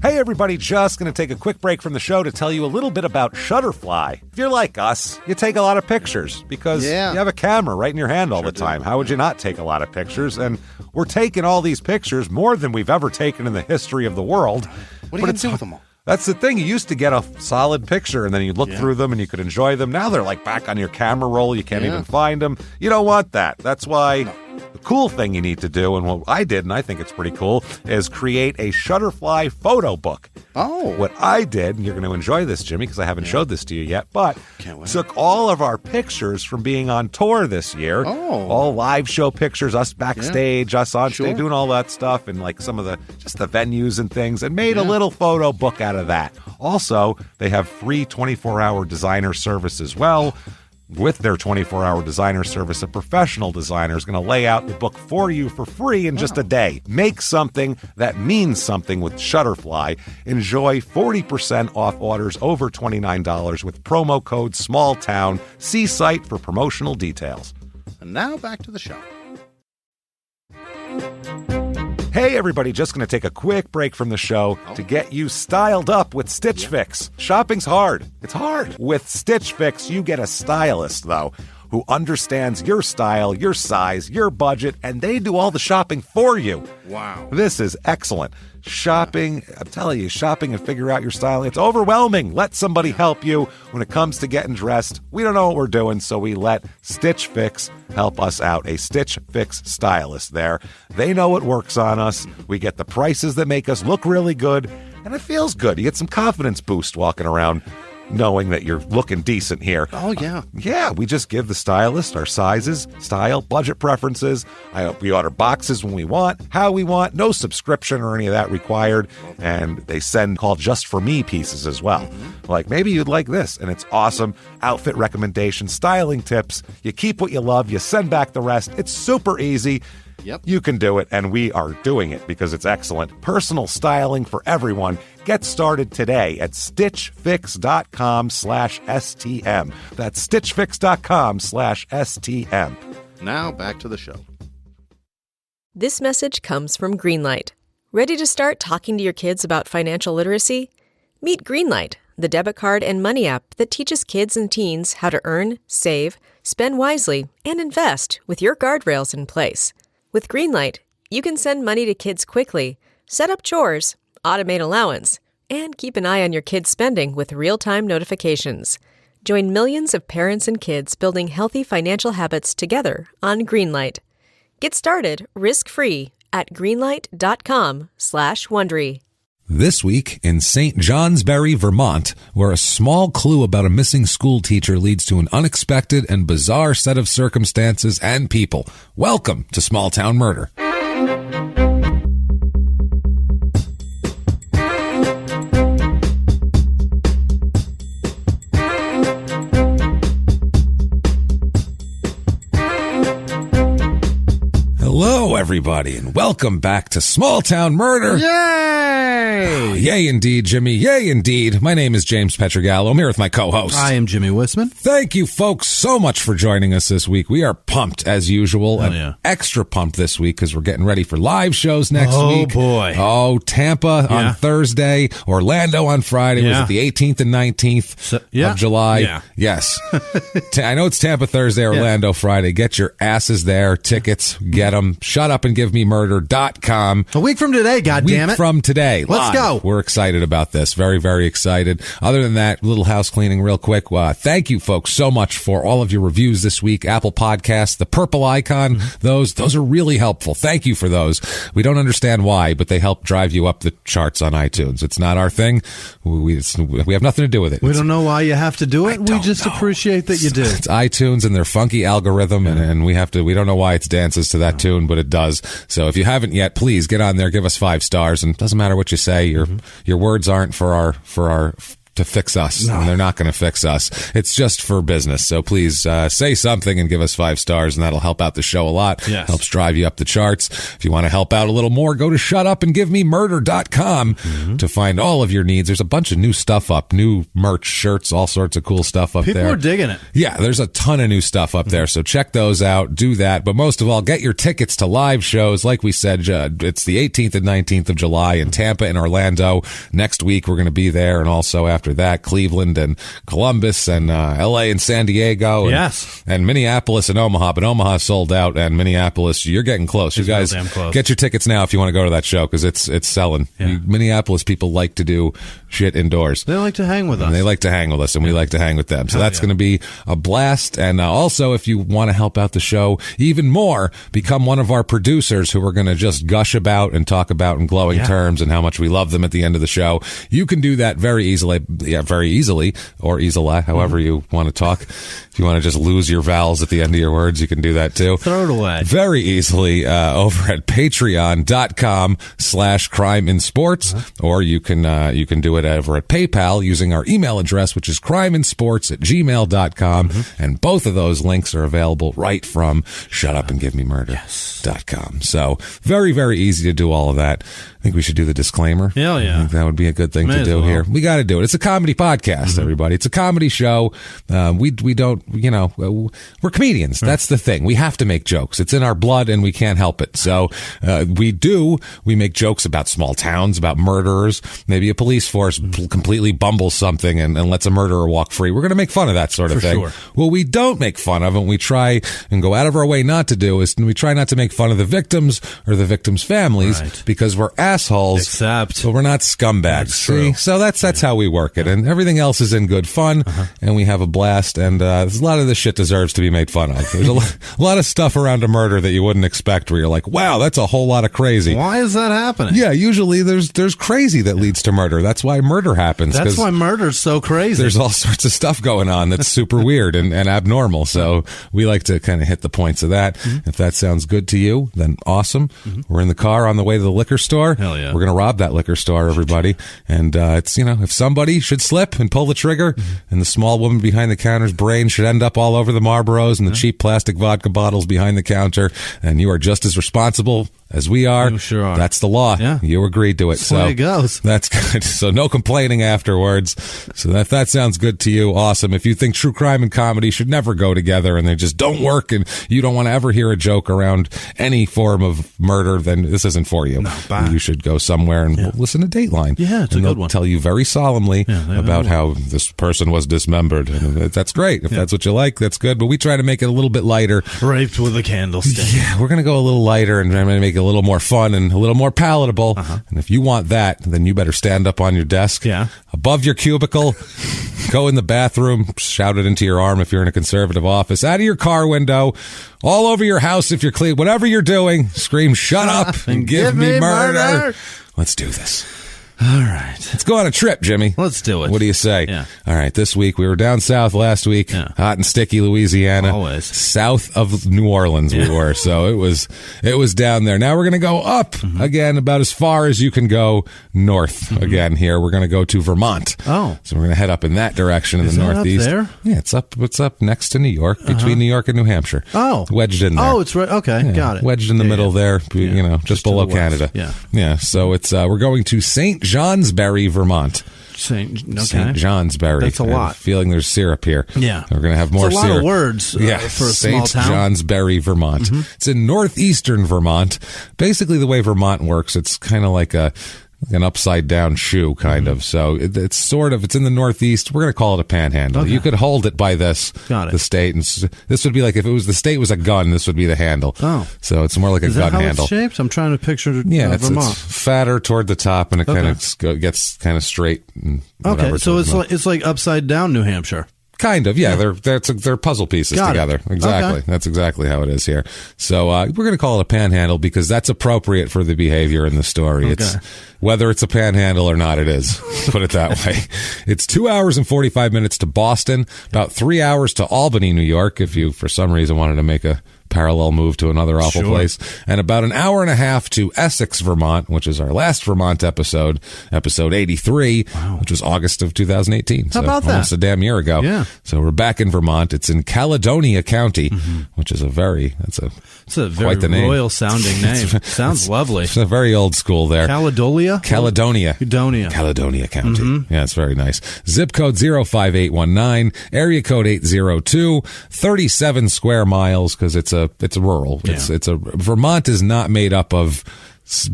Hey everybody, just going to take a quick break from the show to tell you a little bit about Shutterfly. If you're like us, you take a lot of pictures because you have a camera right in your hand all the time. How would you not take a lot of pictures? And we're taking all these pictures, more than we've ever taken in the history of the world. What are you going to do with them all? That's the thing. You used to get a solid picture, and then you'd look through them, and you could enjoy them. Now they're like back on your camera roll. You can't even find them. You don't want that. That's why the cool thing you need to do, and what I did, and I think it's pretty cool, is create a Shutterfly photo book. Oh. What I did, and you're going to enjoy this, Jimmy, because I haven't showed this to you yet, but took all of our pictures from being on tour this year. Oh. All live show pictures, us backstage, us on stage, doing all that stuff, and like some of the, just the venues and things, and made a little photo book out of that. Also, they have free 24-hour designer service as well. With their 24-hour designer service, a professional designer is going to lay out the book for you for free in just a day. Make something that means something with Shutterfly. Enjoy 40% off orders over $29 with promo code SMALLTOWN. See site for promotional details. And now back to the show. Hey everybody, just going to take a quick break from the show to get you styled up with Stitch Fix. Shopping's hard. It's hard. With Stitch Fix, you get a stylist, though, who understands your style, your size, your budget, and they do all the shopping for you. Wow. This is excellent. Shopping, I'm telling you, shopping and figure out your style, it's overwhelming. Let somebody help you when it comes to getting dressed. We don't know what we're doing, so we let Stitch Fix help us out. A Stitch Fix stylist there. They know what works on us. We get the prices that make us look really good, and it feels good. You get some confidence boost walking around knowing that you're looking decent here. Oh, yeah. Yeah, we just give the stylist our sizes, style, budget preferences. We order boxes when we want, how we want, no subscription or any of that required. And they send called Just For Me pieces as well. Like, maybe you'd like this, and it's awesome. Outfit recommendations, styling tips. You keep what you love, you send back the rest. It's super easy. Yep. You can do it, and we are doing it because it's excellent. Personal styling for everyone. Get started today at stitchfix.com/STM. That's stitchfix.com/STM. Now back to the show. This message comes from Greenlight. Ready to start talking to your kids about financial literacy? Meet Greenlight, the debit card and money app that teaches kids and teens how to earn, save, spend wisely, and invest with your guardrails in place. With Greenlight, you can send money to kids quickly, set up chores, automate allowance, and keep an eye on your kids' spending with real-time notifications. Join millions of parents and kids building healthy financial habits together on Greenlight. Get started risk-free at greenlight.com/Wondery. This week in St. Johnsbury, Vermont, where a small clue about a missing school teacher leads to an unexpected and bizarre set of circumstances and people. Welcome to Small Town Murder. Hello, everybody, and welcome back to Small Town Murder. Yay! Yay, indeed, Jimmy. Yay, indeed. My name is James Pietragallo. I'm here with my co-host. I am Jimmie Whisman. Thank you, folks, so much for joining us this week. We are pumped, as usual, and extra pumped this week because we're getting ready for live shows next week. Oh, boy. Oh, Tampa on Thursday, Orlando on Friday. Was it the 18th and 19th of July? Yeah. Yes. I know it's Tampa Thursday, Orlando Friday. Get your asses there. Tickets. Get them. Shutupandgivememurder.com. A week from today, goddammit. Week from today. Let's go. We're excited about this. Very, very excited. Other than that, little house cleaning real quick. Thank you, folks, so much for all of your reviews this week. Apple Podcasts, the purple icon, those are really helpful. Thank you for those. We don't understand why, but they help drive you up the charts on iTunes. It's not our thing. We have nothing to do with it. We don't know why you have to do it. We just appreciate that you do. It's iTunes and their funky algorithm, and we don't know why it dances to that tune, but it does. So if you haven't yet, please get on there, give us 5 stars, and it doesn't matter what you say. Your words aren't for our to fix us, and they're not going to fix us. It's just for business. So please say something and give us 5 stars, and that'll help out the show a lot. Yes. Helps drive you up the charts. If you want to help out a little more, go to shutupandgivememurder.com to find all of your needs. There's a bunch of new stuff up, new merch, shirts, all sorts of cool stuff up there. People are digging it. Yeah, there's a ton of new stuff up there, so check those out. Do that, but most of all, get your tickets to live shows. Like we said, it's the 18th and 19th of July in Tampa and Orlando. Next week, we're going to be there, and also after that, Cleveland and Columbus and L.A. and San Diego. And, Yes. And Minneapolis and Omaha, but Omaha sold out, and Minneapolis, you're getting close. You guys, real damn close. get your tickets now if you want to go to that show, because it's selling. Yeah. Minneapolis people like to do shit indoors. They like to hang with us. And they like to hang with us, and we like to hang with them. So that's going to be a blast. And also, if you want to help out the show even more, become one of our producers who we're going to just gush about and talk about in glowing terms and how much we love them at the end of the show. You can do that very easily, or easily, however you want to talk. If you want to just lose your vowels at the end of your words, you can do that too. Throw it away. Very easily over at patreon.com/crime in sports, or you can do it over at PayPal using our email address, which is crimeinsports@gmail.com. And both of those links are available right from shutupandgivememurder.com. So very, very easy to do all of that. I think we should do the disclaimer. Hell yeah. I think that would be a good thing May to as do well. here. We got to do it. It's a comedy podcast, everybody. It's a comedy show. We don't, we're comedians. That's the thing. We have to make jokes. It's in our blood and we can't help it. So we make jokes about small towns, about murderers. Maybe a police force completely bumbles something and lets a murderer walk free. We're going to make fun of that sort of thing. Sure. Well, we don't make fun of and we try and go out of our way not to do is we try not to make fun of the victims or the victims' families because we're assholes. Except. But we're not scumbags. That's See? true. So that's how we work it. And everything else is in good fun and we have a blast. And there's a lot of this shit deserves to be made fun of. There's a lot of stuff around a murder that you wouldn't expect where you're like, wow, that's a whole lot of crazy. Why is that happening? Yeah, usually there's crazy that leads to murder. That's why murder happens. That's 'cause why murder's so crazy. there's all sorts of stuff going on that's super weird and abnormal. So we like to kind of hit the points of that. If that sounds good to you, then awesome. We're in the car on the way to the liquor store. Hell yeah. We're going to rob that liquor store, everybody. And it's, if somebody should slip and pull the trigger and the small woman behind the counter's brain should end up all over the Marlboros and the cheap plastic vodka bottles behind the counter, and you are just as responsible as we are. You sure are. That's the law. Yeah. You agreed to it. That's the way it goes. That's good. So no complaining afterwards. So if that sounds good to you, awesome. If you think true crime and comedy should never go together and they just don't work and you don't want to ever hear a joke around any form of murder, then this isn't for you. No, bye. You should go somewhere and listen to Dateline. Yeah, it's a and good they'll one. tell you very solemnly about how this person was dismembered. And that's great. If that's what you like, that's good. But we try to make it a little bit lighter. Raped with a candlestick. Yeah, we're going to go a little lighter and I'm going to make it a little more fun and a little more palatable. And if you want that, then you better stand up on your desk. Yeah. Above your cubicle. Go in the bathroom. Shout it into your arm if you're in a conservative office. Out of your car window. All over your house if you're clean. Whatever you're doing, scream, shut up and give me murder. Let's do this. All right. Let's go on a trip, Jimmy. Let's do it. What do you say? Yeah. All right. This week, we were down south last week. Yeah. Hot and sticky Louisiana. Always. South of New Orleans we were. So it was down there. Now we're going to go up again about as far as you can go north again here. We're going to go to Vermont. Oh. So we're going to head up in that direction in Is the that up northeast. there? Yeah, it's up next to New York, between New York and New Hampshire. Oh. Wedged in there. Oh, it's right. Okay. Yeah, Got it. Wedged in the middle there, just Just to below the west. Canada. Yeah. Yeah. So it's we're going to St. Johnsbury, Vermont. St. Johnsbury. That's a I have lot. feeling there's syrup here. Yeah. We're going to have more It's a syrup. lot of words for a small St. town. Johnsbury, Vermont. It's in northeastern Vermont. Basically, the way Vermont works, it's kind of like an upside down shoe kind of. So it's in the northeast. We're going to call it a panhandle. Okay. You could hold it by this, Got it. the state. And this would be like if the state was a gun, this would be the handle. Oh. So it's more like a Is gun that how handle. it's shaped? I'm trying to picture It's Vermont. fatter toward the top and it kind of gets kind of straight. And Okay, whatever so towards the it's like upside down New Hampshire. Kind of, yeah. They're puzzle pieces Got it. together. Exactly. Okay. That's exactly how it is here. So we're going to call it a panhandle because that's appropriate for the behavior in the story. Okay. It's whether it's a panhandle or not, it is. Put it that way. It's 2 hours and 45 minutes to Boston, about 3 hours to Albany, New York. If you, for some reason, wanted to make a parallel move to another awful place. And about an hour and a half to Essex, Vermont, which is our last Vermont episode 83, which was August of 2018. How about that? Almost a damn year ago. Yeah. So we're back in Vermont. It's in Caledonia County, which is it's a very quite the name. royal sounding name. Sounds lovely. It's a very old school there. Caledonia? Caledonia County. Yeah, it's very nice. Zip code 05819, area code 802, 37 square miles because it's rural. Vermont is not made up of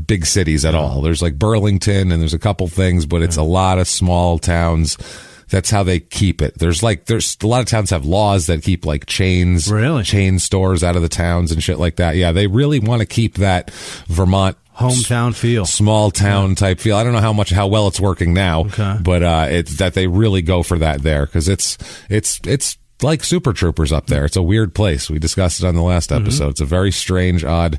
big cities at all. There's like Burlington and there's a couple things, but it's a lot of small towns. That's how they keep it. There's a lot of towns have laws that keep like chain stores out of the towns and shit like that. Yeah, they really want to keep that Vermont hometown feel, small town type feel. I don't know how well it's working now, but it's that they really go for that there because it's like Super Troopers up there. It's a weird place. We discussed it on the last episode. It's a very strange, odd,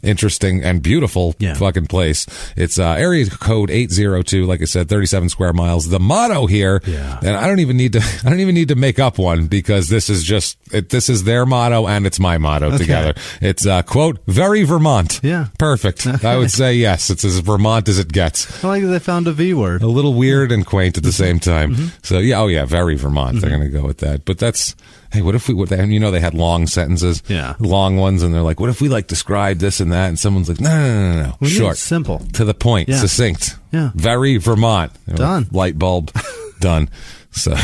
interesting and beautiful fucking place. It's area code 802, like I said, 37 square miles. The motto here, and I don't even need to make up one because this is their motto and it's my motto together. It's quote, very Vermont. Yeah. Perfect. I would say yes. It's as Vermont as it gets. I like that they found a V word. A little weird and quaint at the same time. So very Vermont. They're going to go with that. But that's, hey, what if they had long sentences, long ones, and they're like, what if we like describe this and that? And someone's like, no. Short. Simple. To the point. Succinct. Yeah. Very Vermont. Done. Light bulb. Done. So,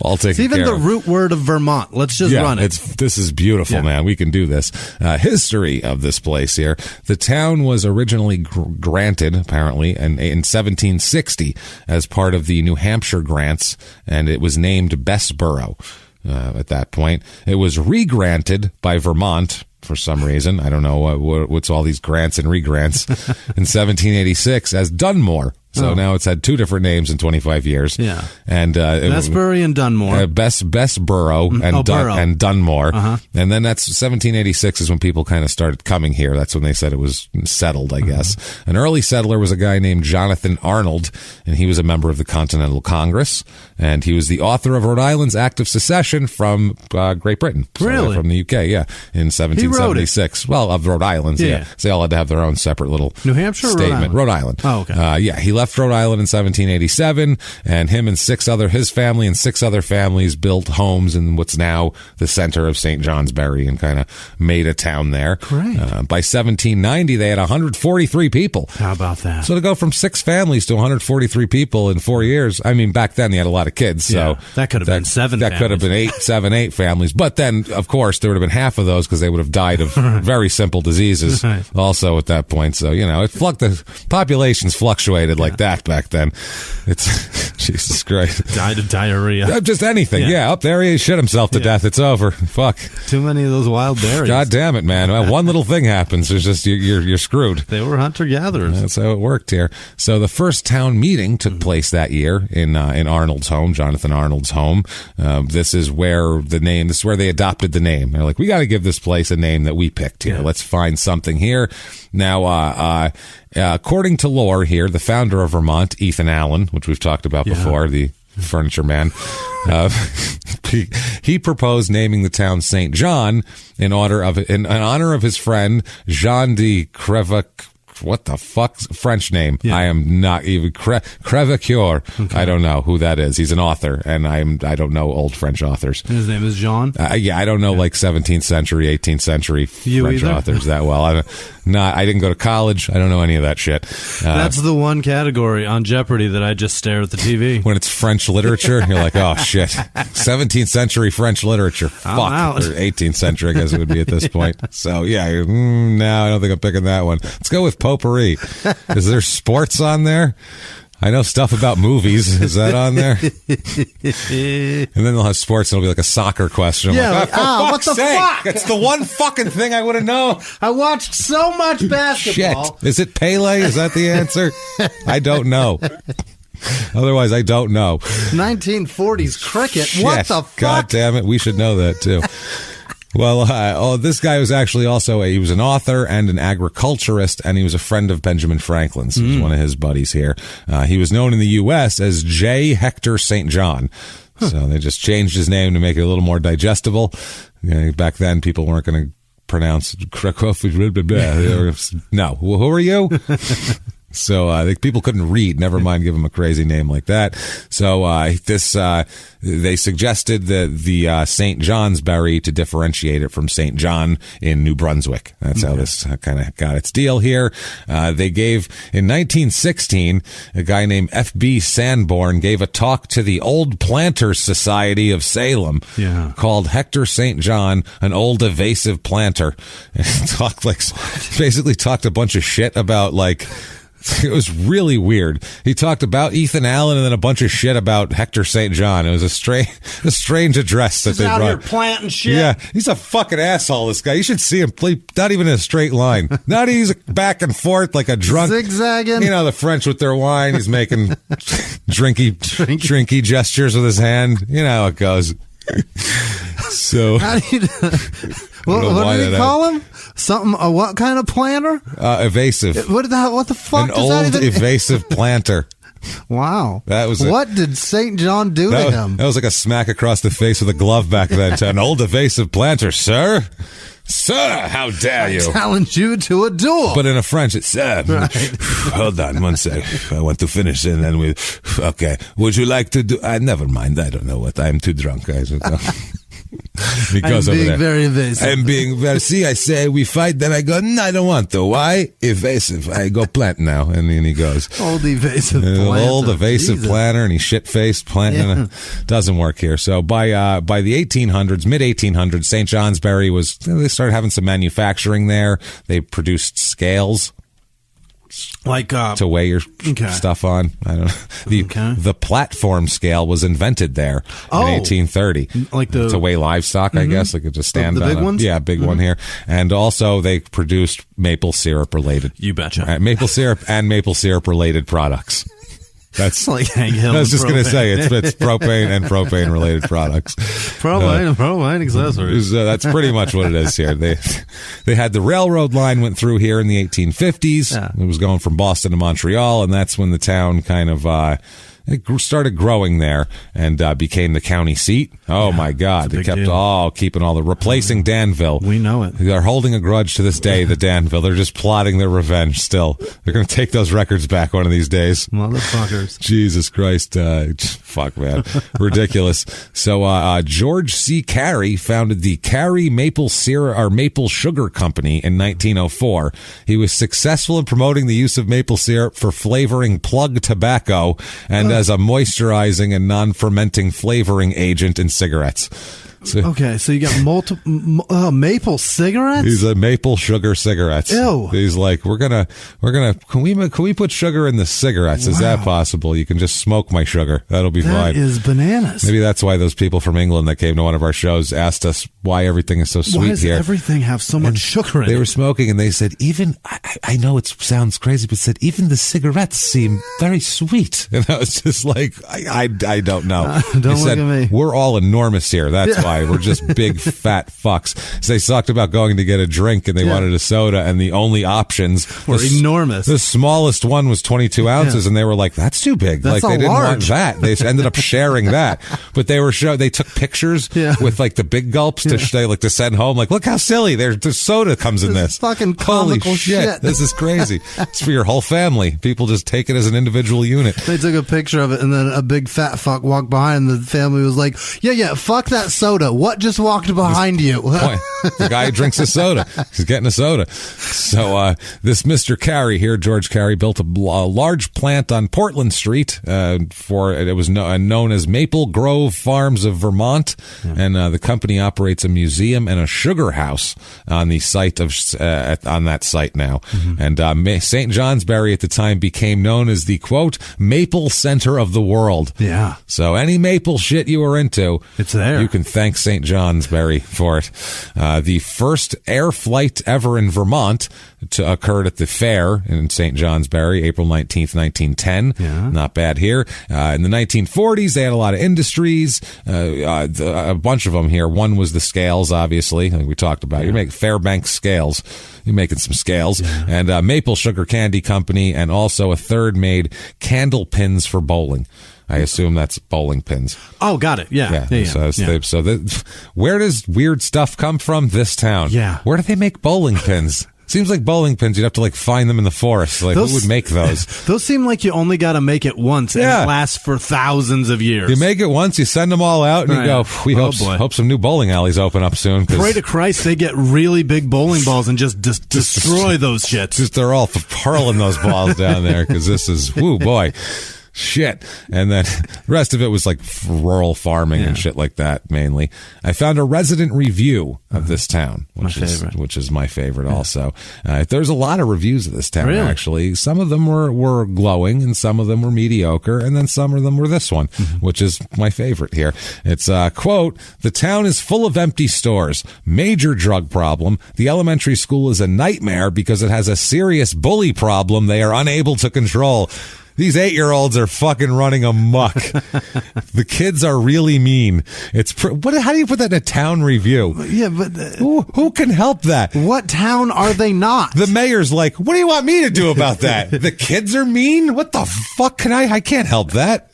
all taken it's even care the of. root word of Vermont. Let's just run it. This is beautiful, man. We can do this. History of this place here. The town was originally granted, apparently, in 1760 as part of the New Hampshire grants, and it was named Bessborough. At that point, it was re-granted by Vermont for some reason. I don't know what's all these grants and re-grants in 1786 as Dunmore. So now it's had two different names in 25 years. Yeah. And Bessbury and Dunmore. Bessborough and Dunmore. And then that's 1786 is when people kind of started coming here. That's when they said it was settled, I guess. An early settler was a guy named Jonathan Arnold, and he was a member of the Continental Congress, and he was the author of Rhode Island's Act of Secession from Great Britain. Really? From the UK, in 1776. Well, of Rhode Island, So they all had to have their own separate little New Hampshire or statement. Rhode Island. Oh, okay. He left Rhode Island in 1787, and him and his family and six other families built homes in what's now the center of St. Johnsbury and kind of made a town there. Great. By 1790, they had 143 people. How about that? So to go from 6 families to 143 people in 4 years, I mean, back then they had a lot of kids. So that could have been 7 That could have been 8 families. But then, of course, there would have been half of those because they would have died of very simple diseases also at that point. So, the populations fluctuated like that back then. It's Jesus Christ. Died of diarrhea. Just anything. Yeah, up there he shit himself to death. It's over. Fuck. Too many of those wild berries. God damn it, man. One little thing happens. It's just you're screwed. They were hunter-gatherers. That's how it worked here. So the first town meeting took place that year in Arnold's home, Jonathan Arnold's home. This is where they adopted the name. They're like, we got to give this place a name that we picked here. Let's find something here. Now, according to lore here, the founder of Vermont, Ethan Allen, which we've talked about before, the furniture man, he proposed naming the town St. John in honor of his friend Jean de Crevac. What the fuck? French name. I am not even Crevacoeur. Okay. I don't know who that is. He's an author, and I don't know old French authors. His name is Jean? I don't know like 17th century, 18th century French authors that well. I didn't go to college. I don't know any of that shit. That's the one category on Jeopardy that I just stare at the TV. When it's French literature, you're like, oh shit. 17th century French literature. Fuck. Or 18th century, I guess it would be at this point. So no, I don't think I'm picking that one. Let's go with potpourri. Is there sports on there? I know stuff about movies. Is that on there? And then they'll have sports, and it'll be like a soccer question. I'm like, what the fuck? It's the one fucking thing I would have known. I watched so much basketball. Shit. Is it Pele? Is that the answer? I don't know. Otherwise, I don't know. 1940s cricket. Shit. What the fuck? God damn it. We should know that, too. Well, this guy was actually he was an author and an agriculturist, and he was a friend of Benjamin Franklin's. He was one of his buddies here. He was known in the U.S. as J. Hector St. John. So they just changed his name to make it a little more digestible. Back then, people weren't going to pronounce no. Well, who are you? So people couldn't read, never mind give him a crazy name like that. So they suggested the St. Johnsbury to differentiate it from St. John in New Brunswick. That's how this kind of got its deal here. They gave, in 1916, a guy named F.B. Sanborn gave a talk to the Old Planters Society of Salem called Hector St. John, an Old Evasive Planter. And basically talked a bunch of shit about, like, it was really weird. He talked about Ethan Allen and then a bunch of shit about Hector St. John. It was a strange address that they brought. Out here planting shit. Yeah, he's a fucking asshole, this guy. You should see him play, not even in a straight line. Not he's back and forth like a drunk. Zigzagging. You know, the French with their wine. He's making drinky gestures with his hand. You know how it goes. So, how do you what did he call him? Something? What kind of planter? Evasive. What the fuck? An old evasive planter. Wow. That was what did St. John do to him? That was like a smack across the face with a glove back then. To an old evasive planter, sir. Sir, how dare you? I challenge you to a duel. But in a French, it's right. Hold on one sec. I want to finish and then we. Okay. Would you like to do? Never mind. I don't know what. I'm too drunk. Because I'm being very evasive. I'm being very. See, I say we fight, then I go. No, I don't want to. Why? Evasive. I go plant now, and then he goes. Old evasive planter. Old evasive planter, and he shit-faced planting. Doesn't work here. So by the 1800s, mid 1800s, St. Johnsbury was. They started having some manufacturing there. They produced scales. Like to weigh your stuff on. I don't know. The platform scale was invented there in 1830. Like to weigh livestock, I guess. Like to stand the on big ones? Yeah, big one here. And also they produced maple syrup related. You betcha. Maple syrup and maple syrup related products. That's like Hank Hill. I was just going to say it's propane and propane related products. Propane accessories. That's pretty much what it is here. They had the railroad line went through here in the 1850s. Yeah. It was going from Boston to Montreal, and that's when the town kind of it started growing there and became the county seat. Oh, my God. They kept keeping all the replacing Danville. We know it. They're holding a grudge to this day, the Danville. They're just plotting their revenge still. They're going to take those records back one of these days. Motherfuckers. Jesus Christ. Fuck, man. Ridiculous. So George C. Carey founded the Carey Maple Sugar Company in 1904. He was successful in promoting the use of maple syrup for flavoring plug tobacco and as a moisturizing and non-fermenting flavoring agent in cigarettes. So you got multiple maple cigarettes? He's a maple sugar cigarettes. Ew. He's like, we're gonna can we put sugar in the cigarettes? Is that possible? You can just smoke my sugar. That'll be fine. That is bananas. Maybe that's why those people from England that came to one of our shows asked us why everything is so sweet why does here. Everything have so much sugar in it? They were smoking and they said, even I know it sounds crazy, but said even the cigarettes seem very sweet. And I was just like, I don't know. Don't look at me. We're all enormous here. That's why. We're just big fat fucks. So they talked about going to get a drink and they wanted a soda, and the only options were enormous. The smallest one was 22 ounces, and they were like, "That's too big." That's like they didn't large. want that. They ended up sharing that, but they were they took pictures with like the big gulps to send home. Like, look how silly! There's soda comes in this. Fucking holy comical shit! This is crazy. It's for your whole family. People just take it as an individual unit. They took a picture of it, and then a big fat fuck walked behind, and the family was like, "Yeah, fuck that soda. What just walked behind you?" The guy drinks a soda. He's getting a soda. So this Mr. Carey here, George Carey, built a large plant on Portland Street it was known as Maple Grove Farms of Vermont, and the company operates a museum and a sugar house on the site of on that site now. And St. Johnsbury at the time became known as the quote maple center of the world. Yeah. So any maple shit you were into, it's there. You can thank St. Johnsbury for it. The first air flight ever in Vermont occurred at the fair in St. Johnsbury, April 19th, 1910. Yeah. Not bad here. In the 1940s, they had a lot of industries, a bunch of them here. One was the scales, obviously, like we talked about. You make Fairbanks scales. You're making some scales. Yeah. And Maple Sugar Candy Company, and also a third made candle pins for bowling. I assume that's bowling pins. Oh, got it. Yeah. Where does weird stuff come from? This town. Yeah. Where do they make bowling pins? Seems like bowling pins, you'd have to find them in the forest. Who would make those? Those seem like you only got to make it once, and it lasts for thousands of years. You make it once, you send them all out, and you go, we hope some new bowling alleys open up soon. Pray to Christ they get really big bowling balls and just destroy those shits. They're all hurling those balls down there, because this is, whoo, boy. Shit. And then the rest of it was rural farming and shit like that, mainly. I found a resident review of this town, which is my favorite also. There's a lot of reviews of this town, actually. Some of them were glowing, and some of them were mediocre, and then some of them were this one, which is my favorite here. It's, quote, "The town is full of empty stores. Major drug problem. The elementary school is a nightmare because it has a serious bully problem they are unable to control. These 8-year-olds are fucking running amok. The kids are really mean. How do you put that in a town review? Yeah, but who can help that? What town are they not? The mayor's like, what do you want me to do about that? The kids are mean? What the fuck can I can't help that.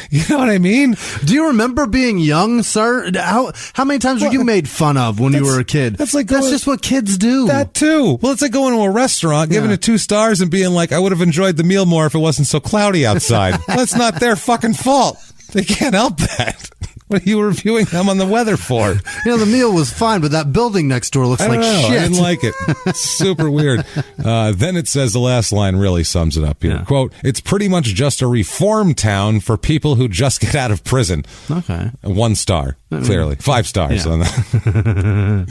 You know what I mean? Do you remember being young, sir? How many times were you made fun of when you were a kid? That's just what kids do. That too. Well, it's like going to a restaurant, giving it 2 stars, and being like, I would have enjoyed the meal more if it wasn't so cloudy outside. That's not their fucking fault. They can't help that. What are you reviewing them on the weather for? The meal was fine, but that building next door looks like shit. I didn't like it. Super weird. Then it says the last line really sums it up here. Yeah. Quote, "It's pretty much just a reform town for people who just get out of prison." Okay. 1 star, clearly. 5 stars on that.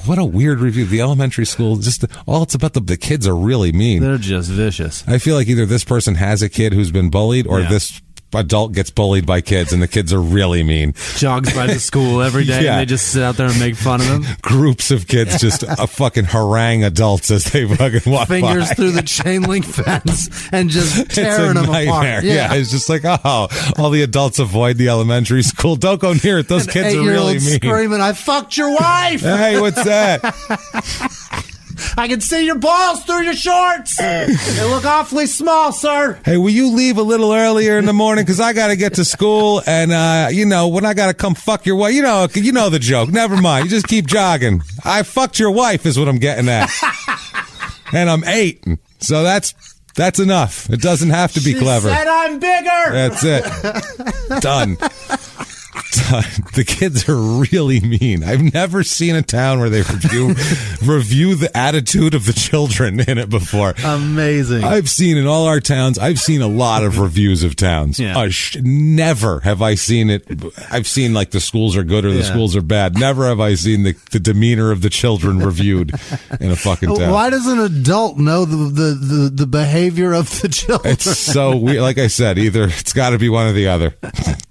What a weird review. The elementary school, all it's about the kids are really mean. They're just vicious. I feel like either this person has a kid who's been bullied, or this adult gets bullied by kids, and the kids are really mean. Jogs by the school every day, and they just sit out there and make fun of them. Groups of kids just fucking harangue adults as they fucking walk Fingers by. through the chain link fence and just tearing them apart. Yeah, it's just like, all the adults avoid the elementary school. Don't go near it. Those kids are really mean. Screaming, "I fucked your wife!" Hey, what's that? I can see your balls through your shorts. They look awfully small, sir. Hey, will you leave a little earlier in the morning? Because I got to get to school, and, when I got to come fuck your wife, you know the joke. Never mind. You just keep jogging. I fucked your wife is what I'm getting at. And I'm 8. So that's enough. It doesn't have to be clever. She said I'm bigger. That's it. Done. The kids are really mean. I've never seen a town where they review the attitude of the children in it before. Amazing. I've seen in all our towns, I've seen a lot of reviews of towns. Yeah. Never have I seen it. I've seen the schools are good or the schools are bad. Never have I seen the demeanor of the children reviewed in a fucking town. Why does an adult know the behavior of the children? It's so weird. Like I said, either it's got to be one or the other.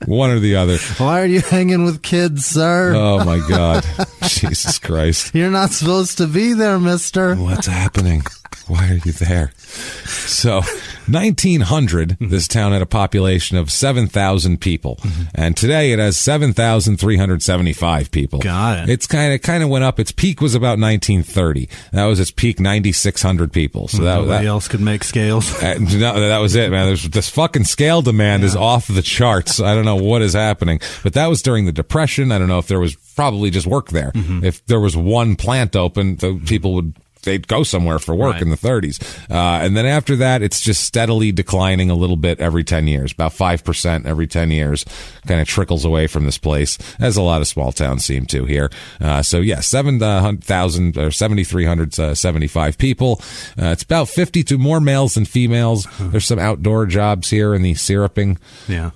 One or the other. Why are you hanging with kids, sir? Oh, my God. Jesus Christ. You're not supposed to be there, mister. What's happening? Why are you there? So, 1900, this town had a population of 7,000 people. And today it has 7,375 people. Got it. It's kind of went up. Its peak was about 1930. That was its peak, 9,600 people. So nobody else could make scales. No, that was it, man. There's this fucking scale demand is off the charts. I don't know what is happening. But that was during the Depression. I don't know if there was probably just work there. If there was one plant open, the people they'd go somewhere for work in the 30s. And then after that, it's just steadily declining a little bit every 10 years, about 5% every 10 years, kind of trickles away from this place, as a lot of small towns seem to here. 7,000 or 7,375 people. It's about 52 more males than females. There's some outdoor jobs here in the syruping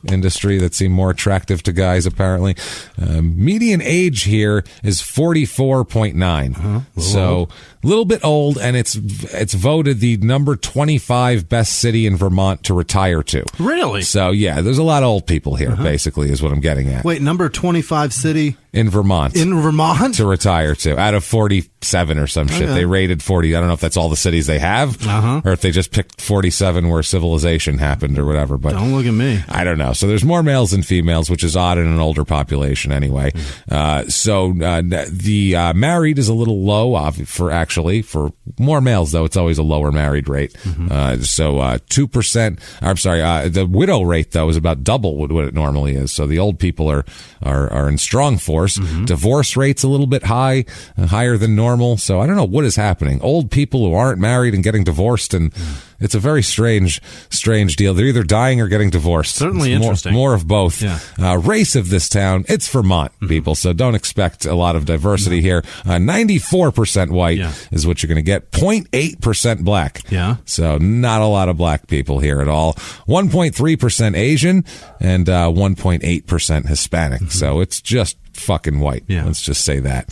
industry that seem more attractive to guys, apparently. Median age here is 44.9. So a little bit old, and it's voted the number 25 best city in Vermont to retire to. Really? So, yeah, there's a lot of old people here, basically, is what I'm getting at. Wait, number 25 city? In Vermont. In Vermont? To retire to, out of 47 or some shit. They rated 40. I don't know if that's all the cities they have, or if they just picked 47 where civilization happened or whatever. But don't look at me. I don't know. So there's more males than females, which is odd in an older population anyway. The married is a little low for actual actually. For more males, though, it's always a lower married rate. 2%. I'm sorry. The widow rate, though, is about double what it normally is. So the old people are in strong force. Divorce rate's a little bit higher than normal. So I don't know what is happening. Old people who aren't married and getting divorced, and it's a very strange deal. They're either dying or getting divorced. Certainly it's interesting. More of both. Yeah. Race of this town, it's Vermont, people. So don't expect a lot of diversity here. 94% white is what you're going to get. 0.8% black. Yeah. So not a lot of black people here at all. 1.3% Asian and 1.8% Hispanic. So it's just fucking white. Yeah. Let's just say that.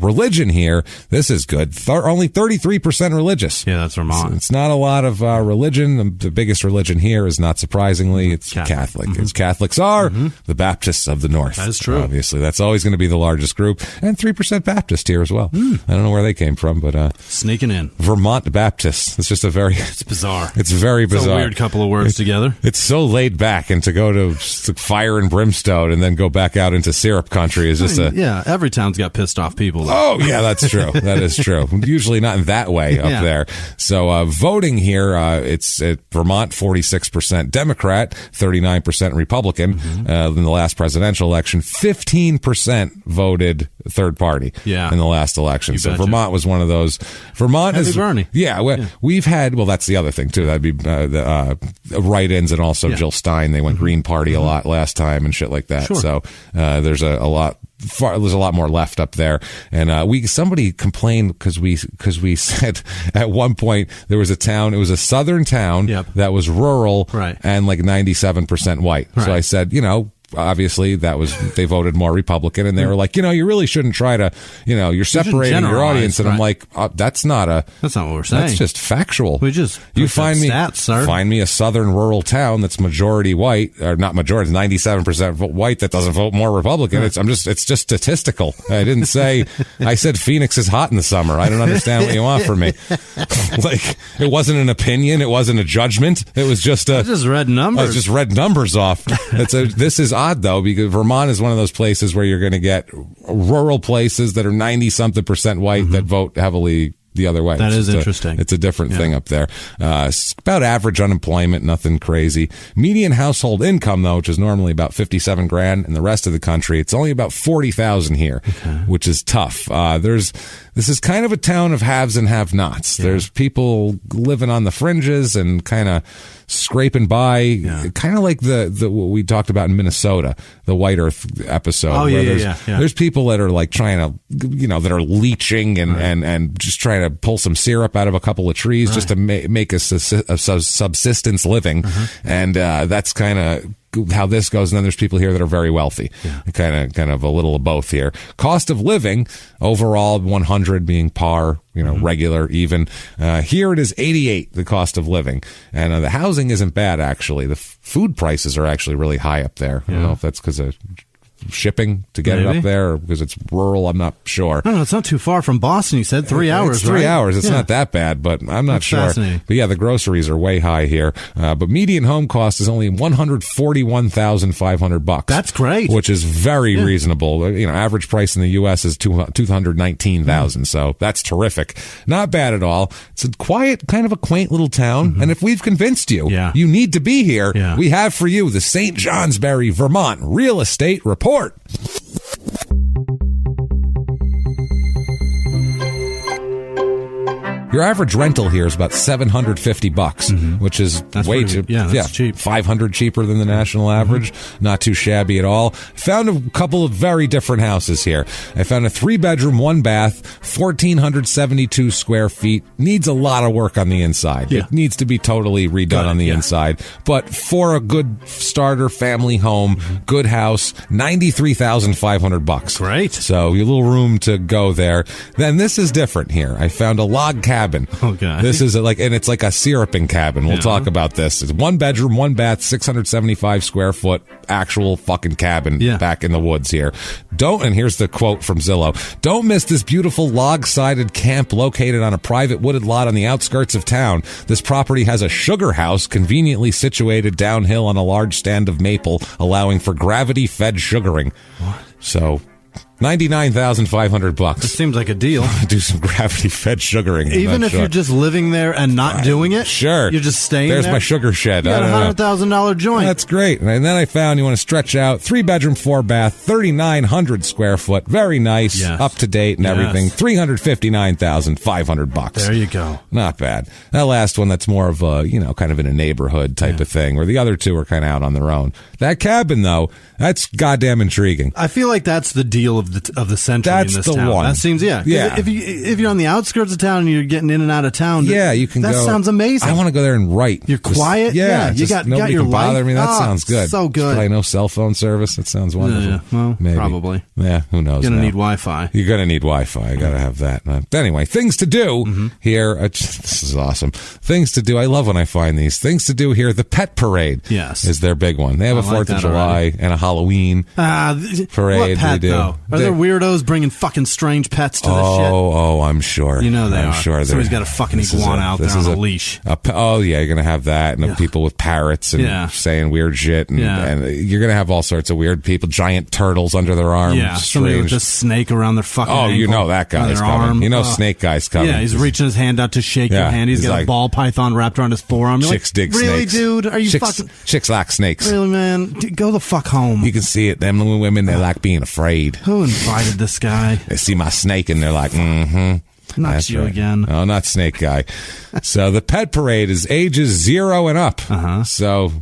Religion here, this is good. Only 33% religious. Yeah, that's Vermont. So it's not a lot of religion. The biggest religion here is, not surprisingly, it's Catholic. As Catholics are the Baptists of the North. That is true. Obviously, that's always going to be the largest group. And 3% Baptist here as well. I don't know where they came from, but sneaking in. Vermont Baptists. It's just It's bizarre. It's very bizarre. It's a weird couple of words together. It's so laid back, and to go to fire and brimstone and then go back out into syrup country is just every town's got pissed off people. Oh, yeah, that's true. That is true. Usually not in that way up there. So voting here, it's at Vermont, 46% Democrat, 39% Republican. In the last presidential election, 15% voted third party in the last election. So Vermont was one of those. Vermont Heavy is Bernie. We've had, well, that's the other thing too. That'd be the write-ins, and also Jill Stein. They went Green Party a lot last time and shit like that. Sure. So there's a lot. There's a lot more left up there, and somebody complained because we said at one point there was a town. It was a southern town that was rural and like 97% white. So I said, obviously they voted more Republican, and they were like, you really shouldn't try to, you're separating your audience. And I'm like, that's not what we're saying. That's just factual. We just find me a southern rural town that's majority white, or not majority, 97% white that doesn't vote more Republican. It's just statistical. I didn't say, I said Phoenix is hot in the summer. I don't understand what you want from me. Like, it wasn't an opinion. It wasn't a judgment. It was just read numbers. I just read numbers off. This is odd, though, because Vermont is one of those places where you're going to get rural places that are 90-something% white that vote heavily the other way. That is interesting. It's a different thing up there. It's about average unemployment, nothing crazy. Median household income, though, which is normally about $57,000 in the rest of the country, it's only about $40,000 here, which is tough. This is kind of a town of haves and have-nots. There's people living on the fringes and kind of scraping by, kind of like the what we talked about in Minnesota, the White Earth episode. There's people that are like trying to, that are leeching and just trying to pull some syrup out of a couple of trees just to make a subsistence living, and that's kind of how this goes. And then there's people here that are very wealthy, kind of a little of both here. Cost of living overall 100 being par, regular, even. Here it is 88, the cost of living, and the housing isn't bad actually. The food prices are actually really high up there. I don't know if that's because of shipping to get it up there, or because it's rural. I'm not sure. No, it's not too far from Boston. You said 3 hours. It's 3 hours. It's not that bad, but I'm not sure. But yeah, the groceries are way high here. But median home cost is only $141,500. That's great. Which is very reasonable. Average price in the U.S. is $219,000. So that's terrific. Not bad at all. It's a quiet, kind of a quaint little town. And if we've convinced you, you need to be here. We have for you the St. Johnsbury, Vermont Real Estate Report. Your average rental here is about $750, which is way cheap. That's cheap. $500 cheaper than the national average. Not too shabby at all. Found a couple of very different houses here. I found a 3-bedroom, 1-bath, 1,472 square feet. Needs a lot of work on the inside. It needs to be totally redone on the inside. But for a good starter family home, good house, $93,500. Great. So your little room to go there. Then this is different here. I found a log cabin. Okay. This is and it's like a syruping cabin. We'll talk about this. It's 1 bedroom, 1 bath, 675 square foot, actual fucking cabin back in the woods here. And here's the quote from Zillow. Don't miss this beautiful log-sided camp located on a private wooded lot on the outskirts of town. This property has a sugar house conveniently situated downhill on a large stand of maple, allowing for gravity-fed sugaring. What? So $99,500. It seems like a deal. Do some gravity-fed sugaring. Even if you're just living there and not doing it, sure, you're just staying There's there. my sugar shed. You got a $100,000 joint. That's great. And then I found you want to stretch out 3-bedroom, 4-bath, 3,900 square foot. Very nice, Yes. up to date and everything. $359,500. There you go. Not bad. That last one, that's more of a, kind of in a neighborhood type of thing, where the other two are kind of out on their own. That cabin, though, that's goddamn intriguing. I feel like that's the deal of the century That's in this the town. one. That seems, yeah. If you're on the outskirts of town and you're getting in and out of town, You can that go. That sounds amazing. I want to go there and write. You're quiet. You got nobody your can bother life. me. That sounds good. So good. There's probably no cell phone service. That sounds wonderful. Yeah, well, maybe. probably. Yeah, who knows? You're gonna now. need Wi-Fi. You're gonna need Wi-Fi. I gotta have that. Anyway, things to do here. This is awesome. Things to do. I love when I find these things to do here. The Pet Parade. Yes, is their big one. They have a 4th of July and a Halloween parade. What pet, they do. though? Are there weirdos bringing fucking strange pets to this shit? Oh, I'm sure. You know they I'm are. sure. Somebody's got a fucking iguana out there on a leash. You're gonna have that, and people with parrots and saying weird shit, and you're gonna have all sorts of weird people, giant turtles under their arm. Yeah, somebody with a snake around their fucking ankle. You know that guy's coming. You know Snake Guy's coming. Yeah, he's reaching his hand out to shake your hand. He's got like, a ball python wrapped around his forearm. You're chicks dig really, snakes. Dude? Are you Chicks like snakes. Really, man? Go the fuck home. You can see it. Them women, they like being afraid. Who invited this guy? They see my snake and they're like, Not That's you right. again. Oh, not Snake Guy. So the Pet Parade is ages 0 and up. So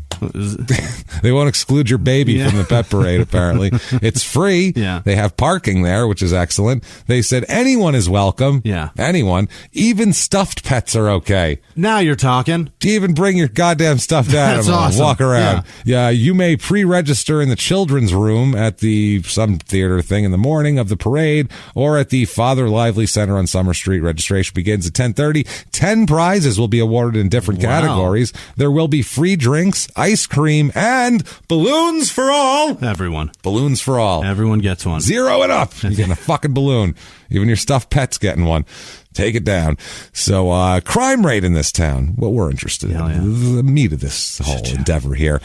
they won't exclude your baby from the Pet Parade, apparently. It's free. Yeah. They have parking there, which is excellent. They said anyone is welcome. Yeah. Anyone. Even stuffed pets are okay. Now you're talking. Even bring your goddamn stuffed animal. That's awesome. Walk around. Yeah, you may pre-register in the children's room at some theater thing in the morning of the parade, or at the Father Lively Center on Summer Street. Registration begins at 10:30. 10 prizes will be awarded in different categories. There will be free drinks, ice cream, and balloons for all. Everyone. Balloons for all. Everyone gets one. 0 and up. You're getting a fucking balloon. Even your stuffed pet's getting one. Take it down. So, crime rate in this town. What we're interested in. The meat of this whole endeavor here.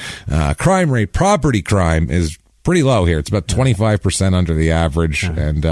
Crime rate, property crime is pretty low here. It's about 25% under the average, and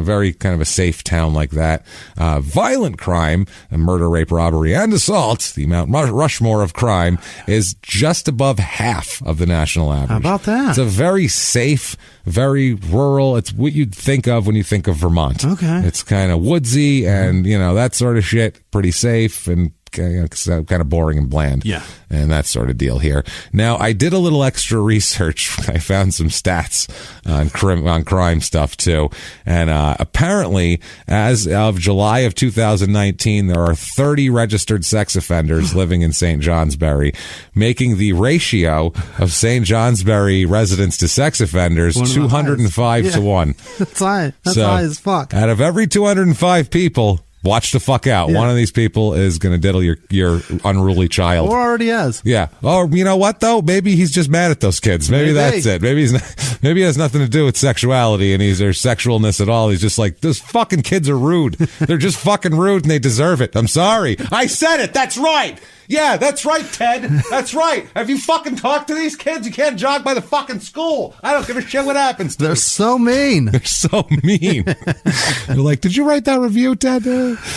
very kind of a safe town like that. Violent crime, murder, rape, robbery, and assault, the Mount Rushmore of crime, is just above half of the national average. How about that? It's a very safe, very rural. It's what you'd think of when you think of Vermont. Okay. It's kind of woodsy and that sort of shit. Pretty safe and kind of boring and bland. Yeah. And that sort of deal here. Now, I did a little extra research. I found some stats on crime stuff, too. And apparently, as of July of 2019, there are 30 registered sex offenders living in St. Johnsbury, making the ratio of St. Johnsbury residents to sex offenders 205 to 1. That's high. That's So, high as fuck. Out of every 205 people, watch the fuck out. Yeah. One of these people is going to diddle your unruly child. Or already has. Yeah. Oh, you know what though? Maybe he's just mad at those kids. Maybe that's it. Maybe maybe it has nothing to do with sexuality and their sexualness at all. He's just like, those fucking kids are rude. They're just fucking rude and they deserve it. I'm sorry. I said it. That's right. Yeah, that's right, Ted. That's right. Have you fucking talked to these kids? You can't jog by the fucking school. I don't give a shit what happens to They're you. so mean. They're so mean. You're like, did you write that review, Ted?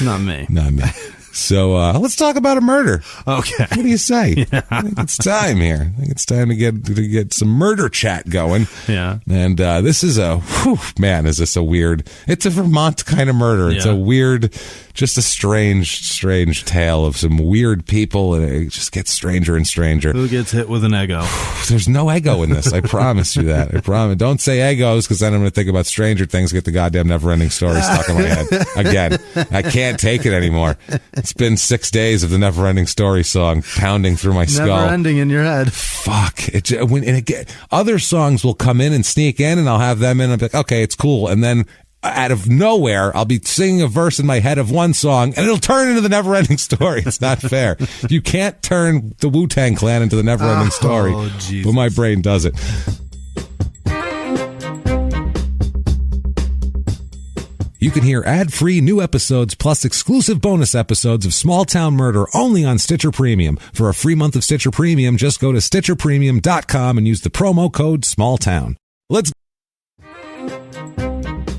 Not me. Not me. So let's talk about a murder. Okay. What do you say? Yeah. I think it's time here. I think it's time to get some murder chat going. Yeah. And this is is this a weird? It's a Vermont kind of murder. It's a weird, just a strange tale of some weird people, and it just gets stranger and stranger. Who gets hit with an ego? There's no ego in this. I promise you that. I promise. Don't say egos, because then I'm going to think about Stranger Things. Get the goddamn Never-Ending Story stuck in my head again. I can't take it anymore. It's been 6 days of the Never-Ending Story song pounding through my skull. Never ending in your head. Fuck. Other songs will come in and sneak in, and I'll have them in, and I'll be like, okay, it's cool. And then out of nowhere, I'll be singing a verse in my head of one song, and it'll turn into the Never-Ending Story. It's not fair. You can't turn the Wu-Tang Clan into the Never-Ending Story, but my brain does it. You can hear ad-free new episodes plus exclusive bonus episodes of Small Town Murder only on Stitcher Premium. For a free month of Stitcher Premium, just go to StitcherPremium.com and use the promo code SMALLTOWN. Let's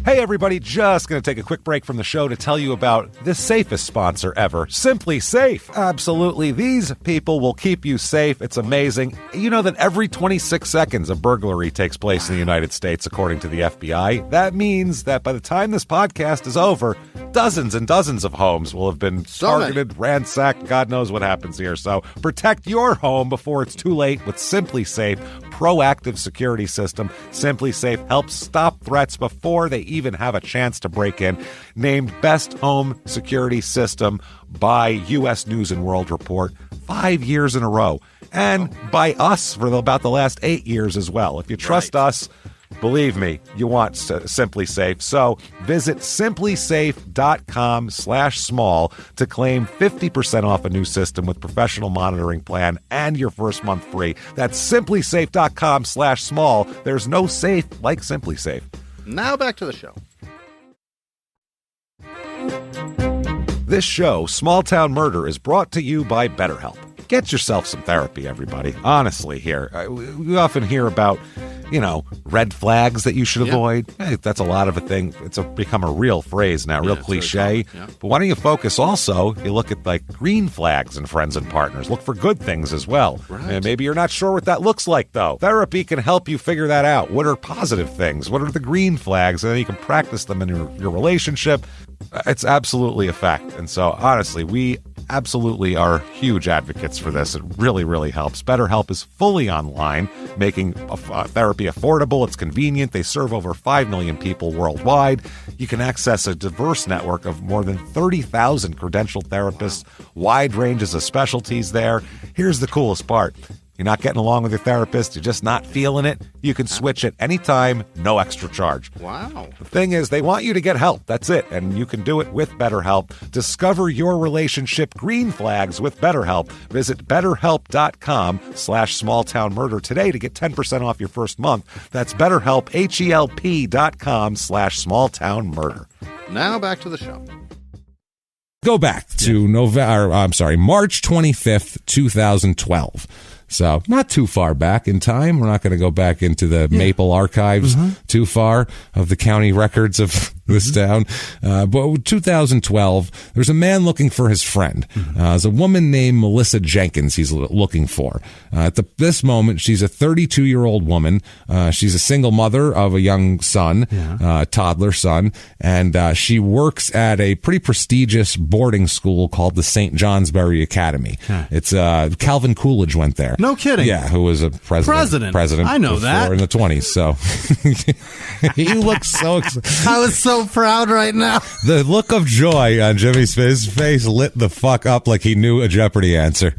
Hey, everybody, just going to take a quick break from the show to tell you about the safest sponsor ever, Simply Safe. Absolutely. These people will keep you safe. It's amazing. You know that every 26 seconds a burglary takes place in the United States, according to the FBI. That means that by the time this podcast is over, dozens and dozens of homes will have been targeted, ransacked. God knows what happens here. So protect your home before it's too late with Simply Safe proactive security system. Simply Safe helps stop threats before they even have a chance to break in. Named Best Home Security System by U.S. News and World Report 5 years in a row. And by us for about the last 8 years as well. If you trust us, believe me, you want Simply Safe. So visit simplysafe.com/small to claim 50% off a new system with professional monitoring plan and your first month free. That's simplysafe.com/small. There's no safe like Simply Safe. Now back to the show. This show, Small Town Murder, is brought to you by BetterHelp. Get yourself some therapy, everybody. Honestly, here. We often hear about, red flags that you should avoid. Hey, that's a lot of a thing. It's become a real phrase now, real cliche. But why don't you focus also, you look at green flags in friends and partners. Look for good things as well. Right. And maybe you're not sure what that looks like, though. Therapy can help you figure that out. What are positive things? What are the green flags? And then you can practice them in your relationship. It's absolutely a fact. And so, honestly, we absolutely are huge advocates for this. It really, really helps. BetterHelp is fully online, making therapy affordable. It's convenient. They serve over 5 million people worldwide. You can access a diverse network of more than 30,000 credentialed therapists, wide ranges of specialties there. Here's the coolest part. You're not getting along with your therapist, you're just not feeling it, you can switch at any time, no extra charge. Wow. The thing is, they want you to get help. That's it. And you can do it with BetterHelp. Discover your relationship green flags with BetterHelp. Visit BetterHelp.com/smalltownmurder today to get 10% off your first month. That's BetterHelp, HELP.com/smalltownmurder. Now back to the show. Go back to March 25th, 2012. So not too far back in time. We're not going to go back into the Maple archives too far of the county records of this town. But 2012, there's a man looking for his friend. There's a woman named Melissa Jenkins he's looking for. At this moment, she's a 32-year-old woman. She's a single mother of a young son, toddler son, and she works at a pretty prestigious boarding school called the St. Johnsbury Academy. It's Calvin Coolidge went there. No kidding. Yeah, who was a president. I know that. In the 20s, so he looks so excited. I was so proud right now. The look of joy on Jimmie's face, his face lit the fuck up like he knew a Jeopardy answer.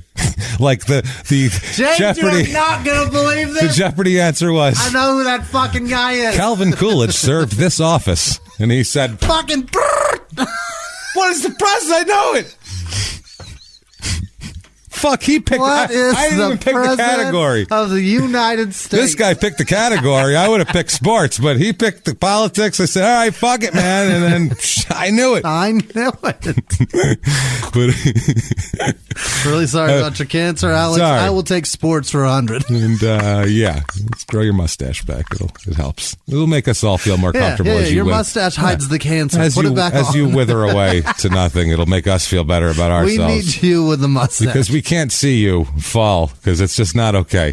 Like the James, Jeopardy. you're not gonna believe this. The Jeopardy answer was, I know who that fucking guy is. Calvin Coolidge served this office, and he said, fucking what is the president? I know it. Fuck, he picked. I didn't even pick the category of the United States. This guy picked the category. I would have picked sports, but he picked the politics. I said, all right, fuck it, man. And then I knew it. I knew it. Really sorry about your cancer, Alex. Sorry. I will take sports for 100. And let's grow your mustache back. It helps. It'll make us all feel more comfortable. Yeah, as you your mustache hides the cancer. Put it back on. As you wither away to nothing, it'll make us feel better about ourselves. We need you with the mustache. Because we can't see you fall, because it's just not okay.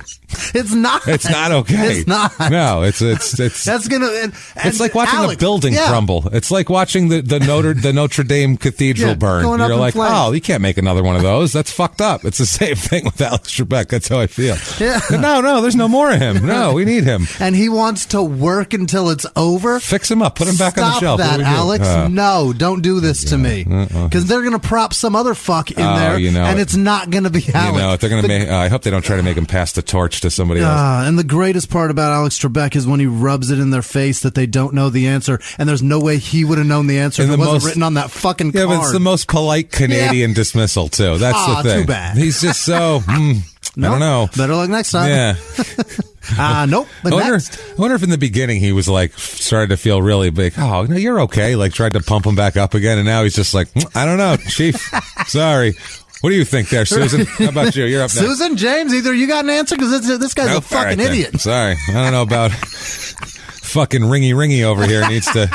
It's not. It's not okay. It's not. No, it's that's gonna. It's like watching Alex, a building crumble. It's like watching the Notre Dame Cathedral burn. You're like, oh, you can't make another one of those. That's fucked up. It's the same thing with Alex Trebek. That's how I feel. Yeah. No, there's no more of him. No, we need him. And he wants to work until it's over. Fix him up. Put him back on the shelf. Stop that, Alex. No, don't do this to me. Because they're gonna prop some other fuck in there, and it's not gonna be Alex. They're gonna I hope they don't try to make him pass the torch to somebody else. And the greatest part about Alex Trebek is when he rubs it in their face that they don't know the answer, and there's no way he would have known the answer if it wasn't written on that fucking card. Yeah, but it's the most polite Canadian dismissel, too. That's the thing. Too bad. He's just so, I don't know. Better luck next time. Yeah. Nope. But I wonder if in the beginning he was like, started to feel really big. Oh, no, you're okay. Like tried to pump him back up again. And now he's just like, I don't know, Chief. Sorry. What do you think there, Susan? How about you? You're up next. Susan, James, either you got an answer because this guy's a fucking idiot. Sorry. I don't know about fucking ringy over here needs to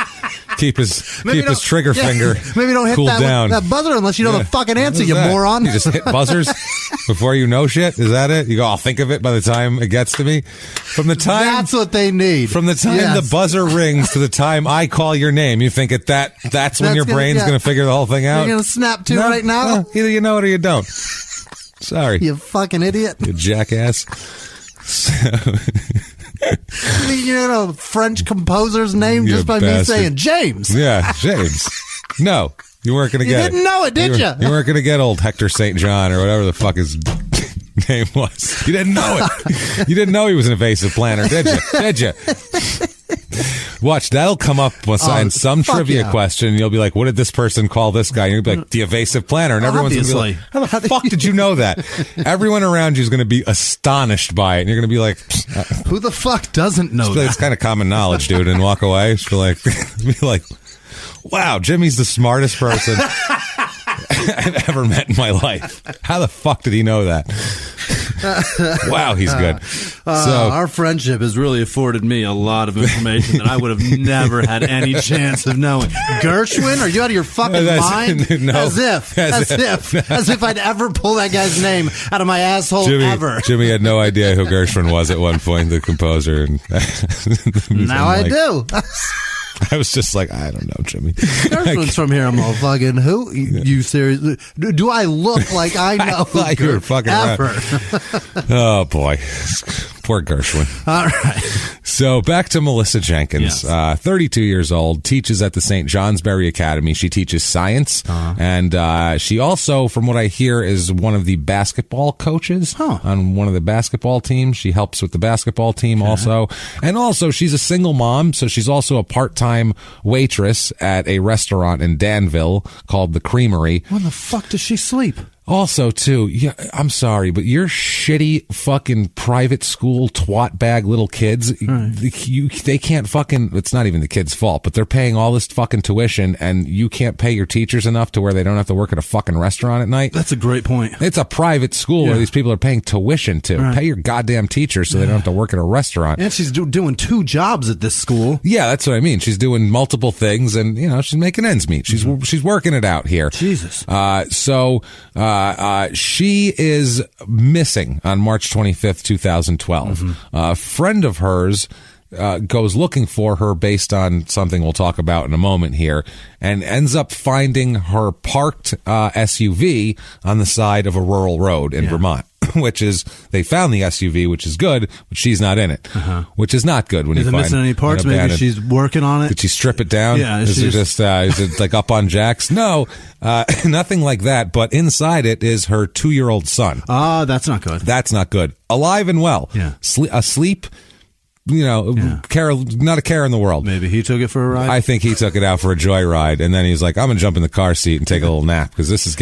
keep his trigger finger maybe don't hit cooled down. that buzzer unless you know the fucking answer, you moron. You just hit buzzers before you know shit? Is that it? You go, I'll think of it by the time it gets to me? From the time... That's what they need. From the time the buzzer rings to the time I call your name, you think that's when your brain's going to figure the whole thing out? You're going to snap to right now? No, either you know it or you don't. Sorry. You fucking idiot. You jackass. You know, French composer's name just by me saying James. Yeah, James. No, you weren't going to get it. You didn't know it, did you? You weren't going to get old Hector St. John or whatever the fuck his name was. You didn't know it. You didn't know he was an evasive planner, did you? Did you? Watch, that'll come up in some trivia question. And you'll be like, what did this person call this guy? And you'll be like, the evasive planner. And everyone's going to be like, how the fuck did you know that? Everyone around you is going to be astonished by it. And you're going to be like, who the fuck doesn't know that? It's kind of common knowledge, dude. And walk away. Just be like, wow, Jimmie's the smartest person I've ever met in my life. How the fuck did he know that? Wow, he's good. Our friendship has really afforded me a lot of information that I would have never had any chance of knowing. Gershwin? Are you out of your fucking mind? No. As if I'd ever pull that guy's name out of my asshole ever. Jimmy had no idea who Gershwin was at one point, the composer. And now I do. I was just like, I don't know, Jimmie. Gershwin's from here. I'm all fucking who? You serious? Do I look like I know? Like you were fucking ever. Oh boy, poor Gershwin. All right. So back to Melissa Jenkins, 32 years old, teaches at the St. Johnsbury Academy. She teaches science, and she also, from what I hear, is one of the basketball coaches on one of the basketball teams. She helps with the basketball team also, and also she's a single mom, so she's also a part-time waitress at a restaurant in Danville called The Creamery. When the fuck does she sleep? Also, too, yeah, I'm sorry, but your shitty fucking private school twat bag little kids, they can't fucking, it's not even the kids' fault, but they're paying all this fucking tuition and you can't pay your teachers enough to where they don't have to work at a fucking restaurant at night. That's a great point. It's a private school where these people are paying tuition to. Pay your goddamn teachers so they don't have to work at a restaurant. And she's doing 2 jobs at this school. Yeah, that's what I mean. She's doing multiple things and, you know, she's making ends meet. She's working it out here. Jesus. She is missing on March 25th, 2012. A friend of hers goes looking for her based on something we'll talk about in a moment here, and ends up finding her parked SUV on the side of a rural road in Vermont. Which is, they found the SUV, which is good, but she's not in it, which is not good when you find. Is it missing any parts? Maybe she's working on it. Did she strip it down? Yeah. Is it like up on jacks? No, nothing like that. But inside it is her 2-year-old son. That's not good. That's not good. Alive and well. Yeah. Asleep. You know, not a care in the world. Maybe he took it for a ride. I think he took it out for a joyride, and then he's like, I'm going to jump in the car seat and take a little nap, because this is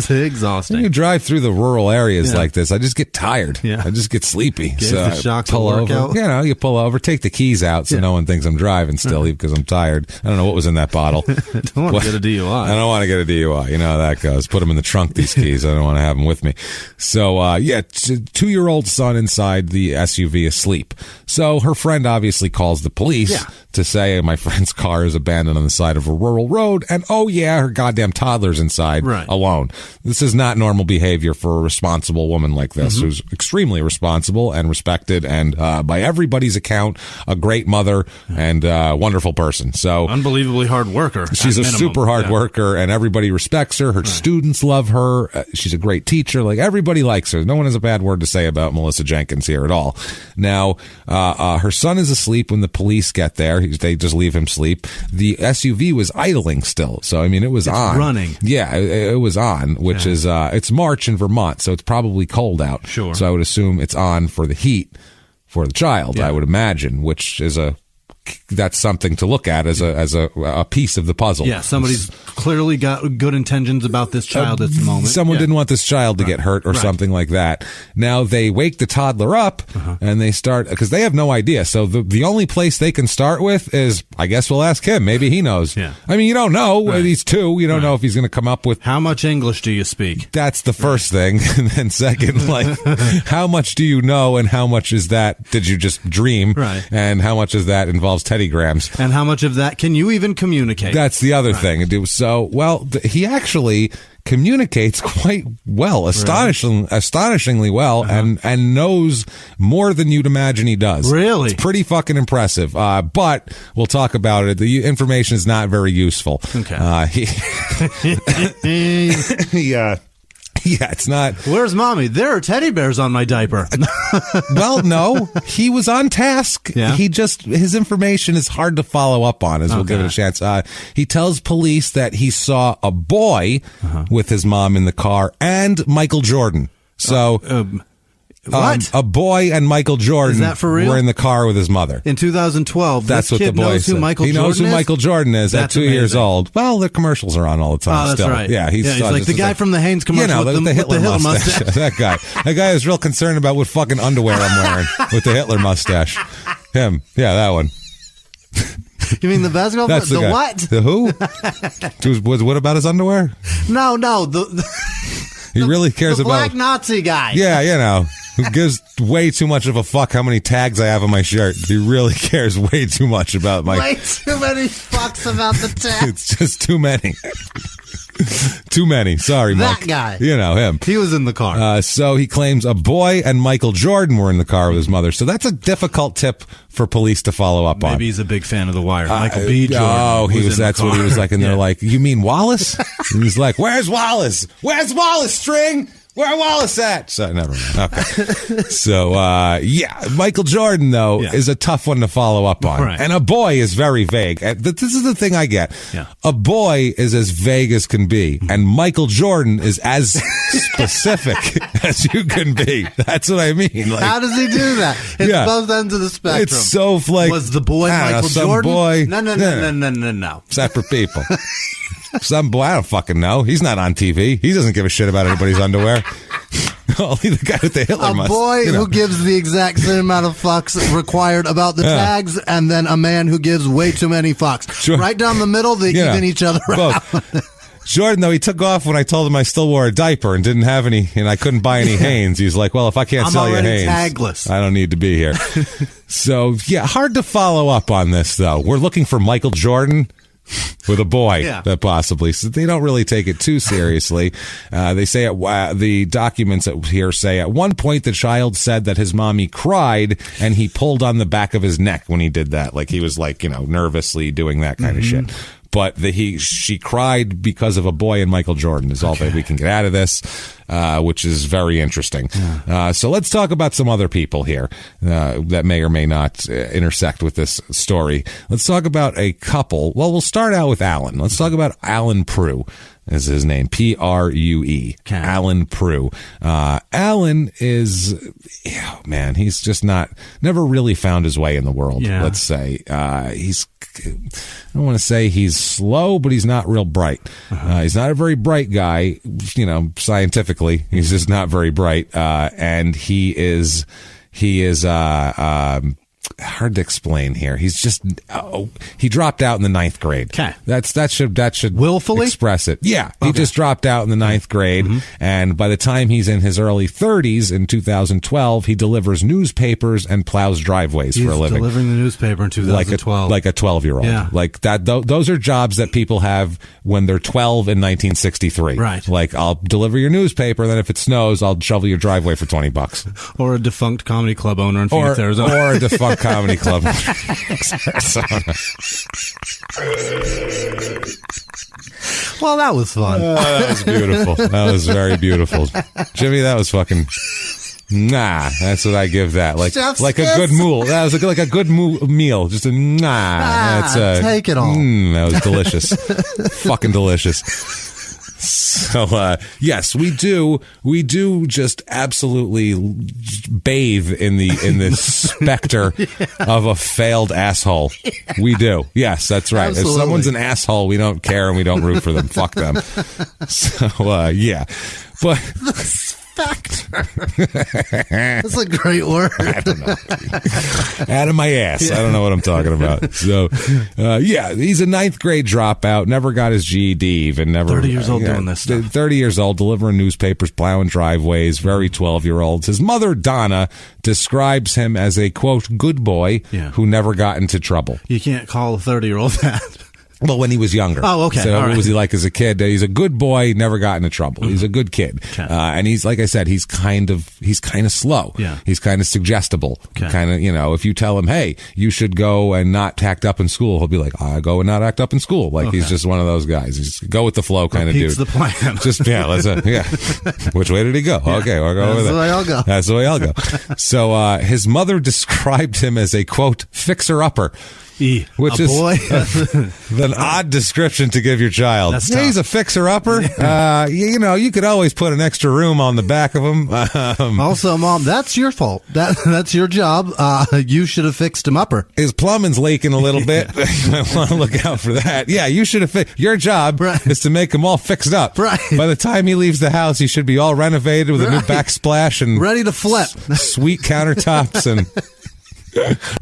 exhausting. When you drive through the rural areas like this, I just get tired. Yeah. I just get sleepy. Give so the shocks pull a over. workout. You know, you pull over, take the keys out so no one thinks I'm driving still, because I'm tired. I don't know what was in that bottle. I don't want to get a DUI. I don't want to get a DUI. You know how that goes. Put them in the trunk, these keys. I don't want to have them with me. So, 2-year-old son inside the SUV asleep. So her friend obviously calls the police to say my friend's car is abandoned on the side of a rural road, and her goddamn toddler's inside alone. This is not normal behavior for a responsible woman like this, who's extremely responsible and respected, and by everybody's account, a great mother and wonderful person. So unbelievably hard worker. She's a super hard worker, and everybody respects her. Her students love her. She's a great teacher. Like, everybody likes her. No one has a bad word to say about Melissa Jenkins here at all. Now, her son is asleep when the police get there. They just leave him sleep. The SUV was idling still. So, I mean, it's on. Running. Yeah, it was on, which is, it's March in Vermont, so it's probably cold out. Sure. So I would assume it's on for the heat for the child, I would imagine, which is that's something to look at as a piece of the puzzle. Yeah, somebody's clearly got good intentions about this child at the moment. Someone didn't want this child to get hurt or something like that. Now they wake the toddler up and they start, because they have no idea. So the only place they can start with is, I guess we'll ask him. Maybe he knows. Yeah. I mean, you don't know. He's 2. You don't know if he's going to come up with. How much English do you speak? That's the first thing. And then second, like, how much do you know, and how much is that did you just dream? Right. And how much is that involved involves teddygrams. And how much of that can you even communicate? That's the other thing. So, well, he actually communicates quite well, astonishingly well, and knows more than you'd imagine he does. Really? It's pretty fucking impressive. But we'll talk about it. The information is not very useful. Okay. Yeah, it's not. Where's mommy? There are teddy bears on my diaper. Well, no, he was on task. Yeah? His information is hard to follow up on, as we'll give it a chance. He tells police that he saw a boy with his mom in the car and Michael Jordan. So, what? A boy and Michael Jordan Is that for real? were in the car with his mother. In 2012, That's this what the kid boy knows said. who Michael He Jordan knows who is? Michael Jordan is That's at 2 years amazing. old. Well, the commercials are on all the time. Oh, that's still. right. Yeah, he's like the guy from the Hanes commercial with the Hitler mustache. That guy is real concerned about what fucking underwear I'm wearing with the Hitler mustache. Him. Yeah, that one. You mean the basketball player? That's the guy. What? The who? What about his underwear? No. He really cares the about black Nazi guy. Yeah, who gives way too much of a fuck how many tags I have on my shirt. He really cares way too much about my... Way too many fucks about the tags. It's just too many. Too many. Sorry, Mike. That guy. You know him. He was in the car. So he claims a boy and Michael Jordan were in the car with his mother. So that's a difficult tip for police to follow up on. Maybe he's a big fan of The Wire. Michael B. Jordan. Oh, that's what he was like. And they're like, you mean Wallace? And he's like, where's Wallace? Where's Wallace, String? Where Wallace at? So never mind. Okay. So Michael Jordan though is a tough one to follow up on, right. And a boy is very vague. This is the thing I get. Yeah. A boy is as vague as can be, and Michael Jordan is as specific as you can be. That's what I mean. Like, how does he do that? It's both ends of the spectrum. It's so like was the boy Michael Jordan? Boy, No. Separate people. Some boy, I don't fucking know. He's not on TV. He doesn't give a shit about anybody's underwear. Only the guy with the Hitler mustache. A boy who gives the exact same amount of fucks required about the tags, and then a man who gives way too many fucks. Sure. Right down the middle, they even each other out. Jordan, though, he took off when I told him I still wore a diaper and didn't have any, and I couldn't buy any Hanes. He's like, well, if I can't sell you Hanes, tagless. I don't need to be here. So, hard to follow up on this, though. We're looking for Michael Jordan with a boy, that possibly. So they don't really take it too seriously. They say the documents here say at one point the child said that his mommy cried and he pulled on the back of his neck when he did that. Like he was nervously doing that kind of shit. But she cried because of a boy and Michael Jordan is all that we can get out of this, which is very interesting. Yeah. So let's talk about some other people here that may or may not intersect with this story. Let's talk about a couple. Well, we'll start out with Alan. Let's talk about Alan Prue. Is his name Prue? Alan Prue. Alan is, he's just never really found his way in the world. Yeah. Let's say I don't want to say he's slow, but he's not real bright. He's not a very bright guy, scientifically. He's just not very bright, and he is hard to explain here. He's just he dropped out in the 9th grade. Okay, that should willfully express it. Yeah, he just dropped out in the 9th grade, and by the time he's in his early 30s, in 2012, he delivers newspapers and plows driveways for a living. Delivering the newspaper in 2012, like a 12-year-old. Yeah. Like that. Those are jobs that people have when they're 12 in 1963. Right. Like I'll deliver your newspaper, and then if it snows, I'll shovel your driveway for $20. Or a defunct comedy club owner in Phoenix, Arizona. Or a defunct comedy club. Well, that was fun. That was beautiful. That was very beautiful. Jimmie, that was fucking... Nah, that's what I give that. Like a good meal. That was like a good meal. Just a nah. Take it all. That was delicious. Fucking delicious. So, yes, we do just absolutely bathe in the specter of a failed asshole. We do. Yes, that's right. Absolutely. If someone's an asshole, we don't care and we don't root for them. Fuck them. So, yeah. But Factor. That's a great word. I don't know. Out of my ass. I don't know what I'm talking about. So, he's a 9th grade dropout. Never got his GED. Even never. 30 years old doing this stuff. 30 years old, delivering newspapers, plowing driveways. Very 12-year-olds. His mother Donna describes him as a quote good boy who never got into trouble. You can't call a 30-year-old that. Well, when he was younger. Oh, okay. So all what right. was he like as a kid? He's a good boy, never got into trouble. He's a good kid. Okay. And he's, like I said, he's kind of slow. Yeah. He's kind of suggestible. Okay. Kind of, if you tell him, hey, you should go and not act up in school, he'll be like, I go and not act up in school. Like he's just one of those guys. He's go with the flow kind of dude. Repeats the plan. Which way did he go? Yeah. Okay, we'll go over there. That's the way I'll go. That's the way I'll go. So, his mother described him as a quote fixer-upper. Which is an odd description to give your child. That's he's a fixer-upper. You could always put an extra room on the back of him. Also, Mom, that's your fault. That's your job. You should have fixed him upper. His plumbing's leaking a little bit. I want to look out for that. Yeah, you should have your job is to make him all fixed up. Right. By the time he leaves the house, he should be all renovated with a new backsplash and ready to flip. Sweet countertops and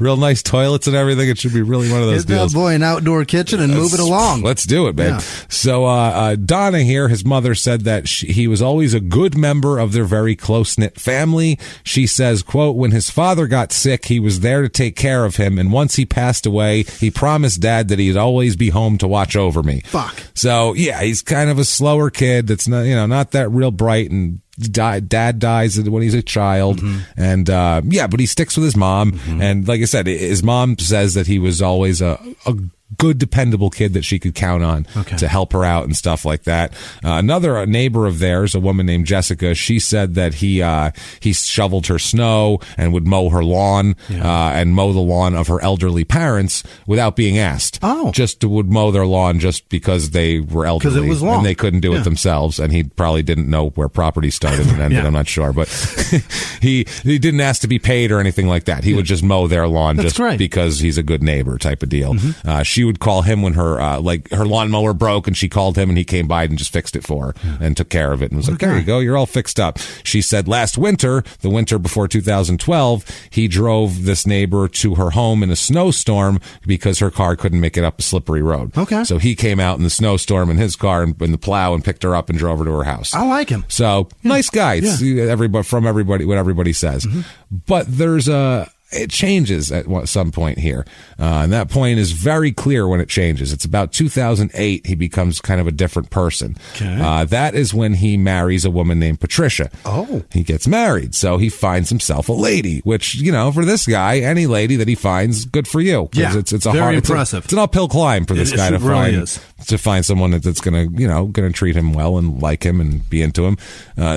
real nice toilets and everything. It should be really one of those Get deals. That boy an outdoor kitchen and move it along. Let's do it, babe. Yeah. So Donna here, his mother said that he was always a good member of their very close-knit family. She says, quote, when his father got sick, he was there to take care of him. And once he passed away, he promised Dad that he'd always be home to watch over me. Fuck. So, yeah, he's kind of a slower kid that's not, not that real bright, and Dad dies when he's a child, and but he sticks with his mom, and like I said, his mom says that he was always a good, dependable kid that she could count on to help her out and stuff like that. Another neighbor of theirs, a woman named Jessica, she said that he shoveled her snow and would mow her lawn and mow the lawn of her elderly parents without being asked. Just would mow their lawn just because they were elderly. Because it was long. And they couldn't do it themselves, and he probably didn't know where property started and ended. I'm not sure, but he didn't ask to be paid or anything like that. He would just mow their lawn because he's a good neighbor type of deal. She would call him when her her lawnmower broke, and she called him, and he came by and just fixed it for her and took care of it and was like, there you go, you're all fixed up. She said last winter, the winter before 2012, he drove this neighbor to her home in a snowstorm because her car couldn't make it up a slippery road. So he came out in the snowstorm in his car and in the plow and picked her up and drove her to her house. I like him. So nice guy. Everybody, what everybody says. But there's it changes at some point here. And that point is very clear when it changes. It's about 2008. He becomes kind of a different person. That is when he marries a woman named Patricia. He gets married. So he finds himself a lady, which, for this guy, any lady that he finds, good for you. Yeah, it's a very hard, impressive. It's an uphill climb for this guy to really find. To find someone that's going to treat him well and like him and be into him.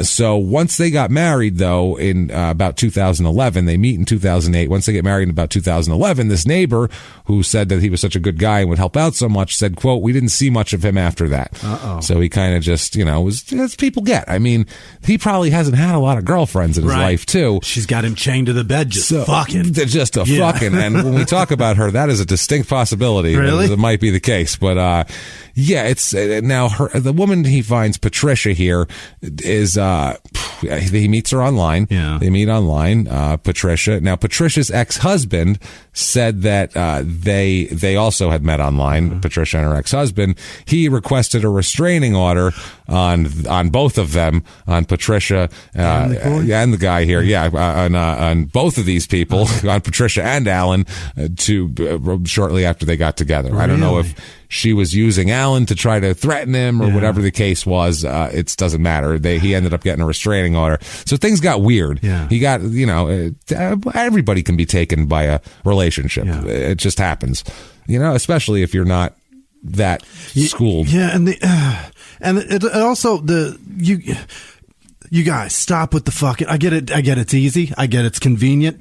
So once they got married, though, in about 2011, they meet in 2008. Once they get married in about 2011, this neighbor who said that he was such a good guy and would help out so much said, quote, we didn't see much of him after that. So he kind of just, was, as people get. I mean, he probably hasn't had a lot of girlfriends in his life, too. She's got him chained to the bed, just fucking. Just fucking. And when we talk about her, that is a distinct possibility. Really? It might be the case. But, it's now the woman he finds, Patricia, here is he meets her online. They meet online. Patricia. Now Patricia's ex-husband said that they also had met online. Patricia and her ex-husband. He requested a restraining order on both of them, on Patricia and the guy here. On both of these people, on Patricia and Alan, shortly after they got together. Really? I don't know if she was using Alan to try to threaten him or whatever the case was. It doesn't matter. He ended up getting a restraining order. So things got weird. He got, everybody can be taken by a relationship. It just happens, especially if you're not that schooled. And it also you guys stop with the fucking. I get it. It's easy. I get it's convenient.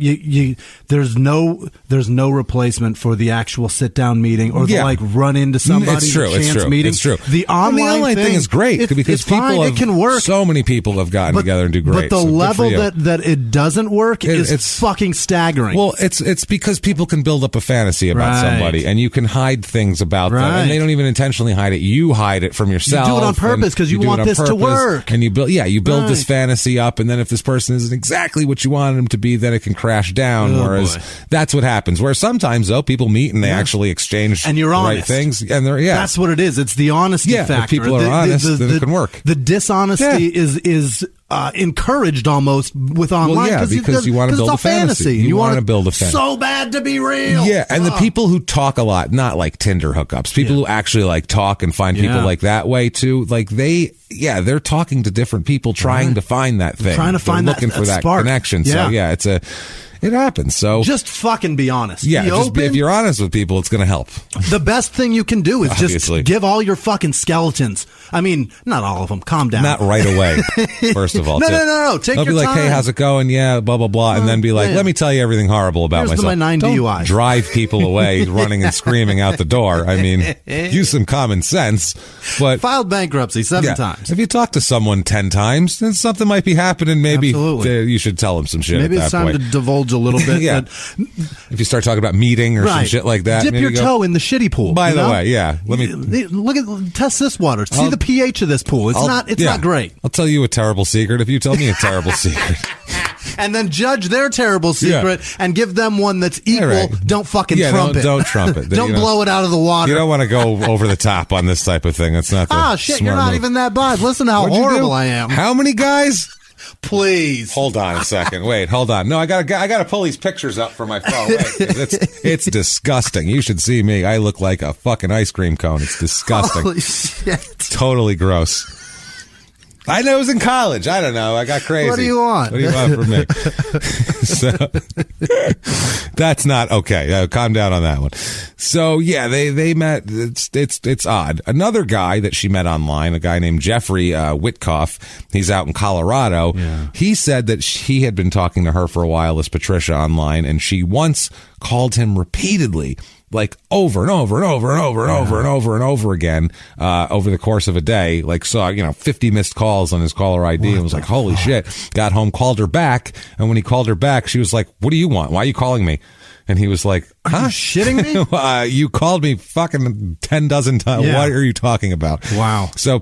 There's no replacement for the actual sit down meeting or the run into somebody. It's true. Meeting. It's true. The online thing is great because it can work. So many people have gotten together and do great. But the level that it doesn't work is fucking staggering. Well, it's because people can build up a fantasy about somebody and you can hide things about them, and they don't even intentionally hide it. You hide it from yourself. You do it on purpose because you want this to work, and you build this fantasy up, and then if this person isn't exactly what you wanted them to be, then it can crash down. Whereas that's what happens. Where sometimes though people meet and they actually exchange and you're the honest. right things, and they're that's what it is. It's the honesty factor. If people are honest, then it can work. The dishonesty is encouraged almost with online because you want to build a fantasy. You want to build a fantasy so bad to be real. Yeah, and the people who talk a lot, not like Tinder hookups, people who actually like talk and find people like that way too, like they're talking to different people trying to find that thing. Trying to find looking for that spark. connection. So it happens. So just fucking be honest. Yeah, if you're honest with people, it's going to help. The best thing you can do is just give all your fucking skeletons. I mean, not all of them. Calm down. Not right away. First of all, no. Take your time. Don't be like, hey, how's it going? Yeah, blah blah blah, and then be like, let me tell you everything horrible about myself. My 9 Don't DUIs. drive people away, running and screaming out the door. I mean, use some common sense. But filed bankruptcy 7 times. If you talk to someone 10 times, then something might be happening. Maybe you should tell them some shit. Maybe it's time to divulge a little bit. Yeah. If you start talking about meeting or some shit like that, dip your toe in the shitty pool. By the way, let me test this water. See the pH of this pool. It's not great. I'll tell you a terrible secret if you tell me a terrible secret. And then judge their terrible secret and give them one that's equal. Right. Don't fucking trump it. Don't trump it. Don't blow it out of the water. You don't want to go over the top on this type of thing. That's not the shit, you're not even that bad. Listen to how horrible I am. How many guys? Please. Hold on a second. Wait, hold on. No, I gotta pull these pictures up for my phone. Wait, it's disgusting. You should see me. I look like a fucking ice cream cone. It's disgusting. Holy shit. Totally gross. I know it was in college. I don't know. I got crazy. What do you want? What do you want from me? So, that's not okay. Calm down on that one. So yeah, they met. It's odd. Another guy that she met online, a guy named Jeffrey Witkoff. He's out in Colorado. Yeah. He said that he had been talking to her for a while, as Patricia, online, and she once called him repeatedly, like over and over and over and over and over and over and over again, over the course of a day. Like, saw 50 missed calls on his caller ID and was like, holy shit. Got home, called her back, and when he called her back, she was like, what do you want? Why are you calling me? And he was like, huh? Are you shitting me? You called me fucking 10 dozen times. Yeah. What are you talking about? Wow. So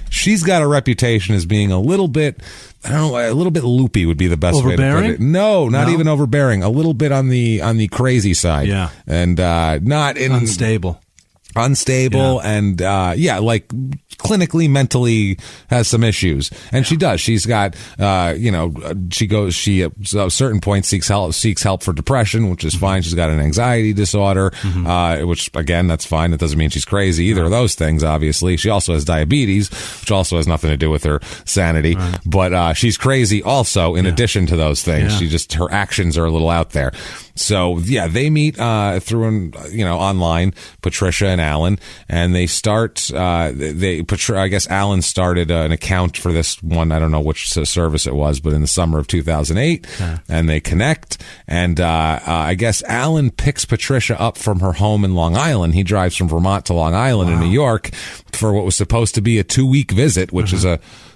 she's got a reputation as being a little bit, I don't know, a little bit loopy would be the best way to put it. No, not even overbearing. A little bit on the crazy side. Yeah. And not in unstable. And like clinically, mentally has some issues, and she does. She's got she at a certain point seeks help for depression, which is fine. She's got an anxiety disorder, which again, that's fine. That doesn't mean she's crazy, either of those things, obviously. She also has diabetes, which also has nothing to do with her sanity, but she's crazy also in addition to those things. Her actions are a little out there. So yeah, they meet through online, Patricia and Alan, and they start. I guess Alan started an account for this one. I don't know which service it was, but in the summer of 2008, and they connect. And I guess Alan picks Patricia up from her home in Long Island. He drives from Vermont to Long Island in New York for what was supposed to be a 2-week visit, which is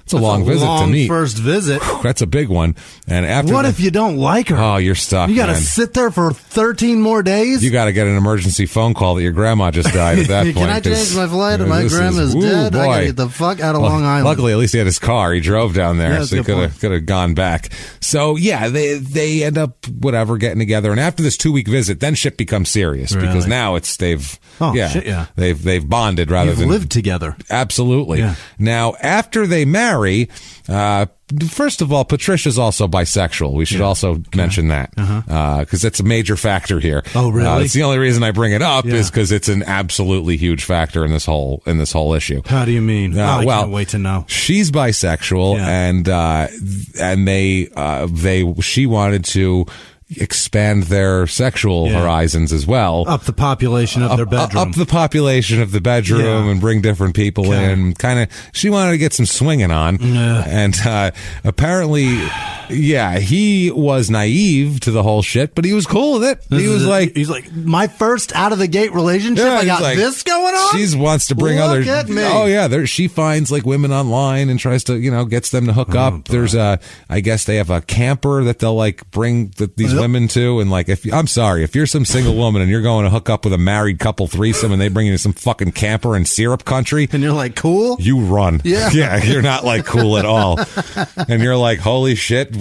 it's a long visit to meet. First visit. That's a big one. And after if you don't like her? Oh, you're stuck. You got to sit there for 13 more days. You got to get an emergency phone call that your grandma just died at that point. Can I change my flight? My grandma's dead. Boy. I got to get the fuck out of Long Island. Luckily, at least he had his car. He drove down there, so he could have gone back. So yeah, they end up getting together. And after this 2-week visit, then shit becomes serious because now they've bonded rather than lived together. Absolutely. Yeah. Now after they marry. First of all, Patricia's also bisexual. We should also mention that because that's a major factor here. Oh, really? It's the only reason I bring it up is because it's an absolutely huge factor in this whole issue. How do you mean? I can't wait to know. She's bisexual, and she wanted to expand their sexual horizons as well. Up the population of their bedroom. Up the population of the bedroom and bring different people in. She wanted to get some swinging on. And apparently, he was naive to the whole shit, but he was cool with it. He's like, my first out of the gate relationship. I got this going on. She wants to bring Look at me. Oh yeah, she finds like women online and tries to gets them to hook up. Boy. There's I guess they have a camper that they'll like bring these women women too. And like, I'm sorry, if you're some single woman and you're going to hook up with a married couple threesome and they bring you to some fucking camper in syrup country, and you're like, cool, you run. Yeah, you're not like cool at all. And you're like, holy shit,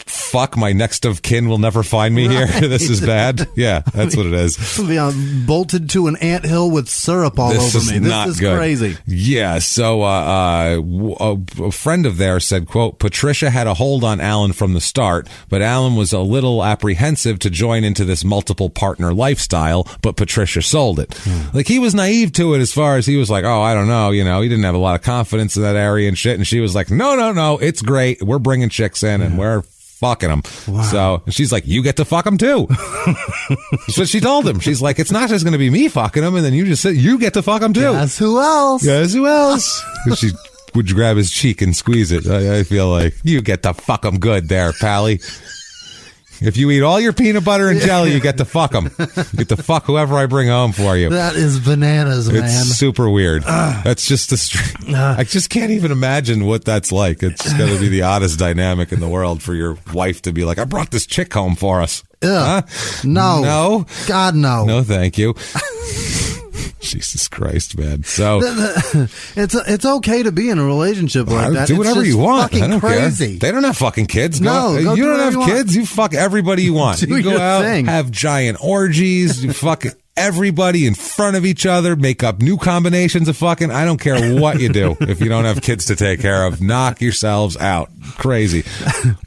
fuck, my next of kin will never find me here. This is bad. Yeah, that's what it is. I'll be bolted to an anthill with syrup all over me. This is good. Crazy. Yeah, so a friend of theirs said, quote, Patricia had a hold on Alan from the start, but Alan was a little apprehensive to join into this multiple partner lifestyle, but Patricia sold it. Like, he was naive to it as far as he was like, oh, I don't know, he didn't have a lot of confidence in that area and shit, and she was like, no, it's great. We're bringing chicks in and we're fucking them. Wow. So she's like, you get to fuck them too. That's what she told him. She's like, it's not just going to be me fucking them, and then you just say, you get to fuck them too. Guess who else? She would grab his cheek and squeeze it. I feel like, you get to fuck them good there, Pally. If you eat all your peanut butter and jelly, you get to fuck them. You get to fuck whoever I bring home for you. That is bananas, man. It's super weird. That's just I just can't even imagine what that's like. It's got to be the oddest dynamic in the world for your wife to be like, I brought this chick home for us. Huh? No. God, no. No, thank you. Jesus Christ, man. So it's okay to be in a relationship like that. Do whatever you want. I don't crazy. Care. They don't have fucking kids. No, you don't have kids. You fuck everybody you want. You go out, have giant orgies. You fuck everybody in front of each other, make up new combinations of fucking. I don't care what you do if you don't have kids to take care of. Knock yourselves out. Crazy.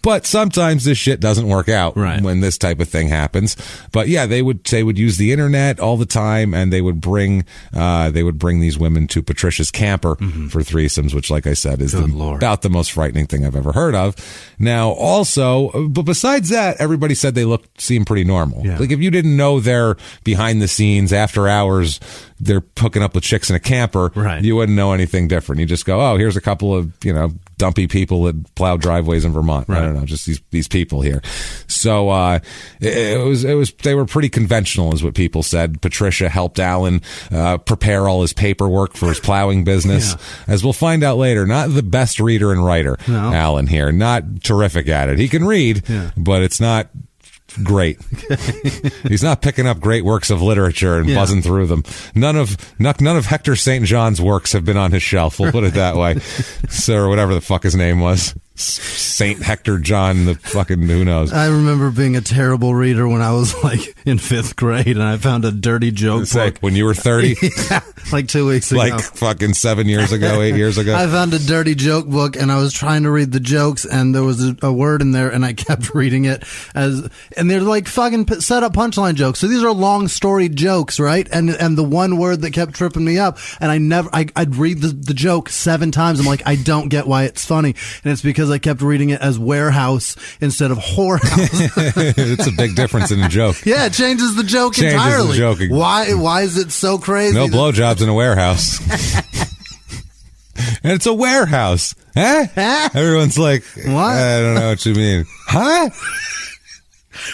But sometimes this shit doesn't work out when this type of thing happens. But yeah, they would use the internet all the time, and they would bring these women to Patricia's camper for threesomes, which, like I said, is about the most frightening thing I've ever heard of. Now, also, but besides that, everybody said they seemed pretty normal. Yeah. Like, if you didn't know they're behind the scenes, after hours, they're hooking up with chicks in a camper, you wouldn't know anything different. You just go, oh, here's a couple of, dumpy people that plow driveways in Vermont. I don't know, just these people here. So they were pretty conventional, is what people said. Patricia helped Alan prepare all his paperwork for his plowing business. As we'll find out later, not the best reader and writer, Alan here. Not terrific at it. He can read, but it's not great. He's not picking up great works of literature and buzzing through them. None of Hector St. John's works have been on his shelf. We'll put it that way. So, or whatever the fuck his name was. Saint Hector John, the fucking who knows. I remember being a terrible reader when I was like in 5th grade, and I found a dirty joke book. When you were 30? Like 2 weeks ago. Like fucking 7 years ago, 8 years ago. I found a dirty joke book, and I was trying to read the jokes, and there was a word in there, and I kept reading it and they're like fucking set up punchline jokes. So these are long story jokes, right? And the one word that kept tripping me up, and I'd read the joke 7 times. I'm like, I don't get why it's funny, and it's because I kept reading it as warehouse instead of whorehouse. It's a big difference in a joke. Yeah, it changes the joke entirely. Why is it so crazy? No blowjobs in a warehouse. And it's a warehouse. Huh? Everyone's like, what? I don't know what you mean. Huh?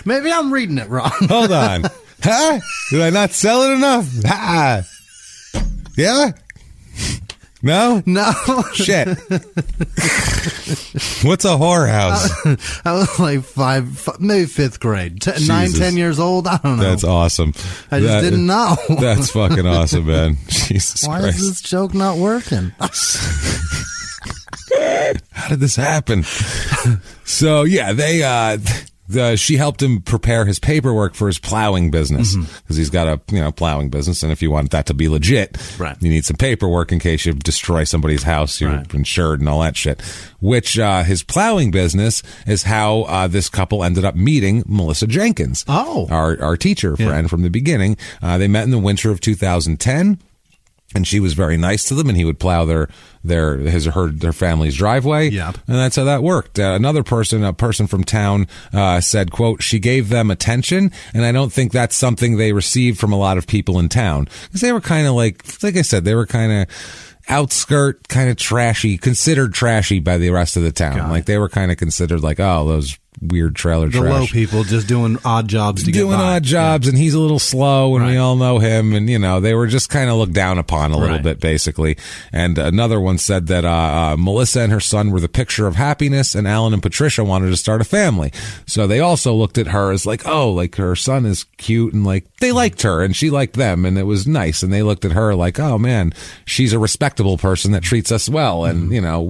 Maybe I'm reading it wrong. Hold on. Huh? Did I not sell it enough? Ha! Yeah? No? Shit. What's a whorehouse? I was like 5, maybe 5th grade. 9, 10 years old. I don't know. That's awesome. I just didn't know. That's fucking awesome, man. Jesus Why Christ. is this joke not working? How did this happen? So, yeah, she helped him prepare his paperwork for his plowing business, because he's got a plowing business, and if you want that to be legit, you need some paperwork in case you destroy somebody's house. You're insured and all that shit. Which his plowing business is how this couple ended up meeting Melissa Jenkins, our teacher friend from the beginning. They met in the winter of 2010. And she was very nice to them, and he would plow their family's driveway. And that's how that worked. Another person, a person from town, said, quote, she gave them attention, and I don't think that's something they received from a lot of people in town. Because they were kind of like I said, they were kind of outskirt, kind of trashy, considered trashy by the rest of the town. Like, they were kind of considered like, oh, those weird trailer trash. The low people just doing odd jobs to get by. Doing odd jobs, and he's a little slow, and we all know him, and, they were just kind of looked down upon a little bit, basically. And another one said that Melissa and her son were the picture of happiness, and Alan and Patricia wanted to start a family. So they also looked at her as like, oh, like her son is cute, and like they liked her, and she liked them, and it was nice. And they looked at her like, oh, man, she's a respectable person that treats us well, and,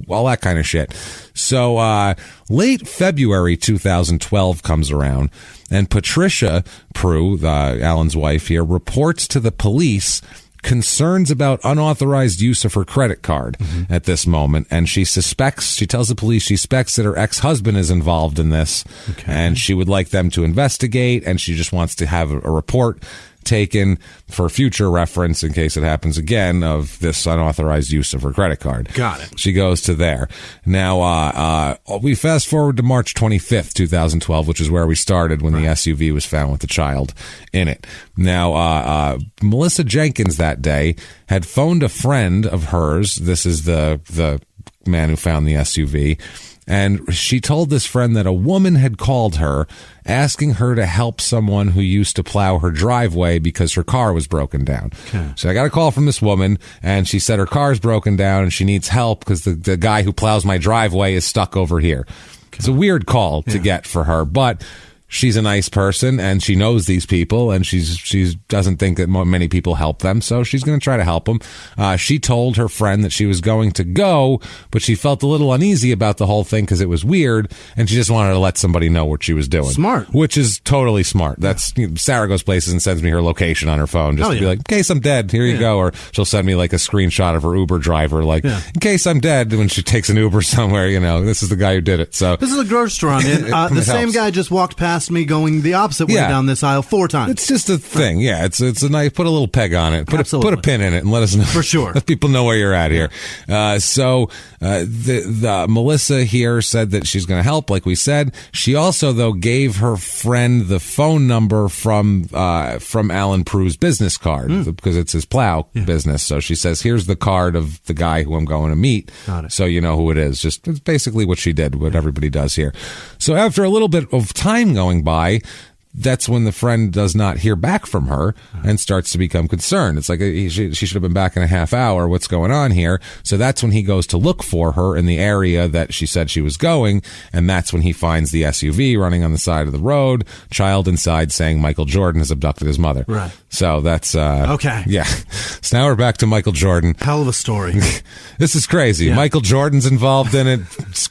all that kind of shit. So late February 2012 comes around, and Patricia Prue, Alan's wife here, reports to the police concerns about unauthorized use of her credit card at this moment. And she tells the police she suspects that her ex-husband is involved in this, and she would like them to investigate, and she just wants to have a report taken for future reference in case it happens again of this unauthorized use of her credit card. Got it. She goes to there. Now, we fast forward to March 25th, 2012, which is where we started when the SUV was found with the child in it. Now, Melissa Jenkins that day had phoned a friend of hers. This is the man who found the SUV. And she told this friend that a woman had called her asking her to help someone who used to plow her driveway because her car was broken down. Okay. So I got a call from this woman, and she said her car's broken down and she needs help because the guy who plows my driveway is stuck over here. Okay. It's a weird call to get for her, but she's a nice person, and she knows these people, and she doesn't think that many people help them, so she's going to try to help them. She told her friend that she was going to go, but she felt a little uneasy about the whole thing because it was weird, and she just wanted to let somebody know what she was doing. Smart. Which is totally smart. That's Sarah goes places and sends me her location on her phone just to be like, in case I'm dead, here you go. Or she'll send me like a screenshot of her Uber driver, like, in case I'm dead, when she takes an Uber somewhere, this is the guy who did it. So this is a grocery store I'm in. The same guy just walked past me going the opposite way down this aisle 4 times. It's just a thing. Yeah, it's a nice. Put a little peg on it. Put a pin in it and let us know. For sure. Let people know where you're at here. So the Melissa here said that she's going to help, like we said. She also, though, gave her friend the phone number from Alan Prue's business card because it's his plow business. So she says, here's the card of the guy who I'm going to meet. Got it. So you know who it is. Just it's basically what she did, what everybody does here. So after a little bit of time going by, that's when the friend does not hear back from her and starts to become concerned. It's like she should have been back in a half hour. What's going on here? So that's when he goes to look for her in the area that she said she was going, and that's when he finds the SUV running on the side of the road, child inside saying Michael Jordan has abducted his mother. Right. So that's okay. Yeah. So now we're back to Michael Jordan. Hell of a story. This is crazy. Yeah. Michael Jordan's involved in it.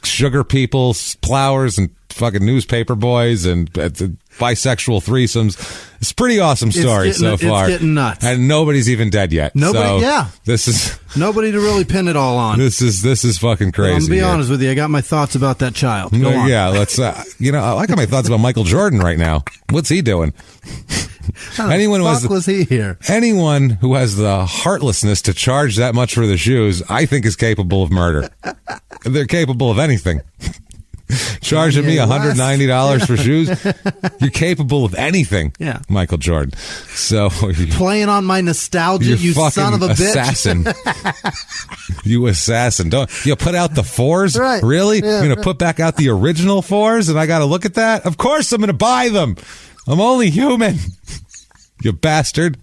Sugar people, plowers, and fucking newspaper boys, and bisexual threesomes. It's a pretty awesome story so far. It's getting nuts. And nobody's even dead yet. Nobody, This is nobody to really pin it all on. This is fucking crazy. I'm gonna be honest with you. I got my thoughts about that child. Go on. Yeah, let's. I got my thoughts about Michael Jordan right now. What's he doing? Anyone was he here? Anyone who has the heartlessness to charge that much for the shoes, I think, is capable of murder. They're capable of anything. Charging me $190 for shoes? You're capable of anything, Michael Jordan. So playing on my nostalgia, you son of a assassin. You assassin. Don't you put out the 4s? Right. Really? Yeah, You're gonna put back out the original 4s, and I got to look at that? Of course, I'm gonna buy them. I'm only human. You bastard.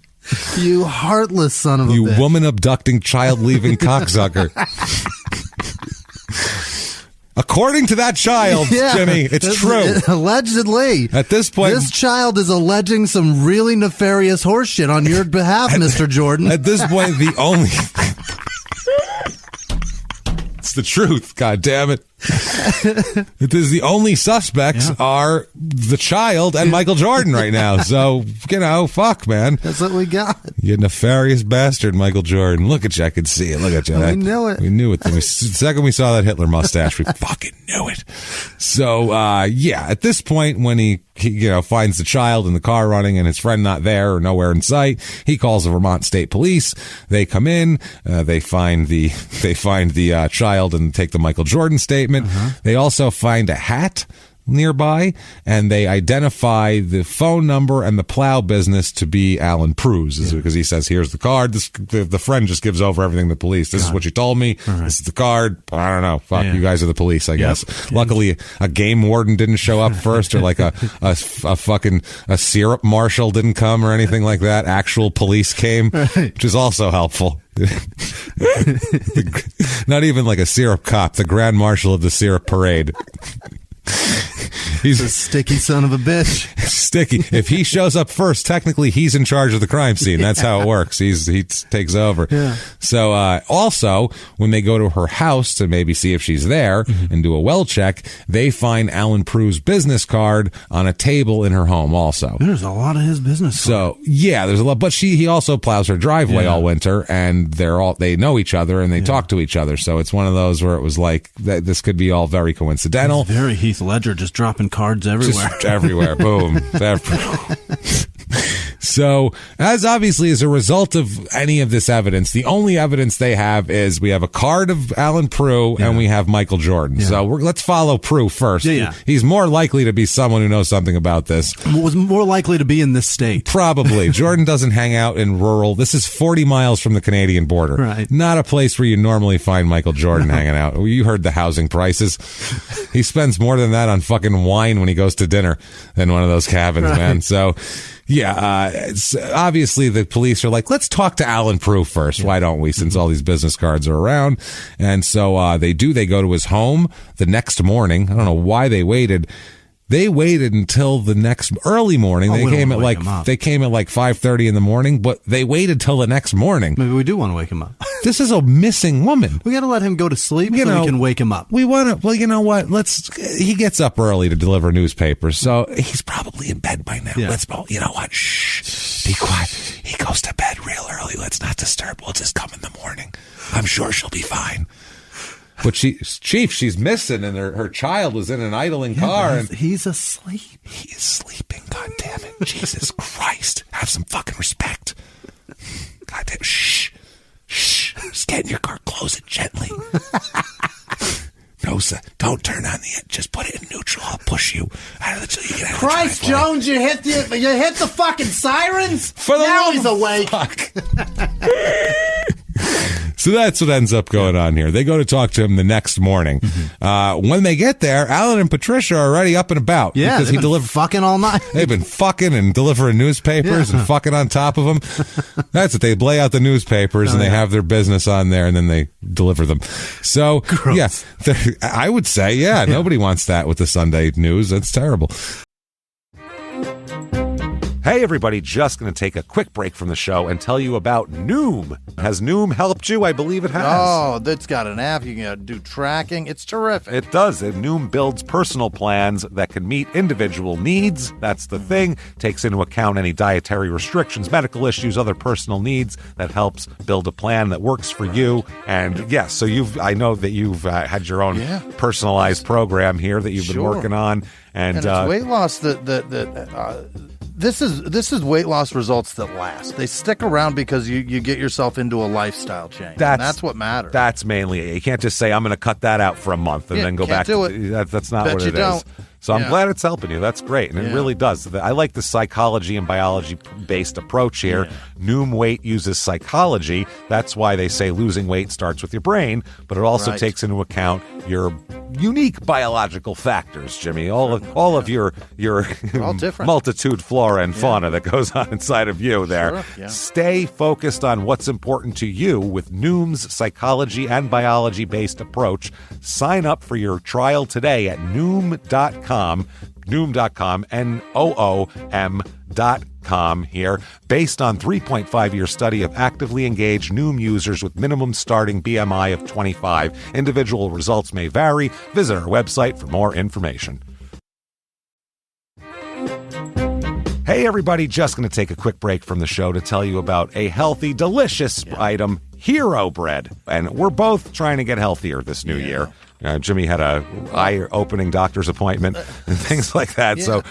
You heartless son of a bitch. You woman abducting, child leaving cocksucker. According to that child, Jimmy, it's true. Allegedly. At this point, this child is alleging some really nefarious horseshit on your behalf, Mr. Jordan. At this point, the only... It's the truth, God damn it. It is the only suspects are the child and Michael Jordan right now. So, fuck, man. That's what we got. You nefarious bastard, Michael Jordan. Look at you. I could see it. Look at you. We knew it. We knew it. The second we saw that Hitler mustache, we fucking knew it. So, at this point, when he finds the child in the car running and his friend not there or nowhere in sight, he calls the Vermont State Police. They come in, they find the child and take the Michael Jordan statement. They also find a hat nearby, and they identify the phone number and the plow business to be Alan Prew's, because he says, here's the card. The friend just gives over everything to the police. This is what you told me. Right. This is the card. I don't know. Fuck, you guys are the police, I guess. Luckily, a game warden didn't show up first, or like a fucking syrup marshal didn't come or anything like that. Actual police came, which is also helpful. Not even like a syrup cop, the grand marshal of the syrup parade. He's a sticky son of a bitch. Sticky. If he shows up first, technically he's in charge of the crime scene. That's how it works. He takes over. Yeah. So also, when they go to her house to maybe see if she's there and do a well check, they find Alan Prew's business card on a table in her home also. There's a lot of his business card. So, yeah, there's a lot. But he also plows her driveway all winter, and they know each other and they talk to each other. So it's one of those where it was like, this could be all very coincidental. It's very Heath Ledger, just dropping cards everywhere. Just everywhere. Boom. So, as a result of any of this evidence, the only evidence they have is we have a card of Alan Prew and we have Michael Jordan. Yeah. So let's follow Prew first. Yeah. He's more likely to be someone who knows something about this. Was more likely to be in this state. Probably. Jordan doesn't hang out in rural. This is 40 miles from the Canadian border. Right. Not a place where you normally find Michael Jordan hanging out. You heard the housing prices. He spends more than that on fucking wine when he goes to dinner than one of those cabins, man. So, yeah, obviously the police are like, let's talk to Alan Prew first. Why don't we, since all these business cards are around? And so they do. They go to his home the next morning. I don't know why they waited. They waited until the next early morning. They came at like 5:30 in the morning, but they waited till the next morning. Maybe we do want to wake him up. This is a missing woman. We got to let him go to sleep so we can wake him up. We want to. Well, you know what? He gets up early to deliver newspapers, so he's probably in bed by now. Yeah. You know what? Shh. Be quiet. He goes to bed real early. Let's not disturb. We'll just come in the morning. I'm sure she'll be fine. But she's missing, and her child was in an idling car. And he's asleep. He is sleeping, God damn it. Jesus Christ. Have some fucking respect. God damn. Shh. Shh. Just get in your car. Close it gently. No, sir. Don't turn on the... Just put it in neutral. I'll push you out of the... You get out Christ, of the Jones, you hit the fucking sirens? For the now he's awake. Fuck. So that's what ends up going on here. They go to talk to him the next morning. When they get there, Alan and Patricia are already up and about. Yeah, because he delivered fucking all night. They've been fucking and delivering newspapers and fucking on top of them. That's it. They lay out the newspapers and they have their business on there, and then they deliver them. So, gross. I would say, nobody wants that with the Sunday news. That's terrible. Hey everybody, just going to take a quick break from the show and tell you about Noom. Has Noom helped you? I believe it has. Oh, it's got an app. You can do tracking. It's terrific. It does. Noom builds personal plans that can meet individual needs. That's the thing. Takes into account any dietary restrictions, medical issues, other personal needs. That helps build a plan that works for you. And yes, so I know that you've had your own personalized program here that you've been working on. And it's weight loss This is weight loss results that last. They stick around because you get yourself into a lifestyle change. That's what matters. That's mainly it. You can't just say, I'm going to cut that out for a month and then go back to it. That's not what it is. So I'm glad it's helping you. That's great. And it really does. I like the psychology and biology-based approach here. Noom Weight uses psychology. That's why they say losing weight starts with your brain, but it also takes into account your unique biological factors, Jimmy. All of your multitude flora and fauna that goes on inside of you there. Sure, yeah. Stay focused on what's important to you with Noom's psychology and biology-based approach. Sign up for your trial today at Noom.com. Noom.com, Noom.com here. Based on 3.5-year study of actively engaged Noom users with minimum starting BMI of 25. Individual results may vary. Visit our website for more information. Hey everybody, just going to take a quick break from the show to tell you about a healthy, delicious item, Hero Bread. And we're both trying to get healthier this new year. Jimmy had a eye-opening doctor's appointment and things like that. So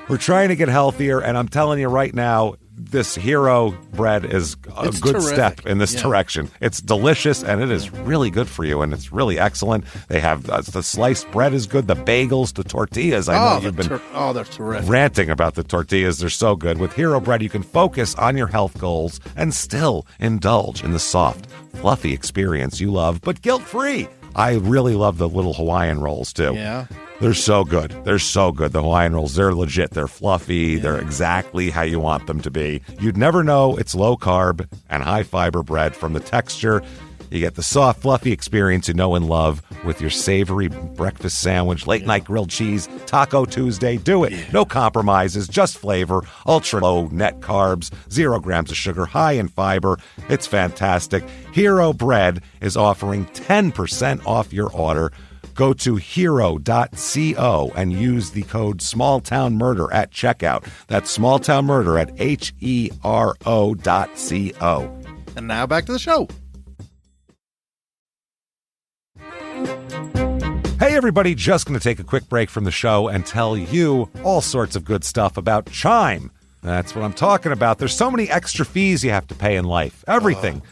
we're trying to get healthier, and I'm telling you right now, this hero bread is a good step in this direction. It's delicious, and it is really good for you, and it's really excellent. They have the sliced bread is good, the bagels, the tortillas. I know you've been they're terrific. Ranting about the tortillas. They're so good. With hero bread, you can focus on your health goals and still indulge in the soft, fluffy experience you love, but guilt-free. I really love the little Hawaiian rolls, too. Yeah. They're so good. They're so good. The Hawaiian rolls, they're legit. They're fluffy. Yeah. They're exactly how you want them to be. You'd never know it's low-carb and high-fiber bread from the texture. You get the soft, fluffy experience you know and love with your savory breakfast sandwich, late-night grilled cheese, Taco Tuesday. Do it. Yeah. No compromises, just flavor, ultra-low net carbs, 0 grams of sugar, high in fiber. It's fantastic. Hero Bread is offering 10% off your order. Go to hero.co and use the code SmallTownMurder at checkout. That's SmallTownMurder at HERO.co. And now back to the show. Hey everybody, just going to take a quick break from the show and tell you all sorts of good stuff about Chime. That's what I'm talking about. There's so many extra fees you have to pay in life. Everything.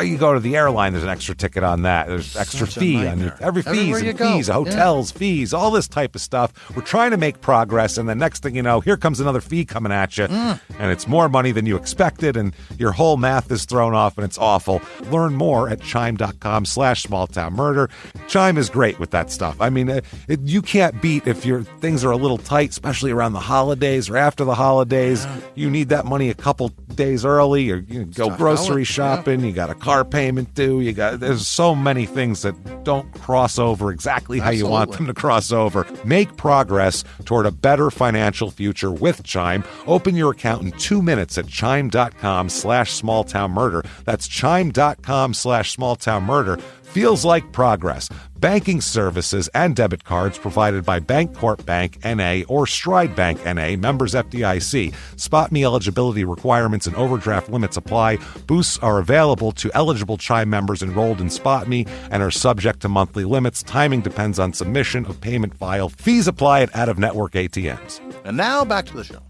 You go to the airline, there's an extra ticket on that. There's extra fee on every fees and fees, hotels, fees, all this type of stuff. We're trying to make progress, and the next thing you know, here comes another fee coming at you, and it's more money than you expected, and your whole math is thrown off, and it's awful. Learn more at chime.com/smalltownmurder. Chime is great with that stuff. I mean, you can't beat if your things are a little tight, especially around the holidays or after the holidays. Yeah. You need that money a couple days early, or you go grocery shopping. You got a car payment due. There's so many things that don't cross over exactly how you want them to cross over. Make progress toward a better financial future with Chime. Open your account in 2 minutes at chime.com/smalltownmurder. That's chime.com/smalltownmurder. Feels like progress. Banking services and debit cards provided by Bancorp Bank N.A. or Stride Bank N.A., members FDIC. Spot me eligibility requirements and overdraft limits apply. Boosts are available to eligible Chime members enrolled in Spot Me and are subject to monthly limits. Timing depends on submission of payment file. Fees apply at out-of-network ATMs. And now back to the show.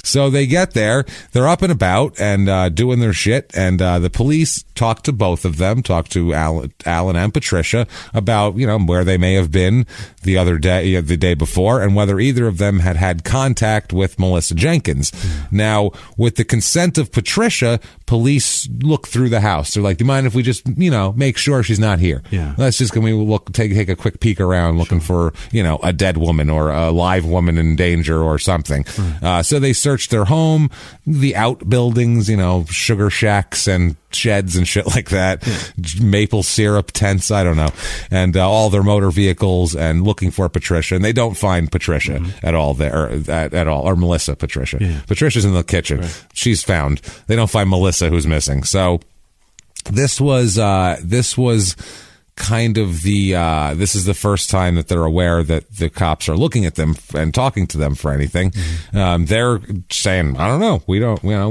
So they get there, they're up and about and doing their shit, and the police talk to both of them, talk to Alan and Patricia about, where they may have been the other day, the day before, and whether either of them had contact with Melissa Jenkins. Now, with the consent of Patricia, police look through the house. They're like, do you mind if we just, make sure she's not here? Yeah. Let's just, can we take a quick peek around looking for, a dead woman or a live woman in danger or something. So they search their home, the outbuildings, sugar shacks and sheds and shit like that, maple syrup tents, I don't know, and all their motor vehicles, and looking for Patricia, and they don't find Patricia at all there, at all, or Melissa. Patricia. Patricia's in the kitchen. Right. She's found. They don't find Melissa, who's missing. So this was kind of this is the first time that they're aware that the cops are looking at them and talking to them for anything. They're saying, I don't know. We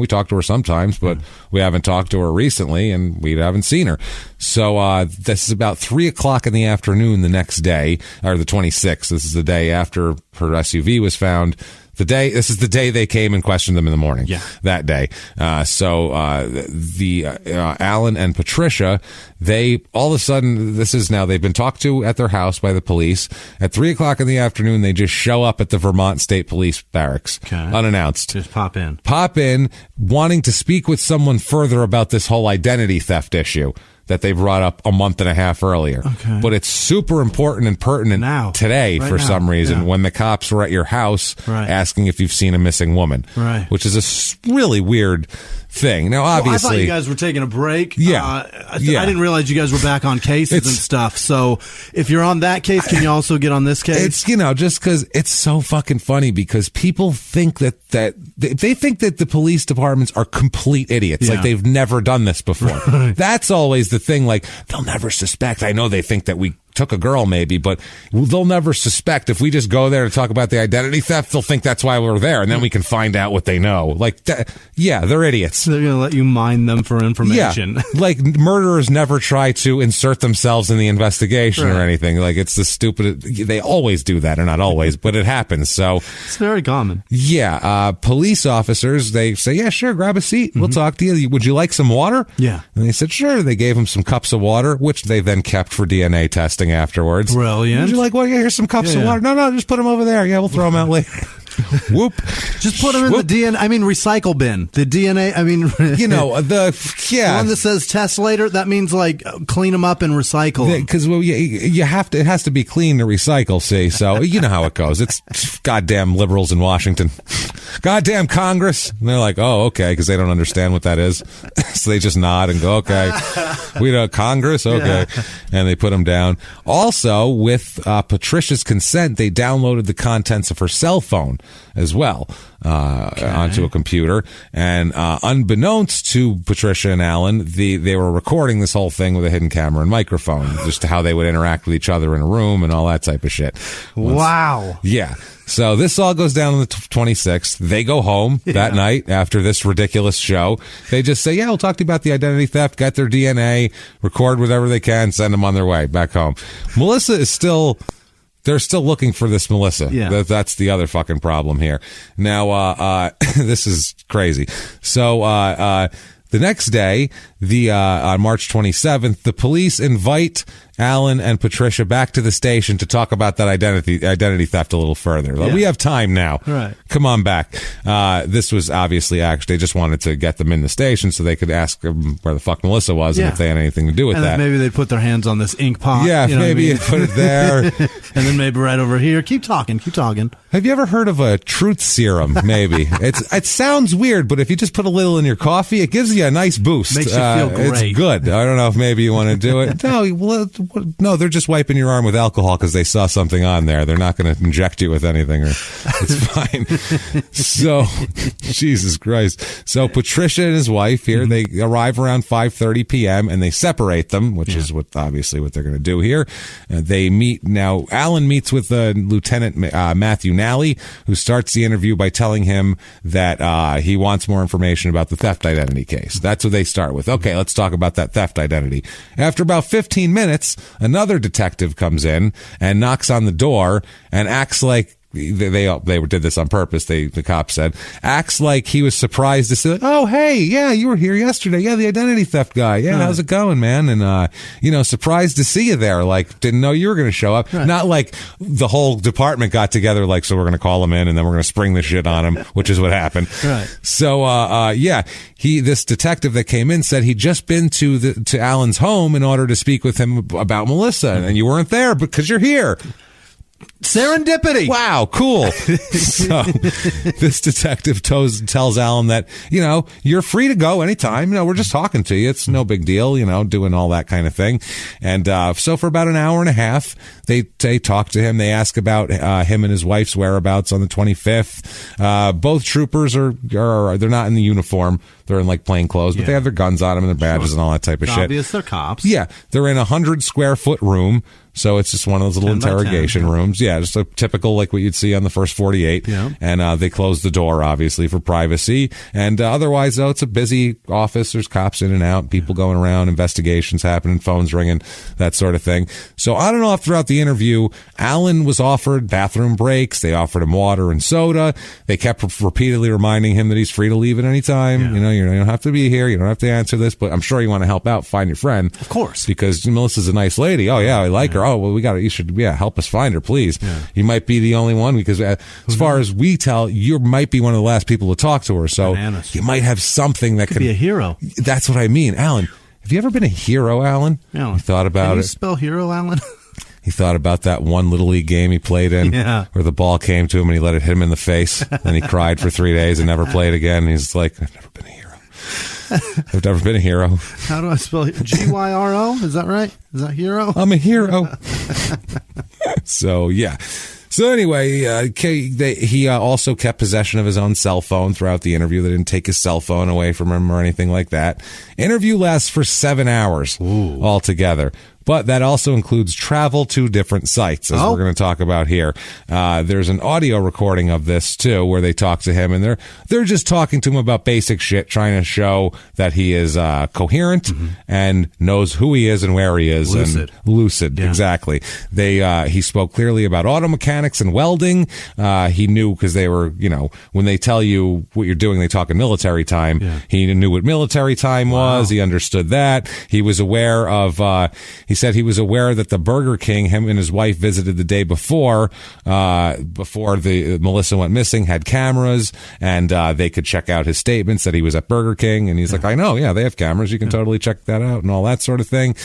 talk to her sometimes, but we haven't talked to her recently, and we haven't seen her. So this is about 3:00 in the afternoon the next day, or the 26th. This is the day after her SUV was found. This is the day they came and questioned them in the morning. Yeah. That day. So Alan and Patricia, they all of a sudden, they've been talked to at their house by the police. At 3:00 in the afternoon, they just show up at the Vermont State Police Barracks, unannounced. Just pop in, wanting to speak with someone further about this whole identity theft issue that they brought up a month and a half earlier. Okay. But it's super important and pertinent today for some reason, when the cops were at your house asking if you've seen a missing woman, which is a really weird thing. Now, obviously, I thought you guys were taking a break. I didn't realize you guys were back on cases and stuff. So if you're on that case, can you also get on this case? It's, just because it's so fucking funny, because people think that they think that the police departments are complete idiots. Like they've never done this before. That's always the thing. Like, they'll never suspect. I know they think that we took a girl maybe, but they'll never suspect if we just go there to talk about the identity theft. They'll think that's why we're there, and then we can find out what they know. Like, yeah, they're idiots. They're going to let you mine them for information. Yeah. Like, murderers never try to insert themselves in the investigation or anything. Like, it's the stupid. They always do that, or not always, but it happens. So it's very common. Yeah. Police officers, they say, yeah, sure, grab a seat. We'll talk to you. Would you like some water? Yeah. And they said, sure. They gave him some cups of water, which they then kept for DNA testing afterwards. Brilliant. Would you like, well, yeah, here's some cups of water. No, just put them over there. Yeah, we'll throw them out later. Whoop. Just put them in the DNA, recycle bin. The DNA, the one that says test later, that means like clean them up and recycle them. Because you have to, it has to be clean to recycle, see? So you know how it goes. It's goddamn liberals in Washington. Goddamn Congress. And they're like, oh, okay, because they don't understand what that is. So they just nod and go, okay. We know Congress? Okay. Yeah. And they put them down. Also, with Patricia's consent, they downloaded the contents of her cell phone as well onto a computer, and unbeknownst to Patricia and Alan, they were recording this whole thing with a hidden camera and microphone, just how they would interact with each other in a room and all that type of shit. Wow. Yeah. So this all goes down on the 26th. They go home that night after this ridiculous show. They just say, yeah, we'll talk to you about the identity theft, get their DNA, record whatever they can, send them on their way back home. Melissa is still... They're still looking for this Melissa. Yeah. That's the other fucking problem here. Now, this is crazy. So, the next day, on March 27th, the police invite Alan and Patricia back to the station to talk about that identity theft a little further. Like, we have time now. Right. Come on back. This was obviously they just wanted to get them in the station so they could ask them where the fuck Melissa was and if they had anything to do with that. Maybe they'd put their hands on this ink pot. Yeah, maybe put it there. And then maybe right over here. Keep talking. Have you ever heard of a truth serum? Maybe. It sounds weird, but if you just put a little in your coffee, it gives you a nice boost. Makes you feel great. It's good. I don't know if maybe you want to do it. No, they're just wiping your arm with alcohol because they saw something on there. They're not going to inject you with anything. It's fine. So, Jesus Christ. So Patricia and his wife here, they arrive around 5:30 p.m. and they separate them, which is obviously what they're going to do here. They meet now. Alan meets with Lieutenant Matthew Nally, who starts the interview by telling him that he wants more information about the theft identity case. That's what they start with. Okay, let's talk about that theft identity. After about 15 minutes, another detective comes in and knocks on the door and acts like they did this on purpose. The cop said, acts like he was surprised to say, oh, hey, yeah, you were here yesterday. Yeah, the identity theft guy. Yeah, how's it going, man? And, surprised to see you there. Like, didn't know you were going to show up. Right. Not like the whole department got together, like, so we're going to call him in and then we're going to spring the shit on him, which is what happened. Right. So, this detective that came in said he'd just been to Alan's home in order to speak with him about Melissa, and you weren't there because you're here. Serendipity. Wow, cool. So this detective tells Alan that, you're free to go anytime. We're just talking to you. It's no big deal, doing all that kind of thing. And so for about an hour and a half, they talk to him. They ask about him and his wife's whereabouts on the 25th. Both troopers are they're not in the uniform. They're in like plain clothes, but they have their guns on them and their badges and all that type of shit. Obvious, they're cops. Yeah, they're in a 100-square-foot room. So it's just one of those little interrogation rooms. Yeah, just a typical like what you'd see on the first 48. Yeah. And they close the door, obviously, for privacy. And otherwise, though, it's a busy office. There's cops in and out, people going around, investigations happening, phones ringing, that sort of thing. So on and off throughout the interview, Alan was offered bathroom breaks. They offered him water and soda. They kept repeatedly reminding him that he's free to leave at any time. Yeah. You don't have to be here. You don't have to answer this, but I'm sure you want to help out, find your friend. Of course. Because Melissa's a nice lady. Oh, yeah, I like her. Oh, well, you should help us find her, please. Yeah. You might be the only one because as far as we tell, you might be one of the last people to talk to her. So Bananas. You might have something that could be a hero. That's what I mean. Alan, have you ever been a hero, Alan? Alan. You thought about Can you it? Spell hero, Alan? He thought about that one Little League game he played in where the ball came to him and he let it hit him in the face. And he cried for 3 days and never played again. And he's like, I've never been a hero. I've never been a hero. How do I spell Gyro? Is that right? Is that hero? I'm a hero. So, yeah. So anyway, he also kept possession of his own cell phone throughout the interview. They didn't take his cell phone away from him or anything like that. Interview lasts for 7 hours altogether. But that also includes travel to different sites, as we're going to talk about here. There's an audio recording of this, too, where they talk to him, and they're just talking to him about basic shit, trying to show that he is coherent and knows who he is and where he is. Lucid, yeah. Exactly. He spoke clearly about auto mechanics and welding. He knew, because they were, when they tell you what you're doing, they talk in military time. Yeah. He knew what military time was. He understood that. He was aware of... he said he was aware that the Burger King him and his wife visited the day before the Melissa went missing, had cameras, and they could check out his statements that he was at Burger King. And he's like, I know, yeah, they have cameras. You can totally check that out and all that sort of thing.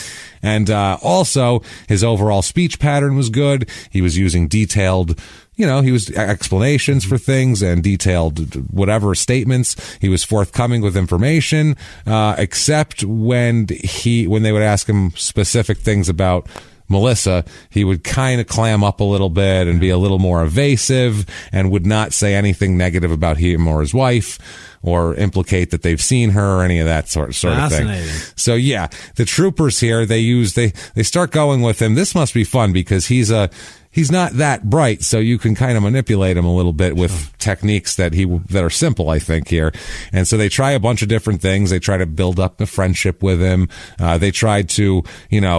And also, his overall speech pattern was good. He was using detailed... he was explanations for things and detailed whatever statements. He was forthcoming with information, except when they would ask him specific things about Melissa, he would kind of clam up a little bit and be a little more evasive and would not say anything negative about him or his wife or implicate that they've seen her or any of that sort of thing. So yeah, the troopers here, they start going with him. This must be fun because he's not that bright, so you can kind of manipulate him a little bit with techniques that are simple, I think, here. And so they try a bunch of different things. They try to build up a friendship with him. They tried to,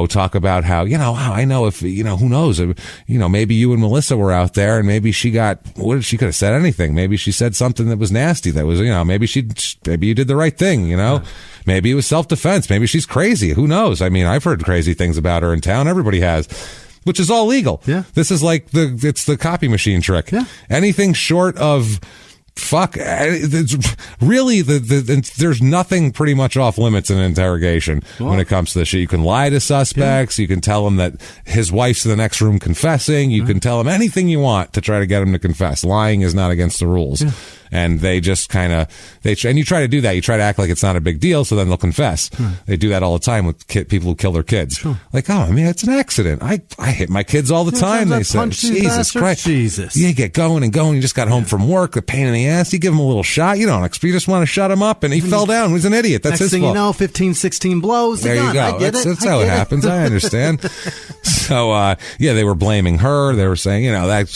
talk about how, I know if, who knows, maybe you and Melissa were out there and maybe she could have said anything. Maybe she said something that was nasty. That was, maybe you did the right thing, Yeah. Maybe it was self-defense. Maybe she's crazy. Who knows? I mean, I've heard crazy things about her in town. Everybody has. Which is all legal. Yeah. This is like it's the copy machine trick. Yeah. Anything short of it's really there's nothing pretty much off limits in an interrogation when it comes to this shit. You can lie to suspects. Yeah. You can tell them that his wife's in the next room confessing. You can tell them anything you want to try to get him to confess. Lying is not against the rules. Yeah. And they just kind of, and you try to do that. You try to act like it's not a big deal, so then they'll confess. They do that all the time with people who kill their kids. Sure. Like, oh, I mean, it's an accident. I hit my kids all the time. They say, Jesus Christ. Jesus. You get going and going. You just got home from work, the pain in the ass. You give him a little shot. You just want to shut him up, and he fell down. He's an idiot. That's his fault. Next thing you know, 15, 16 blows. There you go. That's how it happens. I understand. So, they were blaming her. They were saying,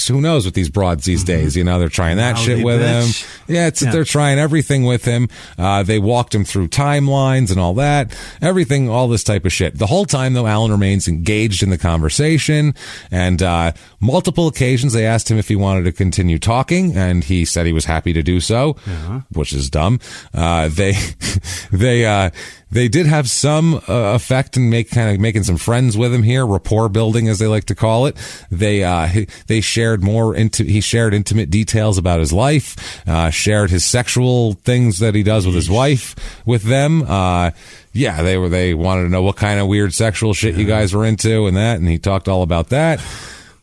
who knows with these broads these days. They're trying that shit with him. Yeah, they're trying everything with him. They walked him through timelines and all that. Everything, all this type of shit. The whole time, though, Alan remains engaged in the conversation. And multiple occasions, they asked him if he wanted to continue talking, and he said he was happy to do so, which is dumb. They did have some effect in making some friends with him here, rapport building, as they like to call it. He shared intimate details about his life, shared his sexual things that he does with his wife with them. They wanted to know what kind of weird sexual shit you guys were into and that, and he talked all about that.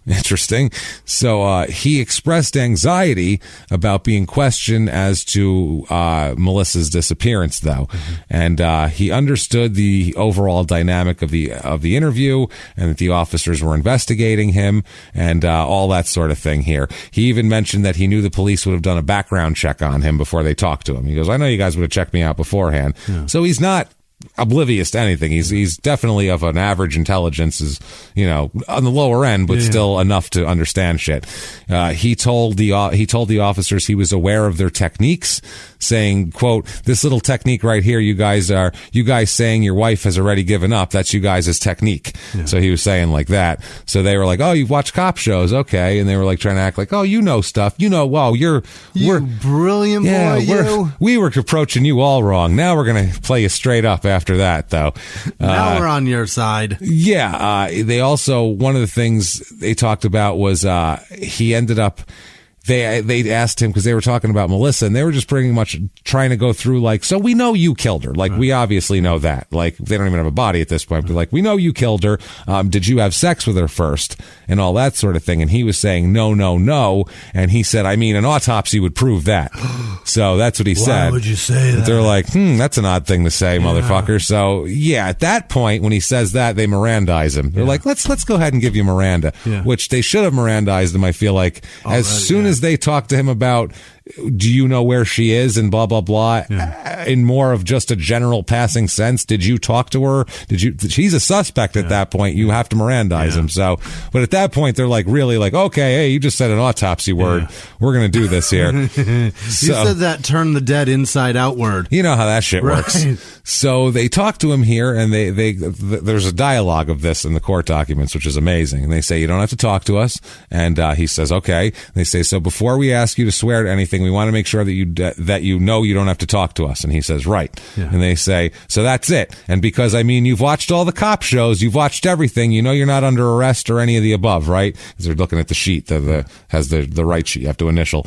Interesting. So he expressed anxiety about being questioned as to Melissa's disappearance, though, and he understood the overall dynamic of the interview and that the officers were investigating him and all that sort of thing. Here, he even mentioned that he knew the police would have done a background check on him before they talked to him. He goes, "I know you guys would have checked me out beforehand." Yeah. So he's not oblivious to anything. He's definitely of an average intelligence, is on the lower end, but still enough to understand shit. He told the officers he was aware of their techniques, saying, quote, "This little technique right here, you guys saying your wife has already given up, that's you guys' technique." Yeah. So he was saying like that. So they were like, "Oh, you've watched cop shows, okay?" And they were like trying to act like, "Oh, you know stuff, wow, we're brilliant boy, we were approaching you all wrong. Now we're gonna play you straight up after that, though." Now we're on your side. Yeah. They also, one of the things they talked about was he ended up. They asked him, because they were talking about Melissa, and they were just pretty much trying to go through, like, so we know you killed her. Like, we obviously know that. Like, they don't even have a body at this point, but like, we know you killed her. Did you have sex with her first? And all that sort of thing. And he was saying, no. And he said, I mean, an autopsy would prove that. So that's what he said. Why would you say that? They're like, that's an odd thing to say, motherfucker. So yeah, at that point, when he says that, they Mirandize him. They're like, let's go ahead and give you Miranda, which they should have Mirandized him. I feel like as soon as they talked to him about do you know where she is and blah, blah, blah, in more of just a general passing sense. Did you talk to her? She's a suspect at that point. You have to Mirandize him. So, but at that point, they're like, really like, okay, hey, you just said an autopsy word. We're going to do this here. You said that turn the dead inside out word. You know how that shit works. So they talk to him here, and there's a dialogue of this in the court documents, which is amazing. And they say, you don't have to talk to us. And he says, okay. They say, so before we ask you to swear to anything, we want to make sure that you know you don't have to talk to us. And he says, right. Yeah. And they say, so that's it. And because, I mean, you've watched all the cop shows, you've watched everything, you know you're not under arrest or any of the above, right? Because they're looking at the sheet that has the right sheet. You have to initial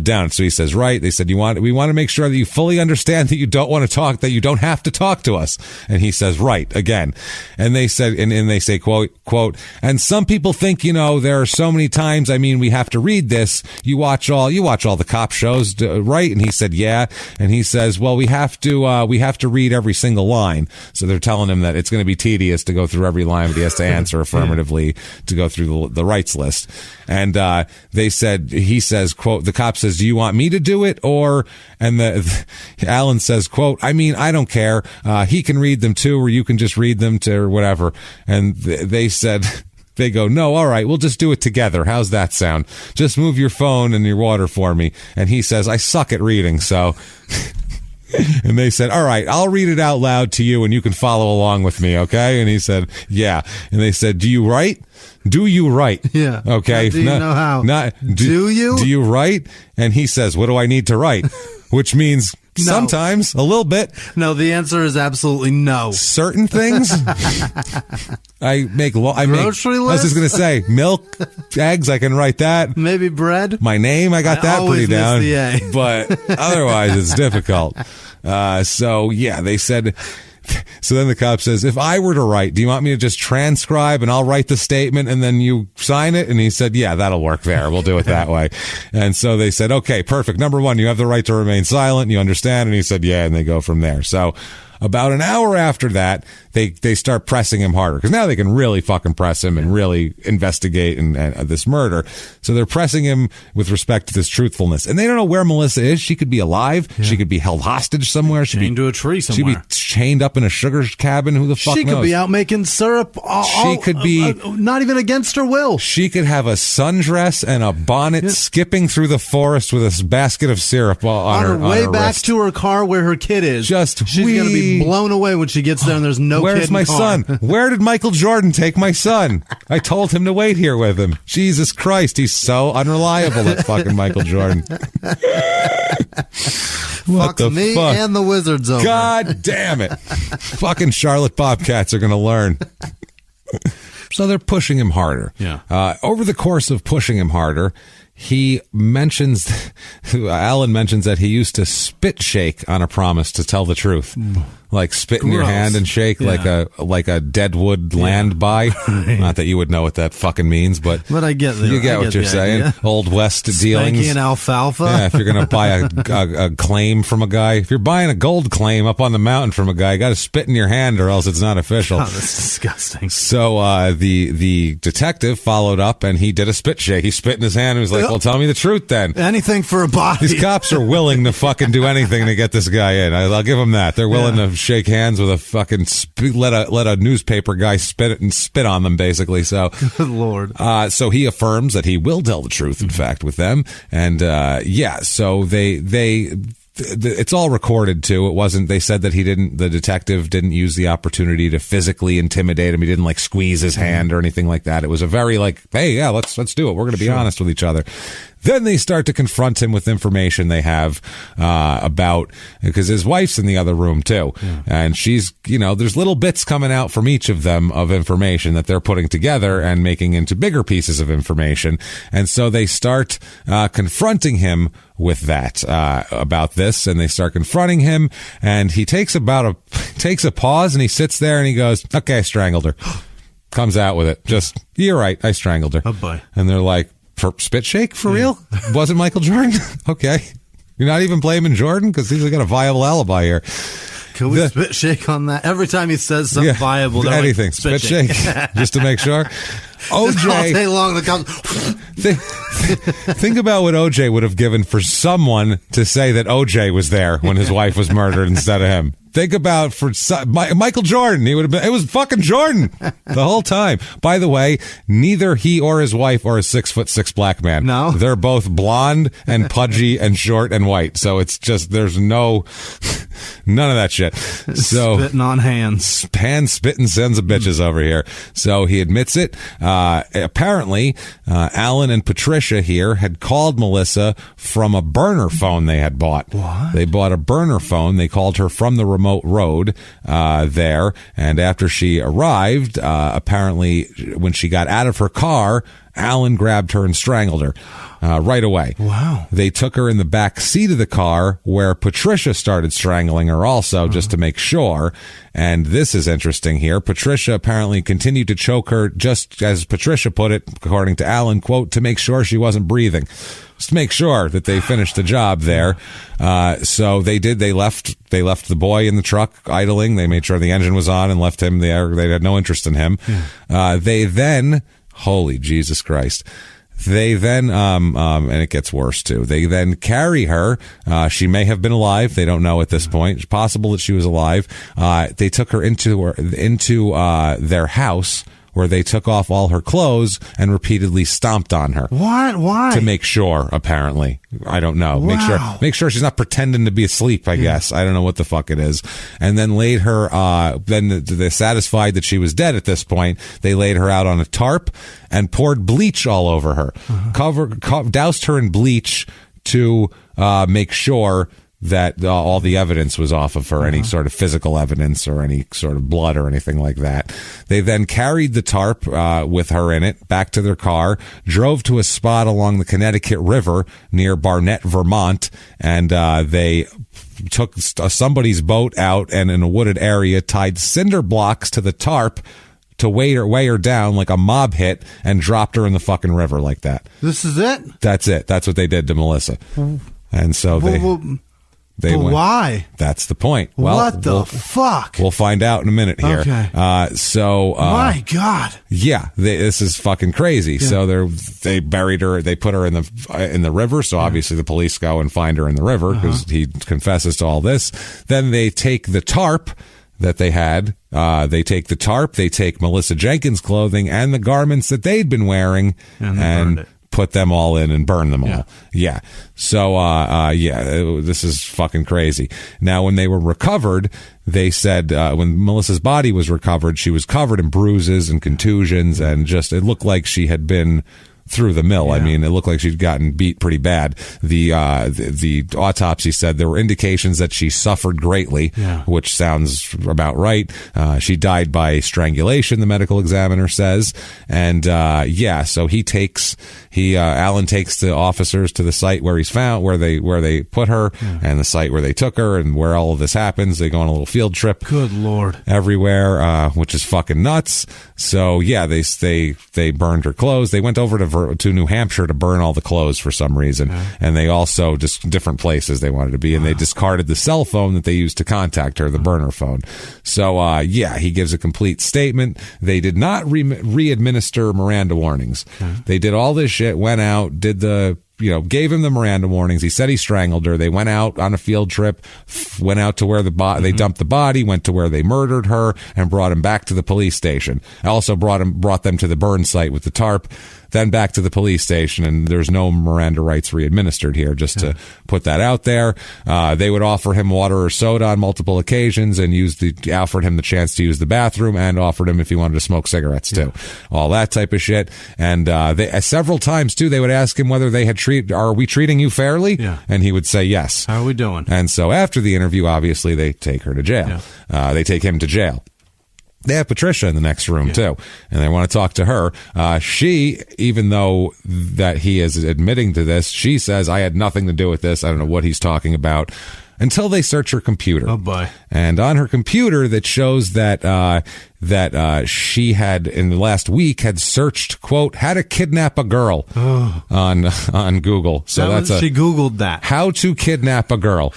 down. So he says, right. They said, we want to make sure that you fully understand that you don't want to talk, that you don't have to talk to us. And he says, right, again. And they said, and they say, quote, and some people think, you know, there are so many times, I mean, we have to read this. You watch all the cop shows, right? And he said, yeah. And he says, well, we have to read every single line. So they're telling him that it's going to be tedious to go through every line, but he has to answer affirmatively to go through the rights list. And he says, quote, the cop says, do you want me to do it? Alan says, quote, I mean, I don't care. He can read them too, or you can just read them to or whatever. And they said, they go, no, all right, we'll just do it together. How's that sound? Just move your phone and your water for me. And he says, I suck at reading, so... And they said, all right, I'll read it out loud to you and you can follow along with me, okay? And he said, yeah. And they said, do you write? Do you write? Yeah. Okay. Do you know how? Do you? Do you write? And he says, what do I need to write? Which means... No. Sometimes, a little bit. No, the answer is absolutely no. Certain things. I make grocery list? I was just going to say, milk, eggs, I can write that. Maybe bread. My name, I got that pretty down. The A. But otherwise, it's difficult. So, yeah, they said... So then the cop says, if I were to write, do you want me to just transcribe and I'll write the statement and then you sign it? And he said, yeah, that'll work there. We'll do it that way. And so they said, okay, perfect. Number one, you have the right to remain silent. You understand? And he said, yeah. And they go from there. So about an hour after that, they start pressing him harder because now they can really fucking press him and really investigate and this murder. So they're pressing him with respect to this truthfulness, and they don't know where Melissa is. She could be alive. Yeah. She could be held hostage somewhere. She'd chained to a tree somewhere. She'd be chained up in a sugar cabin. Who the fuck knows? She could be out making syrup. She could be not even against her will. She could have a sundress and a bonnet, skipping through the forest with a basket of syrup on her way on her back wrist. To her car where her kid is. She's going to be blown away when she gets there and there's no Where's kid in my car. son? Where did Michael Jordan take my son? I told him to wait here with him. Jesus Christ, he's so unreliable, that fucking Michael Jordan. What the me fuck? And the Wizards over. God damn it. Fucking Charlotte Bobcats are going to learn. So they're pushing him harder. Yeah. Over the course of pushing him harder, Alan mentions that he used to spit shake on a promise to tell the truth. Like spit in your hand and shake like a deadwood land buy. Not that you would know what that fucking means, but I get you get what you're saying. Idea. Old West dealings. Spanky and alfalfa. Yeah, if you're going to buy a claim from a guy, if you're buying a gold claim up on the mountain from a guy, you got to spit in your hand or else it's not official. Oh, that's disgusting. So the detective followed up and he did a spit shake. He spit in his hand and was like, well, tell me the truth then. Anything for a body. These cops are willing to fucking do anything to get this guy in. I'll give them that. They're willing to shake hands with a fucking let a newspaper guy spit on them, basically. So, good Lord. So he affirms that he will tell the truth, in fact, with them, and so it's all recorded too. It wasn't. They said that the detective didn't use the opportunity to physically intimidate him. He didn't like squeeze his hand or anything like that. It was a very like, hey, yeah, let's do it. We're going to be honest with each other. Then they start to confront him with information they have about, because his wife's in the other room too. Yeah. And she's, there's little bits coming out from each of them of information that they're putting together and making into bigger pieces of information. And so they start confronting him with that about this, and they start confronting him, and he takes a pause and he sits there and he goes, okay, I strangled her. Comes out with it. Just, you're right, I strangled her. Oh boy. And they're like, for spit shake? For real? Wasn't Michael Jordan? Okay. You're not even blaming Jordan? Because he's got a viable alibi here. Can we spit shake on that? Every time he says something viable, anything. Spit shake. Just to make sure. OJ all day long. The cops. Think about what OJ would have given for someone to say that OJ was there when his wife was murdered instead of him. Think about Michael Jordan. He would have been. It was fucking Jordan the whole time. By the way, neither he or his wife are a 6'6" black man. No, they're both blonde and pudgy and short and white. So it's just there's none of that shit. So spitting on hands, spitting sons of bitches over here. So he admits it. Apparently, Alan and Patricia here had called Melissa from a burner phone they had bought. What? They bought a burner phone. They called her from the remote road there, and after she arrived, apparently when she got out of her car, Alan grabbed her and strangled her right away. Wow. They took her in the back seat of the car where Patricia started strangling her also, just to make sure. And this is interesting here. Patricia apparently continued to choke her, just as Patricia put it, according to Alan, quote, to make sure she wasn't breathing. Just to make sure that they finished the job there. So they did. They left the boy in the truck idling. They made sure the engine was on and left him there. They had no interest in him. They then, holy Jesus Christ. They then, and it gets worse too. They then carry her. She may have been alive. They don't know at this point. It's possible that she was alive. They took her into their house, where they took off all her clothes and repeatedly stomped on her. What? Why? To make sure, apparently. I don't know. Wow. Make sure she's not pretending to be asleep, I guess. I don't know what the fuck it is. And then laid her, then they're satisfied that she was dead at this point. They laid her out on a tarp and poured bleach all over her. Doused her in bleach to make sure that all the evidence was off of her, any sort of physical evidence or any sort of blood or anything like that. They then carried the tarp with her in it back to their car, drove to a spot along the Connecticut River near Barnett, Vermont, and they took somebody's boat out and in a wooded area tied cinder blocks to the tarp to weigh her down like a mob hit and dropped her in the fucking river like that. This is it? That's it. That's what they did to Melissa. And so they went. Why? That's the point. Well, what the fuck? We'll find out in a minute here. Okay. My God. Yeah, this is fucking crazy. Yeah. So they buried her. They put her in the river. So obviously the police go and find her in the river because he confesses to all this. Then they take the tarp that they had. They take the tarp. They take Melissa Jenkins' clothing and the garments that they'd been wearing and put them all in and burn them all. Yeah. So, this is fucking crazy. Now, when they were recovered, they said, when Melissa's body was recovered, she was covered in bruises and contusions and it looked like she had been through the mill. Yeah. I mean, it looked like she'd gotten beat pretty bad. The autopsy said there were indications that she suffered greatly, which sounds about right. She died by strangulation, the medical examiner says. And, so Alan takes the officers to the site where he's found, where they put her and the site where they took her and where all of this happens. They go on a little field trip. Good Lord. Everywhere, which is fucking nuts. So they burned her clothes. They went over to New Hampshire to burn all the clothes for some reason. And they also just different places they wanted to be. And they discarded the cell phone that they used to contact her, the burner phone. So, he gives a complete statement. They did not re-administer Miranda warnings. They did all this shit, went out, gave him the Miranda warnings. He said he strangled her. They went out on a field trip, went out to where they dumped the body, went to where they murdered her, and brought him back to the police station. Also brought them to the burn site with the tarp, then back to the police station, and there's no Miranda rights re-administered here, just to put that out there. They would offer him water or soda on multiple occasions and offered him the chance to use the bathroom and offered him if he wanted to smoke cigarettes too. All that type of shit. And several times too, they would ask him whether they had are we treating you fairly? Yeah. And he would say yes. How are we doing? And so after the interview, obviously they take her to jail. Yeah. They take him to jail. They have Patricia in the next room too, and they want to talk to her. She, even though that he is admitting to this, she says, I had nothing to do with this. I don't know what he's talking about. Until they search her computer. Oh boy. And on her computer that shows that she had in the last week had searched, quote, how to kidnap a girl on Google. So she Googled that. How to kidnap a girl.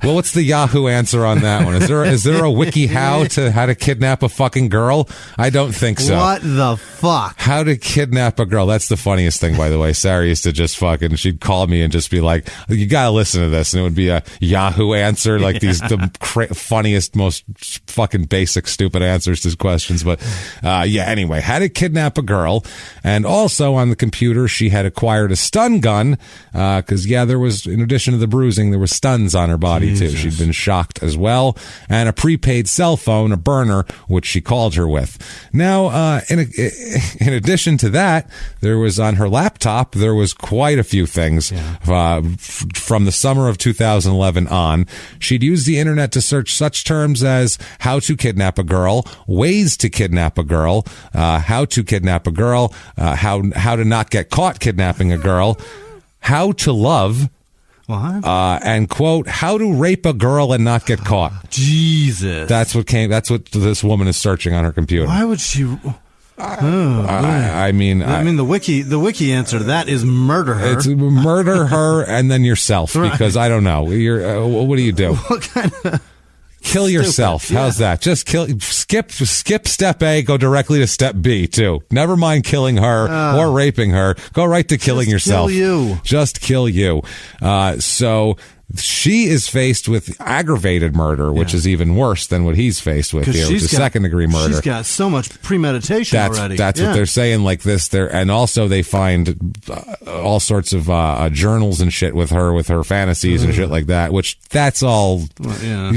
Well, what's the Yahoo answer on that one? Is there a wiki how to kidnap a fucking girl? I don't think so. What the fuck? How to kidnap a girl. That's the funniest thing, by the way. Sarah used to just she'd call me and just be like, you gotta listen to this. And it would be a Yahoo answer, like the funniest, most fucking basic, stupid answers to questions. But anyway, how to kidnap a girl. And also on the computer, she had acquired a stun gun because, there was, in addition to the bruising, there was stuns on her body, too. She'd been shocked as well. And a prepaid cell phone, a burner, which she called her with. Now, in addition to that, there was on her laptop, there was quite a few things from the summer of 2011 on. She'd used the internet to search such terms as how to kidnap a girl, ways to kidnap a girl, how to kidnap a girl, how to not get caught kidnapping a girl, how to love, and quote, how to rape a girl and not get caught. Jesus. That's what this woman is searching on her computer. Why would she? I mean, the wiki answer to that is murder her. It's murder her and then yourself, because I don't know. What do you do? What kind of? Kill yourself. How's that? Just skip step A, go directly to step B too. Never mind killing her or raping her. Go right to killing yourself. Just kill you. So she is faced with aggravated murder, which is even worse than what he's faced with here, which is second-degree murder. She's got so much premeditation already. That's what they're saying, like this. And also they find all sorts of journals and shit with her fantasies and shit like that, which that's all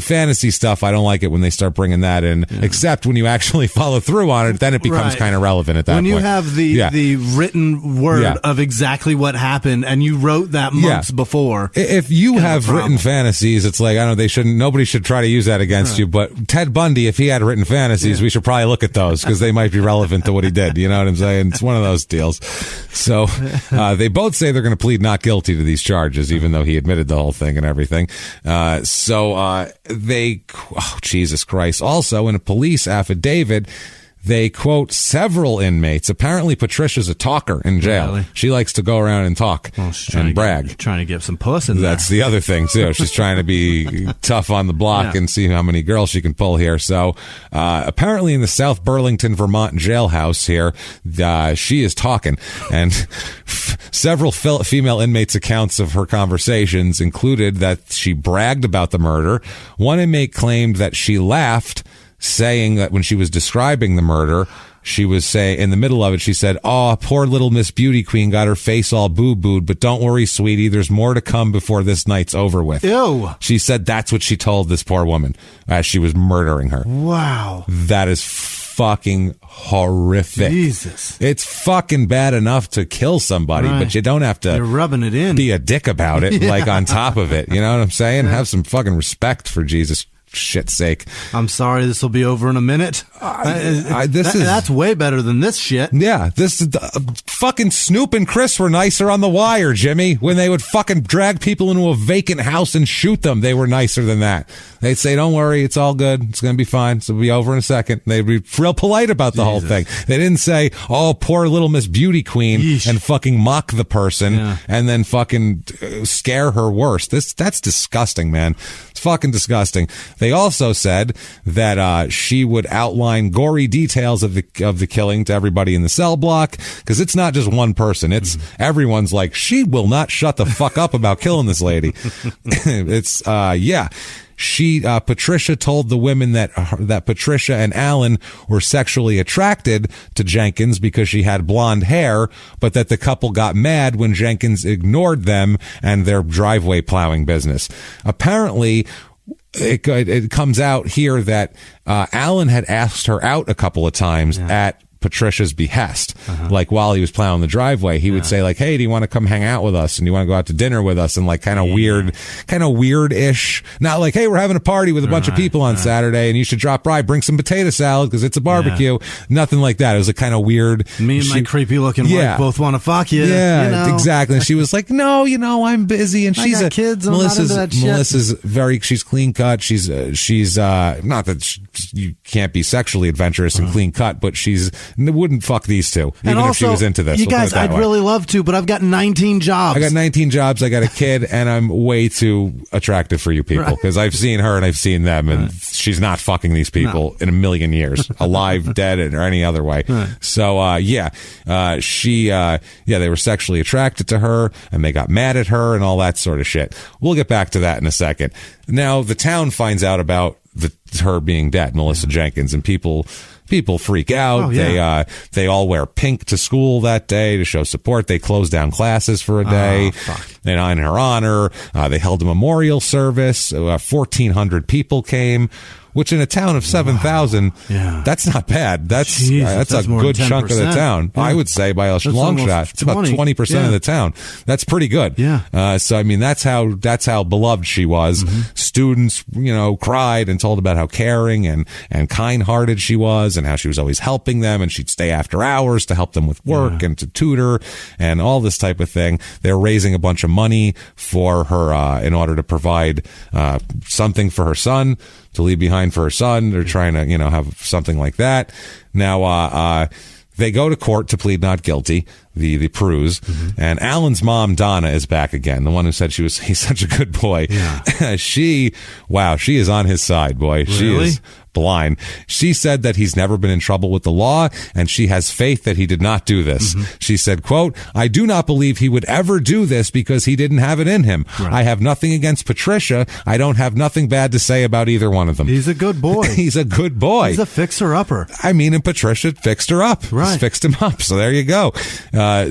fantasy stuff. I don't like it when they start bringing that in, except when you actually follow through on it, then it becomes kind of relevant at that point. When you have the written word of exactly what happened, and you wrote that months before. If you have written fantasies, it's like, I don't know, nobody should try to use that against you, but Ted Bundy, if he had written fantasies, we should probably look at those because they might be relevant to what he did. You know what I'm saying? It's one of those deals. So they both say they're going to plead not guilty to these charges, even though he admitted the whole thing and everything. Jesus Christ. Also, in a police affidavit, they quote several inmates. Apparently, Patricia's a talker in jail. Really? She likes to go around and talk and brag. Trying to get some puss in there. That's the other thing, too. She's trying to be tough on the block and see how many girls she can pull here. So, apparently in the South Burlington, Vermont jailhouse here, she is talking. And several female inmates' accounts of her conversations included that she bragged about the murder. One inmate claimed that she laughed, saying that when she was describing the murder, she was saying, in the middle of it, she said, "Oh, poor little Miss Beauty Queen got her face all boo-booed, but don't worry, sweetie, there's more to come before this night's over with." Ew. She said that's what she told this poor woman as she was murdering her. Wow. That is fucking horrific. Jesus. It's fucking bad enough to kill somebody, but you don't have to You're rubbing it in. Be a dick about it, like on top of it. You know what I'm saying? Have some fucking respect for Jesus' shit's sake. I'm sorry, this will be over in a minute. That's way better than this shit. Yeah, fucking Snoop and Chris were nicer on The Wire, Jimmy. When they would fucking drag people into a vacant house and shoot them, they were nicer than that. They'd say, "Don't worry, it's all good. It's going to be fine. It'll be over in a second." They'd be real polite about the whole thing. They didn't say, "Oh, poor little Miss Beauty Queen," and fucking mock the person and then fucking scare her worse. That's disgusting, man. It's fucking disgusting. They also said that she would outline gory details of the killing to everybody in the cell block, because it's not just one person. It's everyone's like, she will not shut the fuck up about killing this lady. It's Patricia told the women that Patricia and Alan were sexually attracted to Jenkins because she had blonde hair, but that the couple got mad when Jenkins ignored them and their driveway plowing business. Apparently, it comes out here that Alan had asked her out a couple of times at Patricia's behest. Like while he was plowing the driveway, he would say like, "Hey, do you want to come hang out with us? And do you want to go out to dinner with us?" And like kind of weird-ish. Not like, "Hey, we're having a party with a bunch of people on Saturday and you should drop by, bring some potato salad because it's a barbecue." Nothing like that. It was a kind of weird. Me and my creepy looking wife both want to fuck you. Yeah, you know? Exactly. And she was like, "No, I'm busy." And she's kids. Melissa's she's clean cut. She's not that you can't be sexually adventurous and clean cut, but she's wouldn't fuck these two, even if she was into this. You guys, I'd really love to, but I've got 19 jobs. I got 19 jobs. I got a kid, and I'm way too attractive for you people because I've seen her and I've seen them, and she's not fucking these people in a million years, alive, dead, or any other way. So, they were sexually attracted to her, and they got mad at her and all that sort of shit. We'll get back to that in a second. Now, the town finds out about her being dead, Melissa Jenkins, and people freak out. They all wear pink to school that day to show support. They close down classes for a day. And in her honor, they held a memorial service. 1,400 people came, which in a town of 7,000, that's not bad. That's a good chunk of the town. I would say by a long shot, it's about 20% of the town. That's pretty good. So I mean, that's how beloved she was. Students, cried and told about how caring and kind-hearted she was, and how she was always helping them, and she'd stay after hours to help them with work and to tutor and all this type of thing. They're raising a bunch of money for her in order to provide something for her son to leave behind for her son. They're trying to, have something like that. Now, they go to court to plead not guilty, the Prues, and Alan's mom, Donna, is back again. The one who said he's such a good boy. She is on his side, boy. Really? She is blind. She said that he's never been in trouble with the law, and she has faith that he did not do this. She said, quote, "I do not believe he would ever do this because he didn't have it in him. I have nothing against Patricia. I don't have nothing bad to say about either one of them." He's a good boy. He's a good boy. He's a fixer-upper. I mean, and Patricia fixed her up. Just fixed him up. So there you go. They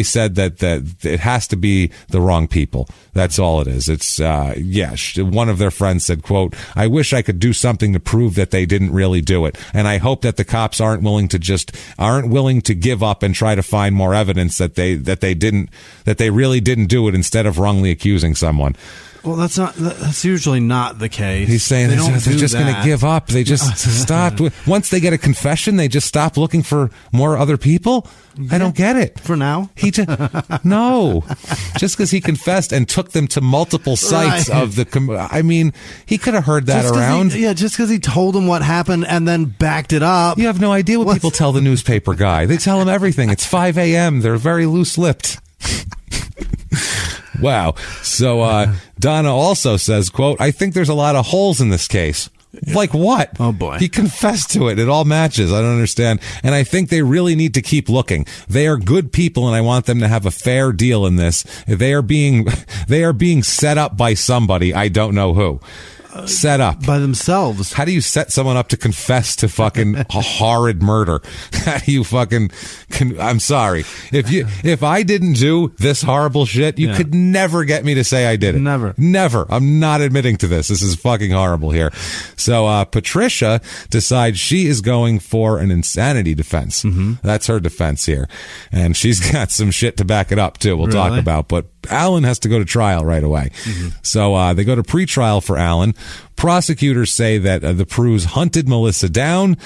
said that it has to be the wrong people. That's all it is. It's, one of their friends said, quote, "I wish I could do something to prove that they didn't really do it. And I hope that the cops aren't willing to give up and try to find more evidence that they really didn't do it instead of wrongly accusing someone." Well, that's usually not the case. He's saying they're just going to give up. They just stopped. Once they get a confession, they just stop looking for more other people. I don't get it. For now? No. Just because he confessed and took them to multiple sites of the... I mean, he could have heard that around. Just because he told them what happened and then backed it up. You have no idea what people tell the newspaper guy. They tell him everything. It's 5 a.m. They're very loose-lipped. Wow. So Donna also says, quote, "I think there's a lot of holes in this case." Like what? Oh, boy. He confessed to it. It all matches. I don't understand. And I think they really need to keep looking. They are good people, and I want them to have a fair deal in this. They are being set up by somebody. I don't know who. Set up by themselves. How do you set someone up to confess to fucking a horrid murder? How do you fucking I'm sorry. If I didn't do this horrible shit, you could never get me to say I did it. Never. I'm not admitting to this. This is fucking horrible here. So Patricia decides she is going for an insanity defense. That's her defense here. And she's got some shit to back it up too. We'll talk about, but Alan has to go to trial right away. So they go to pretrial for Alan. Prosecutors say that the Prues hunted Melissa down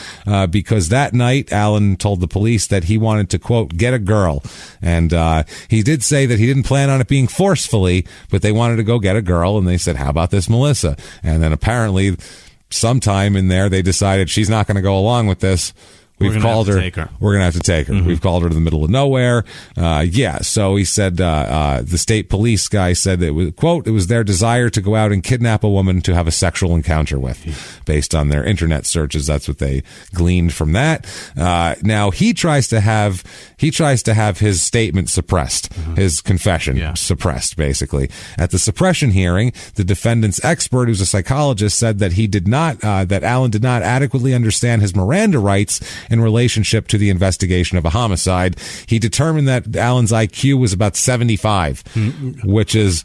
because that night Alan told the police that he wanted to, quote, "get a girl." And he did say that he didn't plan on it being forcefully, but they wanted to go get a girl, and they said, "How about this Melissa?" And then apparently sometime in there they decided she's not going to go along with this. We've called her. We're going to have to take her. We've called her to the middle of nowhere. So he said, the state police guy said that it was, quote, "it was their desire to go out and kidnap a woman to have a sexual encounter with." Based on their internet searches, that's what they gleaned from that. Now he tries to have his statement suppressed, his confession suppressed, basically. At the suppression hearing, the defendant's expert, who's a psychologist, said that that Alan did not adequately understand his Miranda rights in relationship to the investigation of a homicide. He determined that Alan's IQ was about 75, which is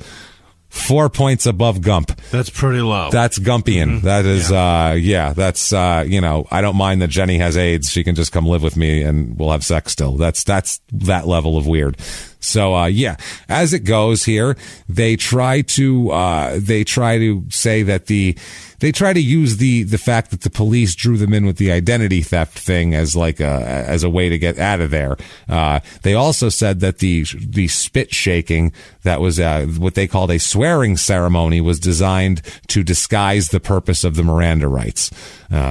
4 points above Gump. That's pretty low. That's Gumpian. That is, that's, I don't mind that Jenny has AIDS. She can just come live with me and we'll have sex still. That's that level of weird. So, as it goes here, they try to say that they try to use the fact that the police drew them in with the identity theft thing as as a way to get out of there. They also said that the spit shaking that was what they called a swearing ceremony was designed to disguise the purpose of the Miranda rights,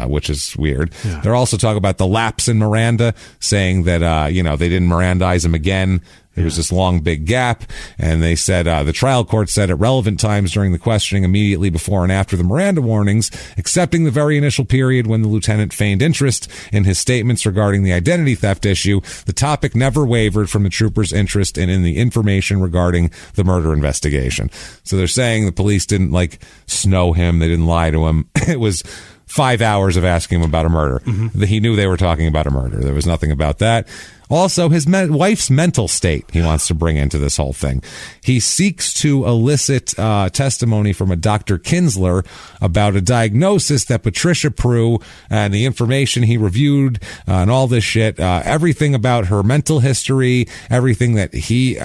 which is weird. Yeah. They're also talking about the lapse in Miranda, saying that they didn't Mirandize him again. There was this long, big gap, and they said the trial court said at relevant times during the questioning immediately before and after the Miranda warnings, excepting the very initial period when the lieutenant feigned interest in his statements regarding the identity theft issue, the topic never wavered from the trooper's interest in the information regarding the murder investigation. So they're saying the police didn't snow him, they didn't lie to him. It was 5 hours of asking him about a murder. Mm-hmm. He knew they were talking about a murder. There was nothing about that. Also, his wife's mental state he wants to bring into this whole thing. He seeks to elicit testimony from a Dr. Kinsler about a diagnosis that Patricia Prue and the information he reviewed and all this shit, everything about her mental history, everything that he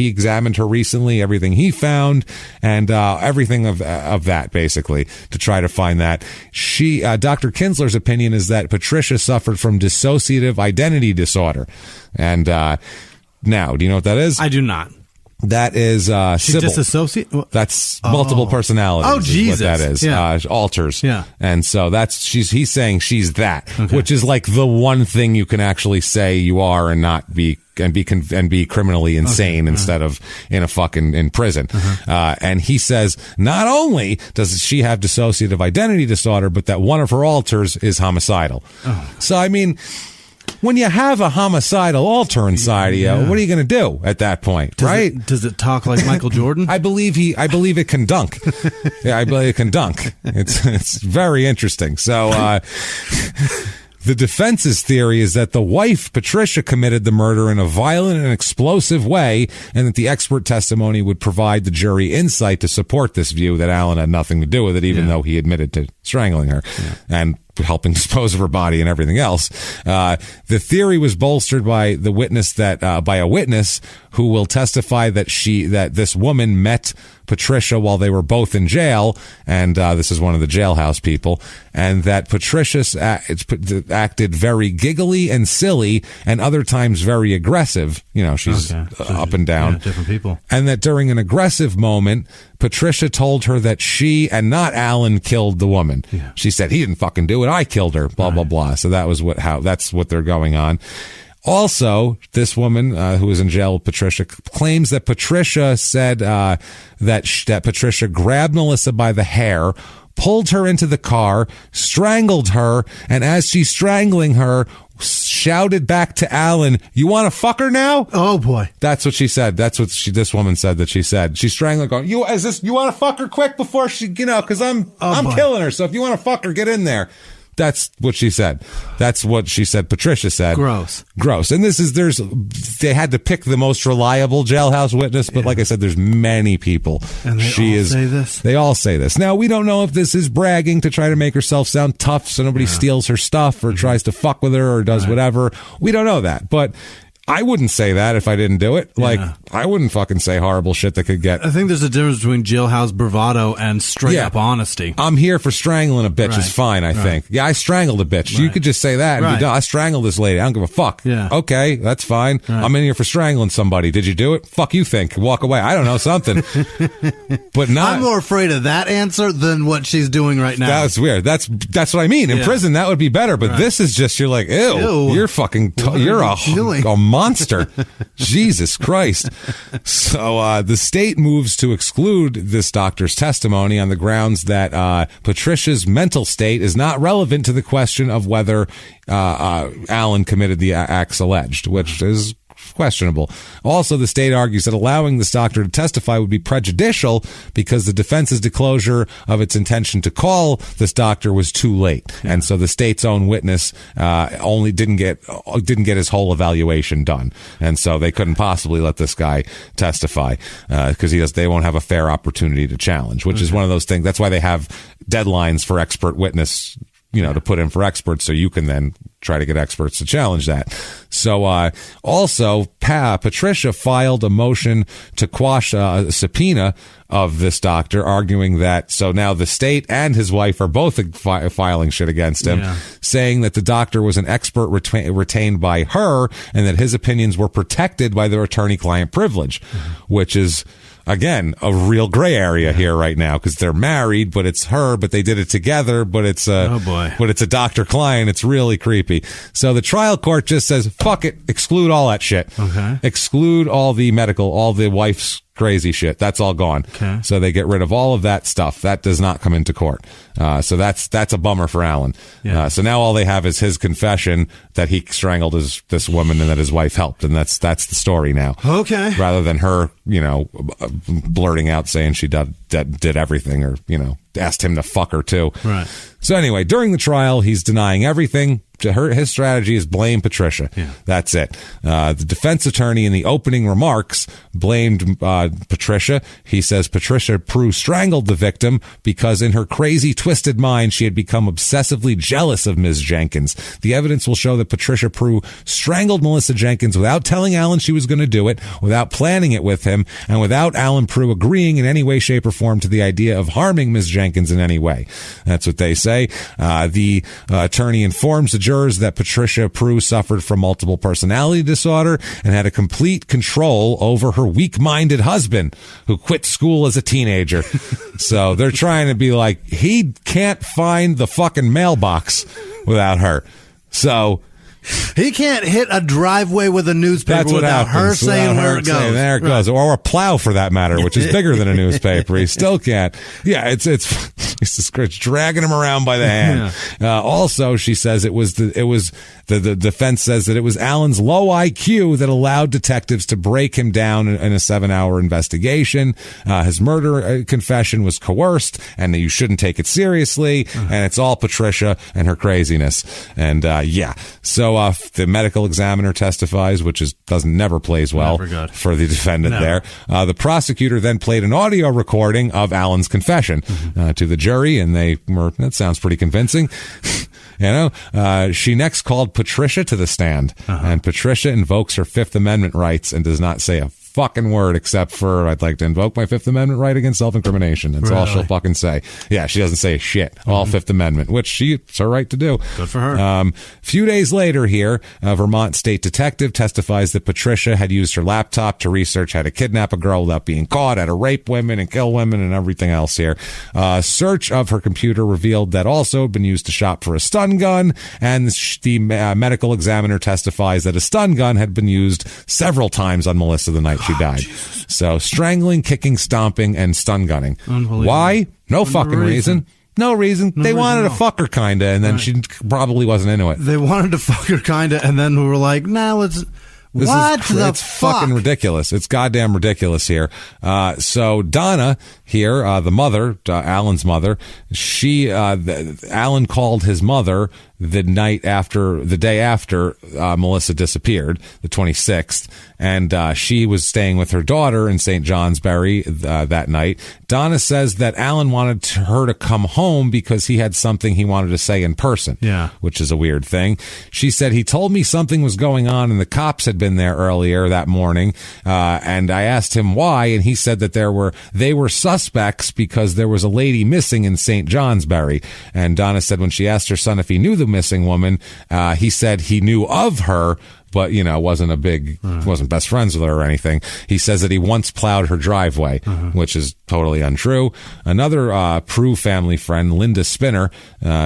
examined her recently, everything he found, and everything of that, basically, to try to find that. Dr. Kinsler's opinion is that Patricia suffered from dissociative identity disorder. And now, do you know what that is? I do not. That is she's disassociate. That's multiple personalities. Oh, Jesus! What that is, yeah. Alters. Yeah, and so he's saying she's that, which is the one thing you can actually say you are and not be. And be criminally insane instead of in prison. And he says not only does she have dissociative identity disorder, but that one of her alters is homicidal. So I mean, when you have a homicidal alter inside of you, what are you going to do at that point, right? Does it talk like Michael Jordan? I believe it can dunk. Yeah, I believe it can dunk. It's very interesting. So, the defense's theory is that the wife, Patricia, committed the murder in a violent and explosive way, and that the expert testimony would provide the jury insight to support this view that Alan had nothing to do with it, even though he admitted to strangling her and helping dispose of her body and everything else. The theory was bolstered by a witness who will testify that this woman met Patricia while they were both in jail, and this is one of the jailhouse people, and that Patricia acted very giggly and silly, and other times very aggressive. She's up and down. Yeah, different people. And that during an aggressive moment, Patricia told her that she and not Alan killed the woman. Yeah. She said, he didn't fucking do it, I killed her, blah, blah, blah. So that's what they're going on. Also, this woman who was in jail with Patricia claims that Patricia said that Patricia grabbed Melissa by the hair, pulled her into the car, strangled her, and as she's strangling her, shouted back to Alan, "You want to fuck her now?" Oh boy, that's what she said. That's what this woman said that she said. She's strangling, going, "You want to fuck her quick before she, because I'm killing her. So if you want to fuck her, get in there." That's what she said. That's what she said. Patricia said. Gross. And they had to pick the most reliable jailhouse witness, but like I said, there's many people. And say this. They all say this. Now, we don't know if this is bragging to try to make herself sound tough so nobody steals her stuff or tries to fuck with her or does whatever. We don't know that, but I wouldn't say that if I didn't do it. I wouldn't fucking say horrible shit that could get... I think there's a difference between jailhouse bravado and straight-up honesty. I'm here for strangling a bitch is fine, I think. Yeah, I strangled a bitch. You could just say that and be done. I strangled this lady. I don't give a fuck. Yeah. Okay, that's fine. I'm in here for strangling somebody. Did you do it? Fuck you think. Walk away. I don't know, something. But not... I'm more afraid of that answer than what she's doing right now. That's weird. That's what I mean. In prison, that would be better. But this is just, you're like, ew. You're fucking... you're a monster. Jesus Christ. So the state moves to exclude this doctor's testimony on the grounds that Patricia's mental state is not relevant to the question of whether Alan committed the acts alleged, which is questionable. Also, the state argues that allowing this doctor to testify would be prejudicial because the defense's disclosure of its intention to call this doctor was too late, and so the state's own witness only didn't get his whole evaluation done, and so they couldn't possibly let this guy testify because they won't have a fair opportunity to challenge, which is one of those things. That's why they have deadlines for expert witness to put in for experts, so you can then try to get experts to challenge that. So also, Patricia filed a motion to quash a subpoena of this doctor, arguing that, so now the state and his wife are both filing shit against him, saying that the doctor was an expert retained by her and that his opinions were protected by their attorney-client privilege, which is, again, a real gray area here right now, because they're married, but it's her, but they did it together, but it's a doctor-client. It's really creepy. So the trial court just says, fuck it, exclude all that shit. Okay. Exclude all the medical, all the wife's crazy shit. That's all gone. Okay. So they get rid of all of that stuff. That does not come into court. So that's a bummer for Alan. Yeah. So now all they have is his confession that he strangled this woman and that his wife helped, and that's the story now. Okay. Rather than her, blurting out saying she did everything, or asked him to fuck her too. Right. So anyway, during the trial, he's denying everything. His strategy is blame Patricia. Yeah. That's it. The defense attorney in the opening remarks blamed Patricia. He says Patricia Prue strangled the victim because in her crazy, twisted mind, she had become obsessively jealous of Ms. Jenkins. The evidence will show that Patricia Prue strangled Melissa Jenkins without telling Alan she was going to do it, without planning it with him, and without Alan Prue agreeing in any way, shape, or form to the idea of harming Ms. Jenkins in any way. That's what they say. The attorney informs the jurors that Patricia Prue suffered from multiple personality disorder and had a complete control over her weak-minded husband, who quit school as a teenager. So they're trying to be like, he can't find the fucking mailbox without her. So he can't hit a driveway with a newspaper without her saying where it goes. There it goes. Or a plow, for that matter, which is bigger than a newspaper. He still can't. Yeah, it's dragging him around by the hand. Yeah. Also, she says the defense says that it was Alan's low IQ that allowed detectives to break him down in a 7-hour investigation. His murder confession was coerced, and that you shouldn't take it seriously. And it's all Patricia and her craziness. And so the medical examiner testifies, which never plays well for the defendant there. The prosecutor then played an audio recording of Alan's confession to the jury, and that sounds pretty convincing. She next called Patricia to the stand, and Patricia invokes her Fifth Amendment rights and does not say a fucking word except for, I'd like to invoke my Fifth Amendment right against self-incrimination. That's all she'll fucking say. Yeah, she doesn't say shit. All Fifth Amendment, which it's her right to do. Good for her. A few days later here, a Vermont state detective testifies that Patricia had used her laptop to research how to kidnap a girl without being caught, how to rape women and kill women and everything else here. Search of her computer revealed that also had been used to shop for a stun gun, and the medical examiner testifies that a stun gun had been used several times on Melissa the night she died. Jesus. So strangling, kicking, stomping, and stun gunning. Why? No fucking reason. No reason. They wanted to fuck her kinda, and then she probably wasn't into it. They wanted to fuck her kinda, and then we were like, nah, let's... It's fucking ridiculous. It's goddamn ridiculous here. So Donna here, the mother, Alan's mother, Alan called his mother the day after Melissa disappeared, the 26th, and she was staying with her daughter in St. Johnsbury that night. Donna says that Alan wanted her to come home because he had something he wanted to say in person, which is a weird thing. She said, he told me something was going on and the cops had been there earlier that morning, and I asked him why, and he said that they were suspects because there was a lady missing in St. Johnsbury. And Donna said when she asked her son if he knew the missing woman, he said he knew of her, but, wasn't best friends with her or anything. He says that he once plowed her driveway, which is totally untrue. Another Prue family friend, Linda Spinner,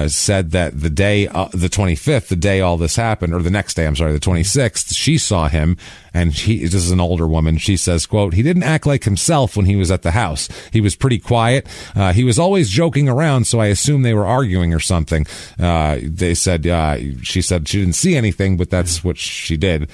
said that the day, the 25th, the day all this happened, or the next day, I'm sorry, the 26th, she saw him, and this is an older woman. She says, quote, he didn't act like himself when he was at the house. He was pretty quiet. He was always joking around, so I assumed they were arguing or something. She said she didn't see anything, but that's what she she did.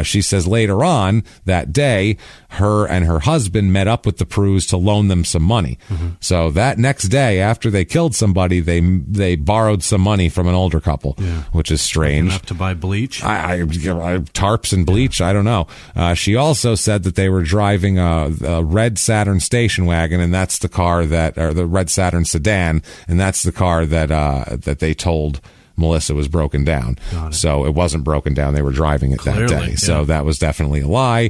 She says later on that day, her and her husband met up with the Prues to loan them some money. So that next day, after they killed somebody, they borrowed some money from an older couple, which is strange. Enough to buy bleach? I tarps and bleach. I don't know. She also said that they were driving a red Saturn station wagon, and that's the car or the red Saturn sedan, and that's the car that they told Melissa was broken down. So it wasn't broken down. They were driving it that day. So that was definitely a lie.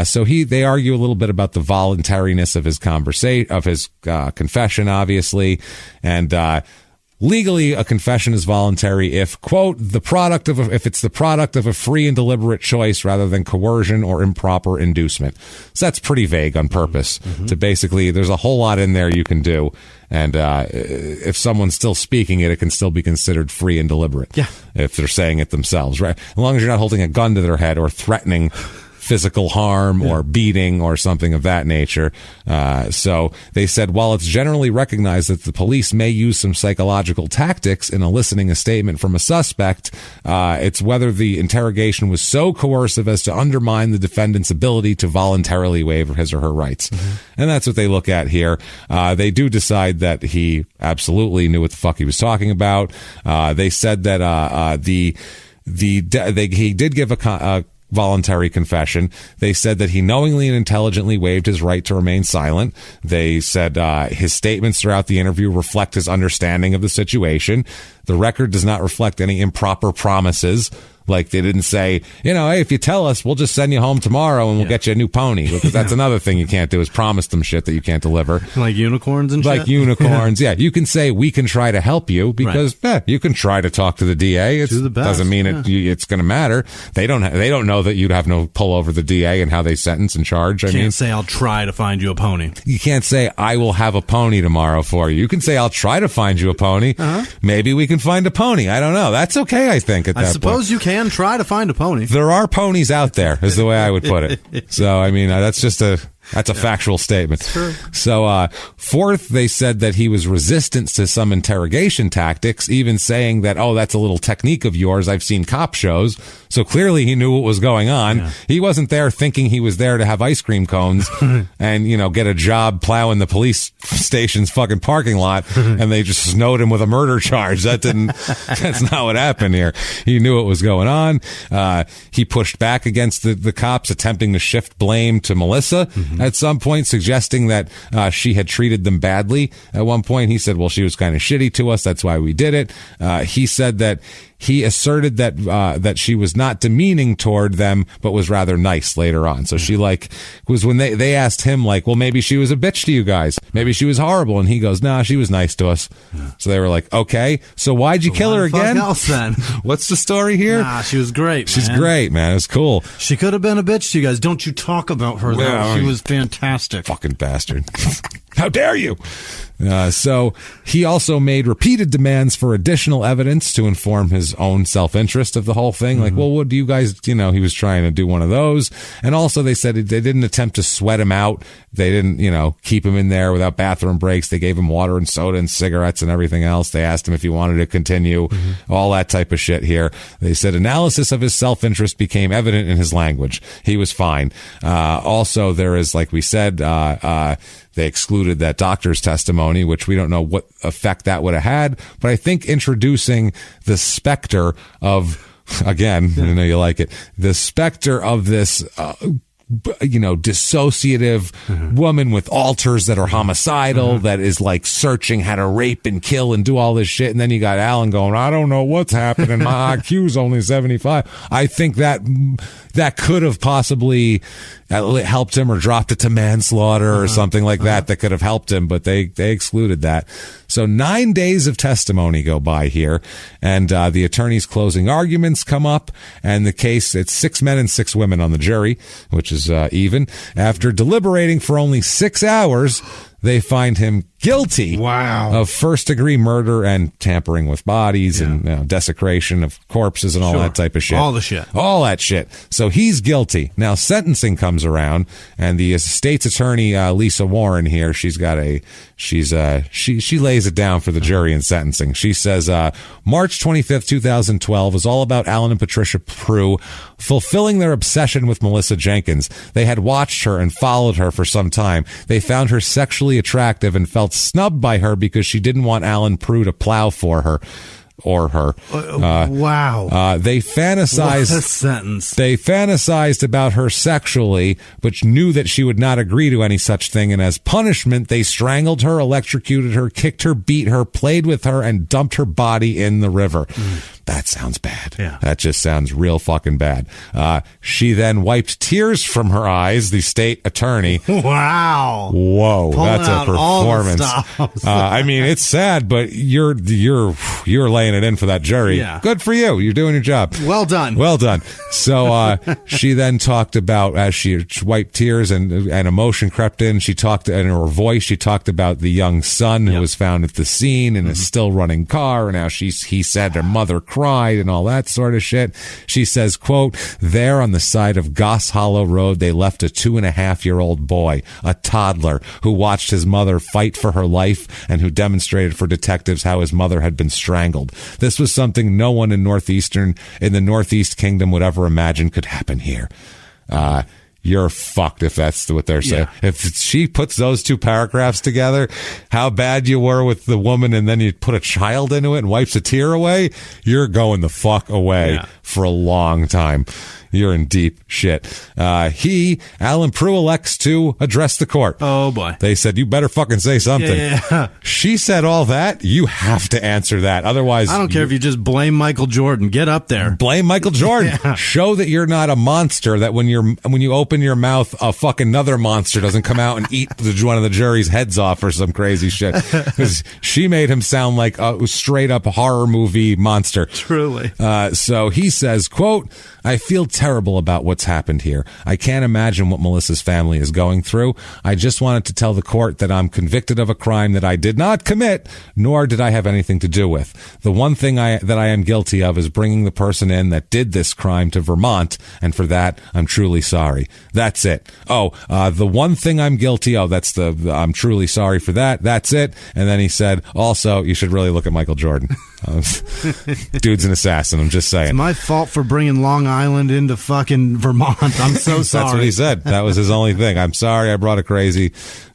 So they argue a little bit about the voluntariness of his confession, obviously. And, legally, a confession is voluntary if, quote, if it's the product of a free and deliberate choice rather than coercion or improper inducement. So that's pretty vague on purpose. To basically, there's a whole lot in there you can do. And if someone's still speaking it can still be considered free and deliberate. Yeah. If they're saying it themselves, right? As long as you're not holding a gun to their head or threatening physical harm or beating or something of that nature. So they said, while it's generally recognized that the police may use some psychological tactics in eliciting a statement from a suspect, it's whether the interrogation was so coercive as to undermine the defendant's ability to voluntarily waive his or her rights. And that's what they look at here. They do decide that he absolutely knew what the fuck he was talking about. They said that he did give a voluntary confession. They said that he knowingly and intelligently waived his right to remain silent. They said his statements throughout the interview reflect his understanding of the situation. The record does not reflect any improper promises. Like, they didn't say, hey, if you tell us, we'll just send you home tomorrow and we'll get you a new pony. Because that's another thing you can't do, is promise them shit that you can't deliver. Like unicorns and shit? Like unicorns, yeah. You can say, we can try to help you, because you can try to talk to the DA. It doesn't mean it's going to matter. They don't know that you'd have no pull over the DA and how they sentence and charge. You can't say, I'll try to find you a pony. You can't say, I will have a pony tomorrow for you. You can say, I'll try to find you a pony. Maybe we can find a pony. I don't know. That's okay, I think, at that point. I suppose you can try to find a pony. There are ponies out there, is the way I would put it. So, I mean, that's a factual statement. So, fourth, they said that he was resistant to some interrogation tactics, even saying that, that's a little technique of yours. I've seen cop shows. So clearly he knew what was going on. Yeah. He wasn't there thinking he was there to have ice cream cones and, get a job plowing the police station's fucking parking lot, and they just snowed him with a murder charge. That's not what happened here. He knew what was going on. He pushed back against the cops, attempting to shift blame to Melissa at some point, suggesting that she had treated them badly. At one point, he said, well, she was kind of shitty to us. That's why we did it. He said that he asserted that she was not demeaning toward them, but was rather nice later on. So she was when they asked him, well, maybe she was a bitch to you guys. Maybe she was horrible. And he goes, nah, she was nice to us. Yeah. So they were like, okay, so why'd you kill her again? Else then? What's the story here? Nah, she was great, man. She's great, man. It was cool. She could have been a bitch to you guys. Don't you talk about her, though. Yeah, she was fantastic. Fucking bastard. How dare you? So he also made repeated demands for additional evidence to inform his own self-interest of the whole thing. Like, well, what do you guys, he was trying to do one of those. And also they said they didn't attempt to sweat him out. They didn't, keep him in there without bathroom breaks. They gave him water and soda and cigarettes and everything else. They asked him if he wanted to continue, all that type of shit here. They said analysis of his self-interest became evident in his language. He was fine. Also, there is, like we said, they excluded that doctor's testimony, which we don't know what effect that would have had. But I think introducing the specter of, again, I know you like it, the specter of this, dissociative woman with alters that are homicidal, that is searching how to rape and kill and do all this shit. And then you got Alan going, I don't know what's happening. My IQ's only 75. I think that could have possibly helped him, or dropped it to manslaughter or something like that could have helped him, but they excluded that. So 9 days of testimony go by here, and the attorney's closing arguments come up, and the case, it's 6 men and 6 women on the jury, which is even. After deliberating for only 6 hours, they find him guilty of first-degree murder and tampering with bodies and desecration of corpses and all that type of shit. All the shit. All that shit. So he's guilty. Now sentencing comes around, and the state's attorney, Lisa Warren here, she lays it down for the jury in sentencing. She says, March 25th, 2012 was all about Alan and Patricia Prue fulfilling their obsession with Melissa Jenkins. They had watched her and followed her for some time. They found her sexually attractive and felt snubbed by her because she didn't want Alan Prue to plow for her. Or her. Wow. They fantasized. What a sentence. They fantasized about her sexually, but knew that she would not agree to any such thing. And as punishment, they strangled her, electrocuted her, kicked her, beat her, played with her, and dumped her body in the river. That sounds bad. Yeah. That just sounds real fucking bad. She then wiped tears from her eyes, the state attorney. Wow. Whoa. Pulling that's a performance. I mean, it's sad, but you're laying it in for that jury. Yeah. Good for you. You're doing your job. Well done. Well done. So she then talked about, as she wiped tears and emotion crept in, she talked in her voice, she talked about the young son who was found at the scene in a still running car, and how he said her mother cried and all that sort of shit. She says, quote, there on the side of Goss Hollow Road, they left a 2.5-year-old boy, a toddler, who watched his mother fight for her life and who demonstrated for detectives how his mother had been strangled. This was something no one in the Northeast Kingdom would ever imagine could happen here. You're fucked if that's what they're saying. Yeah. If she puts those two paragraphs together, how bad you were with the woman, and then you put a child into it and wipes a tear away, you're going the fuck away for a long time. You're in deep shit. Alan Prue, elects to address the court. Oh, boy. They said, you better fucking say something. Yeah. She said all that. You have to answer that. Otherwise, I don't care if you just blame Michael Jordan. Get up there. Blame Michael Jordan. Yeah. Show that you're not a monster, that when you open your mouth, a fucking another monster doesn't come out and eat one of the jury's heads off or some crazy shit. Because she made him sound like a straight up horror movie monster. Truly. So he says, quote, I feel terrible about what's happened here. I can't imagine what Melissa's family is going through. I just wanted to tell the court that I'm convicted of a crime that I did not commit, nor did I have anything to do with. The one thing that I am guilty of is bringing the person in that did this crime to Vermont, and for that, I'm truly sorry. That's it. The one thing I'm guilty of, I'm truly sorry for that. That's it. And then he said, also, you should really look at Michael Jordan. Dude's an assassin. I'm just saying. It's my fault for bringing Long Island into fucking Vermont. I'm so sorry. That's what he said. That was his only thing. I'm sorry I brought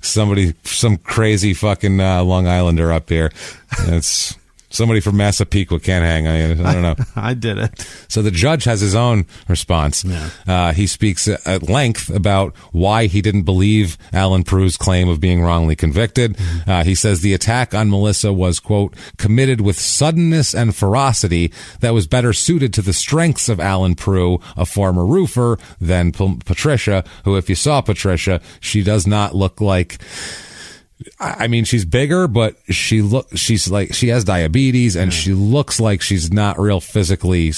some crazy fucking Long Islander up here. It's somebody from Massapequa can't hang. I don't know. I did it. So the judge has his own response. Yeah. He speaks at length about why he didn't believe Alan Prue's claim of being wrongly convicted. He says the attack on Melissa was, quote, committed with suddenness and ferocity that was better suited to the strengths of Alan Prue, a former roofer, than Patricia, who, if you saw Patricia, she does not look like... I mean, she's bigger, but she has diabetes, and she looks like she's not real physically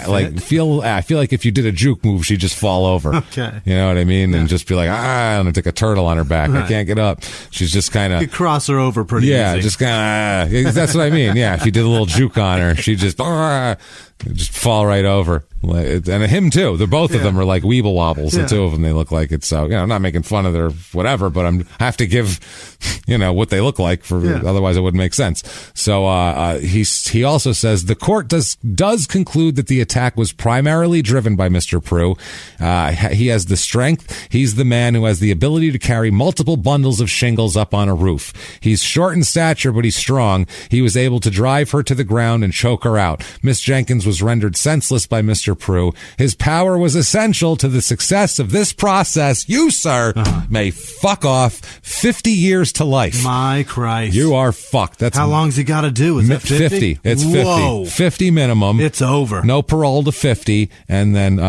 I feel like if you did a juke move, she'd just fall over. Okay. You know what I mean? Yeah. And just be like, I'm going to take a turtle on her back. Right. I can't get up. She's just kind of... You cross her over pretty easy. Just kind of... That's what I mean. Yeah, if you did a little juke on her, she'd just fall right over. And him too. They're both of them are like weeble wobbles. The two of them, they look like it's so. I'm not making fun of their whatever, but I have to give, what they look like otherwise it wouldn't make sense. So he also says the court does conclude that the attack was primarily driven by Mr. Prue. He has the strength. He's the man who has the ability to carry multiple bundles of shingles up on a roof. He's short in stature, but he's strong. He was able to drive her to the ground and choke her out. Miss Jenkins was rendered senseless by Mr. Prue. His power was essential to the success of this process. You, sir, may fuck off 50 years to life. My Christ. You are fucked. That's how long's he got to do? Is it 50? It's 50. Whoa. 50 minimum. It's over. No parole to 50, and then to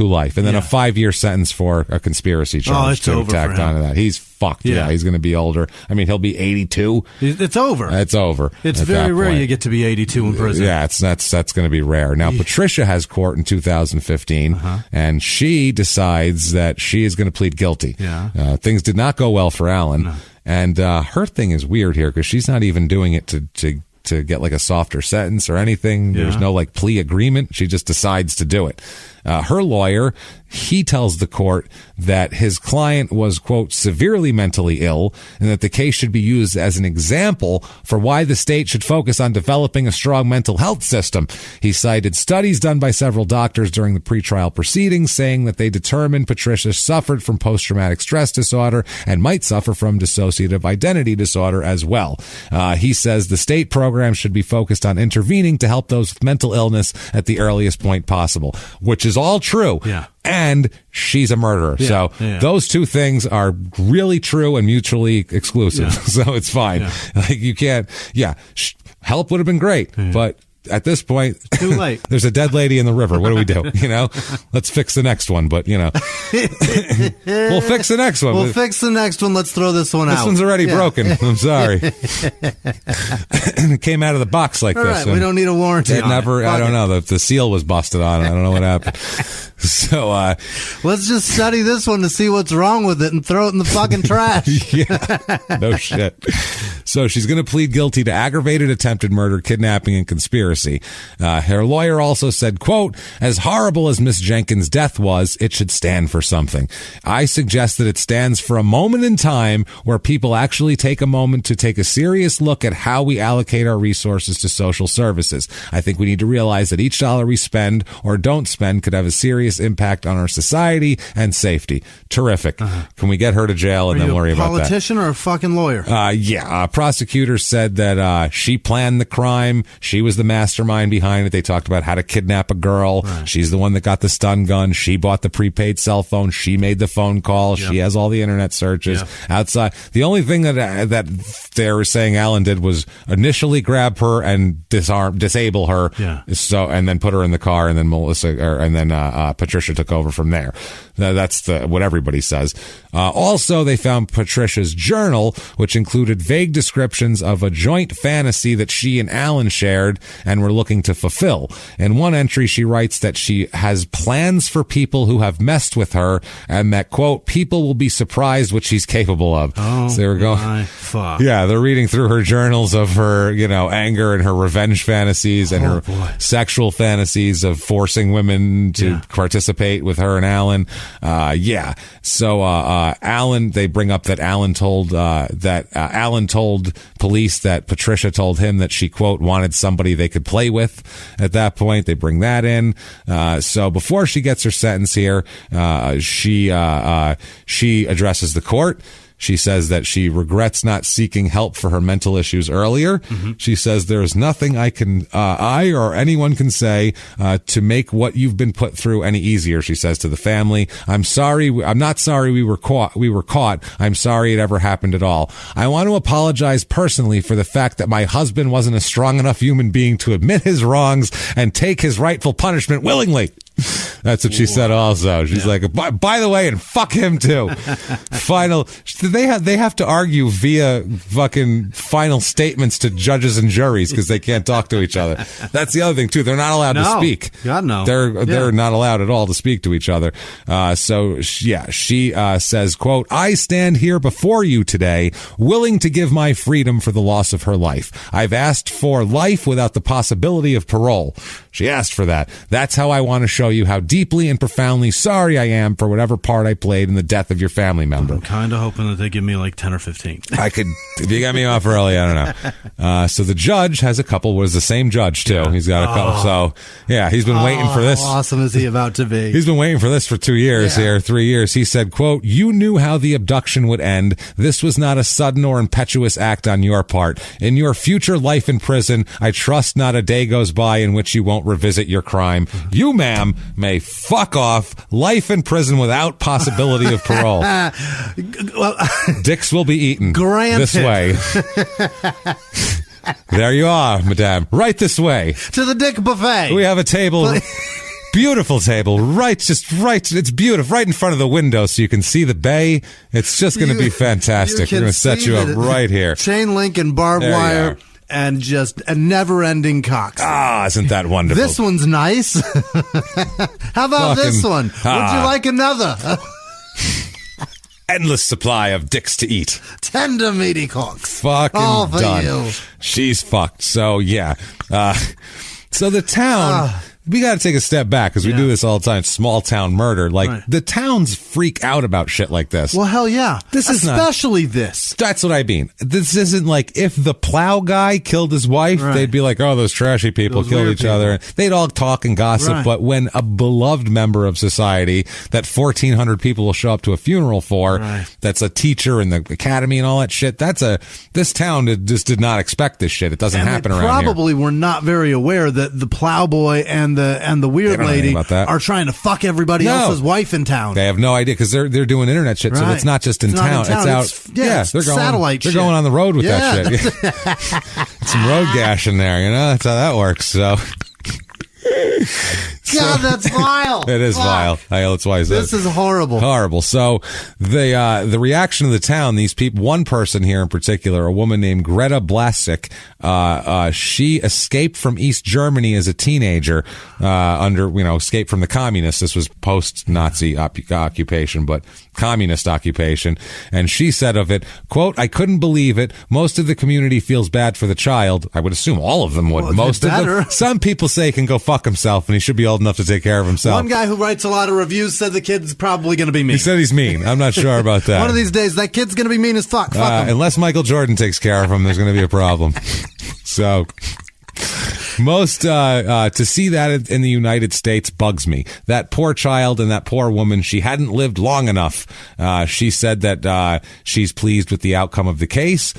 life, and then a 5-year sentence for a conspircy charge to tacked onto that. He's fucked. Yeah, he's going to be older. I mean, he'll be 82. It's over. It's over. It's very rare you get to be 82 in prison. Yeah, that's going to be rare. Now, Patricia has court in 2015, and she decides that she is going to plead guilty. Yeah. Things did not go well for Alan. No. And her thing is weird here because she's not even doing it to get like a softer sentence or anything. Yeah. There's no like plea agreement. She just decides to do it. Her lawyer, he tells the court that his client was, quote, severely mentally ill and that the case should be used as an example for why the state should focus on developing a strong mental health system. He cited studies done by several doctors during the pretrial proceedings saying that they determined Patricia suffered from post-traumatic stress disorder and might suffer from dissociative identity disorder as well. He says the state program should be focused on intervening to help those with mental illness at the earliest point possible, which is all true. Yeah. And she's a murderer. Yeah, so those two things are really true and mutually exclusive. Yeah. So it's fine. Yeah. Like you can't, help would have been great, but at this point, too late. There's a dead lady in the river. What do we do? Let's fix the next one. But we'll fix the next one. We'll fix the next one. Let's throw this one out. This one's already broken. I'm sorry. It came out of the box like All this. Right, we don't need a warranty. I don't know. The seal was busted on it. I don't know what happened. So let's just study this one to see what's wrong with it and throw it in the fucking trash. Yeah, no shit. So she's going to plead guilty to aggravated attempted murder, kidnapping, and conspiracy. Her lawyer also said, quote, as horrible as Miss Jenkins' death was, it should stand for something. I suggest that it stands for a moment in time where people actually take a moment to take a serious look at how we allocate our resources to social services. I think we need to realize that each dollar we spend or don't spend could have a serious impact on our society and safety. Terrific. Can we get her to jail and then worry about that? A politician or a fucking lawyer? Prosecutors said that she planned the crime. She was the mastermind behind it. They talked about how to kidnap a girl. Right. She's the one that got the stun gun. She bought the prepaid cell phone. She made the phone call. Yep. She has all the internet searches outside. The only thing that they were saying Alan did was initially grab her and disable her. Yeah. So, and then put her in the car, and then Patricia took over from there. That's what everybody says. Also, they found Patricia's journal, which included vague descriptions of a joint fantasy that she and Alan shared and were looking to fulfill. In one entry, she writes that she has plans for people who have messed with her and that, quote, people will be surprised what she's capable of. Oh, so they were going, fuck. Yeah, they're reading through her journals of her, anger and her revenge fantasies and her sexual fantasies of forcing women to participate with her and Alan. So Alan, they bring up that Alan told Alan told police that Patricia told him that she, quote, wanted somebody they could play with. At that point, they bring that in. So before she gets her sentence here, she addresses the court. She says that she regrets not seeking help for her mental issues earlier. Mm-hmm. She says there's nothing I or anyone can say to make what you've been put through any easier. She says to the family, I'm sorry. I'm not sorry we were caught. I'm sorry it ever happened at all. I want to apologize personally for the fact that my husband wasn't a strong enough human being to admit his wrongs and take his rightful punishment willingly. That's what she said also. She's like, by the way, and fuck him too. They have to argue via fucking final statements to judges and juries because they can't talk to each other. That's the other thing too. They're not allowed to speak. God, no. They're not allowed at all to speak to each other. She says, quote, I stand here before you today willing to give my freedom for the loss of her life. I've asked for life without the possibility of parole. She asked for that. That's how I want to show you how deeply and profoundly sorry I am for whatever part I played in the death of your family member. I'm kind of hoping that they give me like 10 or 15. I could, if you got me off early, I don't know. So the judge has a couple, was the same judge too. Yeah. He's got a couple. So yeah, he's been waiting for this. How awesome is he about to be? He's been waiting for this for 2 years here, 3 years. He said, quote, you knew how the abduction would end. This was not a sudden or impetuous act on your part. In your future life in prison, I trust not a day goes by in which you won't revisit your crime. You, ma'am, may fuck off. Life in prison without possibility of parole. Well, dicks will be eaten. Granted. This way. There you are, madame. Right this way. To the dick buffet. We have a table. Beautiful table, it's beautiful, right in front of the window so you can see the bay. It's just going to be fantastic. We're going to set you up right here. Chain link and barbed wire. And just a never-ending cock. Isn't that wonderful? This one's nice. How about this one? Would you like another? Endless supply of dicks to eat. Tender meaty cocks. Fucking all for done. You. She's fucked. So, yeah. So the town... We got to take a step back because we do this all the time. Small town murder. Like, the towns freak out about shit like this. Well, hell yeah. This is especially this. That's what I mean. This isn't like if the plow guy killed his wife, they'd be like, oh, those trashy people killed each other. They'd all talk and gossip. But when a beloved member of society that 1,400 people will show up to a funeral for, that's a teacher in the academy and all that shit, this town just did not expect this shit. It doesn't happen around here. Probably were not very aware that the plowboy and the weird lady are trying to fuck everybody else's wife in town. They have no idea because they're doing internet shit. So it's not just in town. It's out. It's they're going satellite. They're going on the road with that shit. Some road gash in there. That's how that works. So. God, that's vile. It is vile. That's why I said this is horrible. Horrible. So the reaction of the town, these people, one person here in particular, a woman named Greta Blasik, she escaped from East Germany as a teenager, escaped from the communists. This was post-Nazi occupation, but communist occupation. And she said of it, quote, I couldn't believe it. Most of the community feels bad for the child. I would assume all of them would. Well, most of them. Some people say he can go fuck himself and he should be old enough to take care of himself. One guy who writes a lot of reviews said the kid's probably going to be mean. He said he's mean. I'm not sure about that. One of these days, that kid's going to be mean as fuck. Fuck him. Unless Michael Jordan takes care of him, there's going to be a problem. So... Most to see that in the United States bugs me. That poor child and that poor woman, she hadn't lived long enough. She said that she's pleased with the outcome of the case.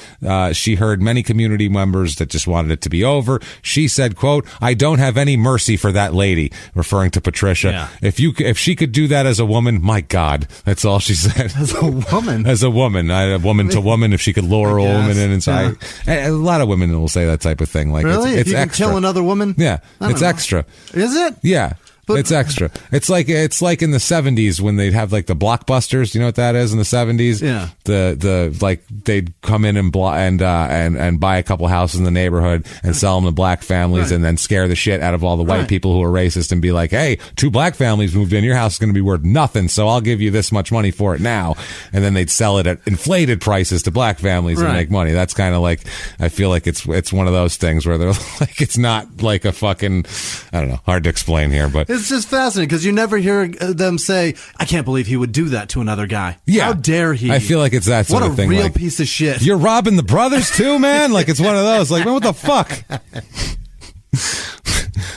She heard many community members that just wanted it to be over. She said, quote, I don't have any mercy for that lady, referring to Patricia. Yeah. If she could do that as a woman, my God, that's all she said. As a woman? As a woman. A woman to woman, if she could lure a woman in inside. Yeah. A lot of women will say that type of thing. Like, really? It's if you extra. Can kill another woman? Yeah, it's extra. Is it? Yeah. But it's extra. It's like in the 70s when they'd have like the blockbusters. You know what that is in the 70s? Yeah. The like they'd come in and buy a couple houses in the neighborhood and sell them to black families and then scare the shit out of all the white people who are racist and be like, hey, 2 black families moved in. Your house is going to be worth nothing, so I'll give you this much money for it now. And then they'd sell it at inflated prices to black families and make money. That's kind of like, I feel like it's one of those things where they're like, it's not like a fucking, I don't know, hard to explain here, but. It's just fascinating because you never hear them say, I can't believe he would do that to another guy. Yeah. How dare he? I feel like it's that sort of thing. What a real like, piece of shit. You're robbing the brothers too, man? Like, it's one of those. Like, man, what the fuck?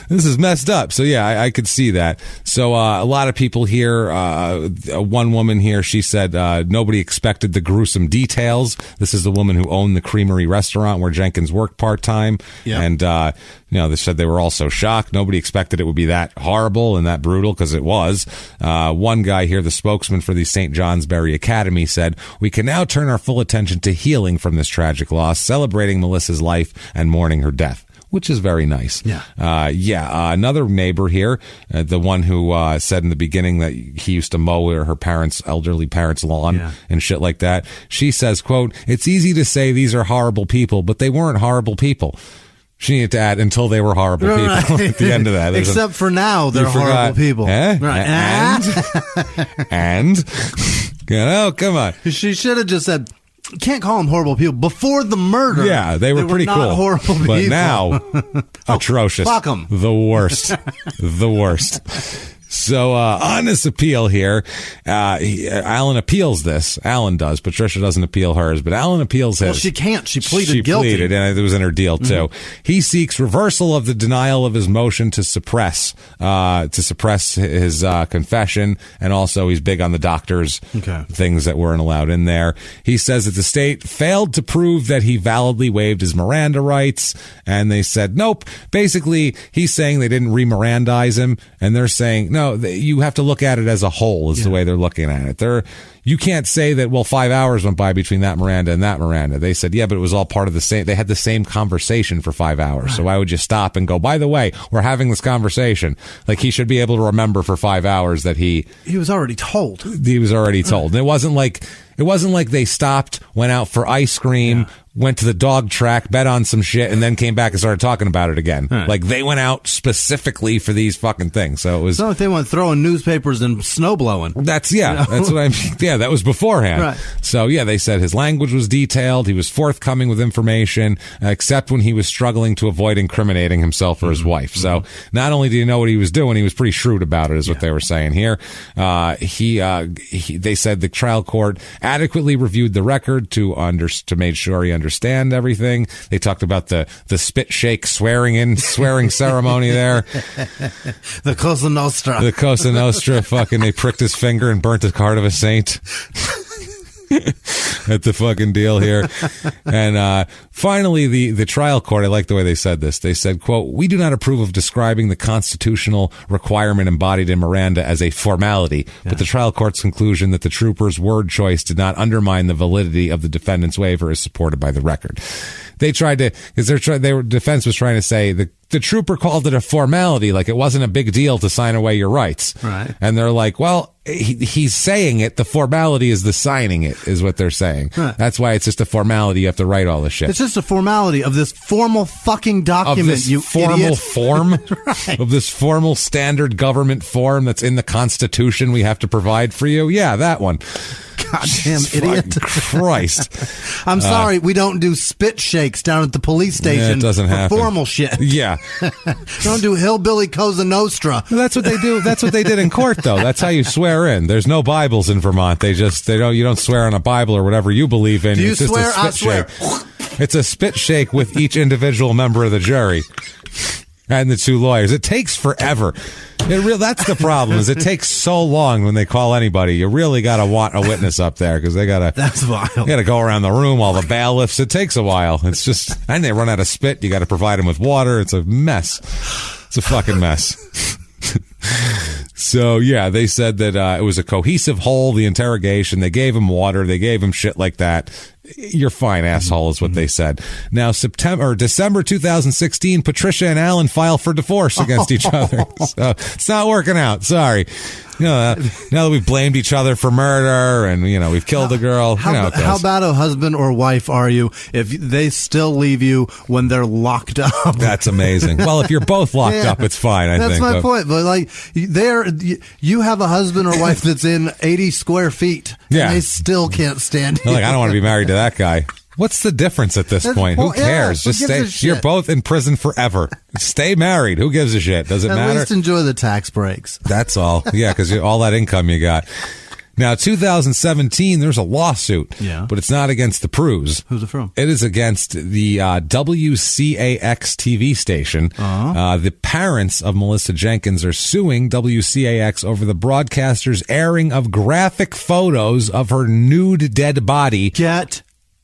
This is messed up. So, yeah, I could see that. So, a lot of people here, one woman here, she said nobody expected the gruesome details. This is the woman who owned the Creamery restaurant where Jenkins worked part-time. Yep. And, they said they were all so shocked. Nobody expected it would be that horrible and that brutal, because it was. One guy here, the spokesman for the St. Johnsbury Academy, said, we can now turn our full attention to healing from this tragic loss, celebrating Melissa's life and mourning her death. Which is very nice. Yeah. Another neighbor here, the one who said in the beginning that he used to mow her elderly parents' lawn and shit like that. She says, quote, it's easy to say these are horrible people, but they weren't horrible people. She needed to add until they were horrible people at the end of that. Except for now, they're horrible people. Right. And come on. She should have just said, you can't call them horrible people. Before the murder, they were pretty not cool. Horrible people. But now, atrocious. Fuck them. The worst. The worst. So on this appeal here, Alan appeals this. Alan does. Patricia doesn't appeal hers, but Alan appeals his. Well, she can't. She pleaded guilty. She pleaded, and it was in her deal, too. Mm-hmm. He seeks reversal of the denial of his motion to suppress his confession, and also he's big on the doctor's things that weren't allowed in there. He says that the state failed to prove that he validly waived his Miranda rights, and they said, nope. Basically, he's saying they didn't re-Mirandize him, and they're saying, no, you have to look at it as a whole is the way they're looking at it. You can't say that, well, 5 hours went by between that Miranda and that Miranda. They said, yeah, but it was all part of the same. They had the same conversation for 5 hours. Right. So why would you stop and go, by the way, we're having this conversation? Like, he should be able to remember for 5 hours that he was already told. He was already told. And it wasn't like they stopped, went out for ice cream, went to the dog track, bet on some shit, and then came back and started talking about it again. Right. Like, they went out specifically for these fucking things. So it was... It's not like they went throwing newspapers and snow blowing. That's what I mean. Yeah, that was beforehand. Right. So, yeah, they said his language was detailed. He was forthcoming with information, except when he was struggling to avoid incriminating himself or his wife. So not only did he know what he was doing, he was pretty shrewd about it, is what they were saying here. They said the trial court adequately reviewed the record to make sure he understand everything. They talked about the spit shake swearing ceremony there. The Cosa Nostra. The Cosa Nostra. Fucking, they pricked his finger and burnt the heart of a saint. That's the fucking deal here. And finally, the trial court, I like the way they said this. They said, quote, "We do not approve of describing the constitutional requirement embodied in Miranda as a formality, but the trial court's conclusion that the trooper's word choice did not undermine the validity of the defendant's waiver is supported by the record." They tried to, because defense was trying to say the trooper called it a formality, like it wasn't a big deal to sign away your rights. Right. And they're like, well, he's saying it. The formality is the signing it, is what they're saying. Right. That's why it's just a formality. You have to write all this shit. It's just a formality of this formal fucking document, of this formal form, right. Of this formal standard government form that's in the Constitution we have to provide for you. Yeah, that one. Goddamn idiot. Christ. I'm sorry, we don't do spit shakes down at the police station. Yeah, it doesn't happen. Formal shit. Yeah. Don't do hillbilly Cosa Nostra. Well, that's what they do. That's what they did in court, though. That's how you swear in. There's no Bibles in Vermont. You don't swear on a Bible or whatever you believe in. Do you it's just swear? a spit shake. It's a spit shake with each individual member of the jury and the two lawyers. It takes forever. That's the problem. Is it takes so long when they call anybody. You really got to want a witness up there because they got to. That's wild. You got to go around the room, all the bailiffs. It takes a while. It's just, and they run out of spit. You got to provide them with water. It's a mess. It's a fucking mess. So yeah, they said that it was a cohesive whole. The interrogation. They gave him water. They gave him shit like that. You're fine, asshole, is what they said. Now, December 2016, Patricia and Alan file for divorce against each other. So it's not working out. Sorry. Now that we've blamed each other for murder and, we've killed the girl. How bad a husband or wife are you if they still leave you when they're locked up? That's amazing. Well, if you're both locked up, it's fine, I think. That's my point. But, like, you have a husband or wife that's in 80 square feet, and they still can't stand you. Like, I don't want to be married to that guy. What's the difference at this point? Who cares? Just stay. You're both in prison forever. Stay married. Who gives a shit? Does it matter? At least enjoy the tax breaks. That's all. Yeah, because all that income you got. Now, 2017, there's a lawsuit, but it's not against the Prues. Who's it from? It is against the WCAX TV station. Uh-huh. The parents of Melissa Jenkins are suing WCAX over the broadcaster's airing of graphic photos of her nude dead body.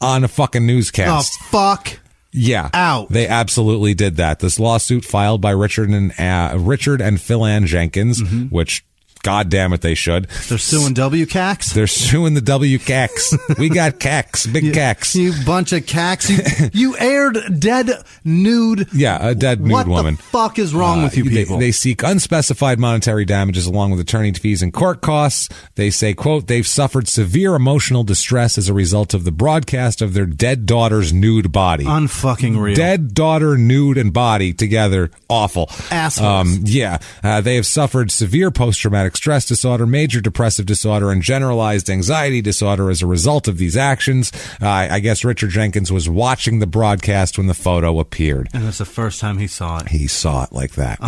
On a fucking newscast. Oh, fuck. Yeah. Out. They absolutely did that. This lawsuit filed by Richard and Phil Ann Jenkins, which, God damn it, they should. They're suing WCAX? They're suing the WCAX. We got CAX, big CAX. You bunch of CAX. You aired dead nude. Yeah, a dead nude woman. What the fuck is wrong with you people? They seek unspecified monetary damages along with attorney fees and court costs. They say, quote, they've suffered severe emotional distress as a result of the broadcast of their dead daughter's nude body. Unfucking real. Dead daughter, nude, and body together. Awful. Assholes. They have suffered severe post-traumatic stress disorder, major depressive disorder, and generalized anxiety disorder as a result of these actions. I guess Richard Jenkins was watching the broadcast when the photo appeared. And that's the first time he saw it. He saw it like that.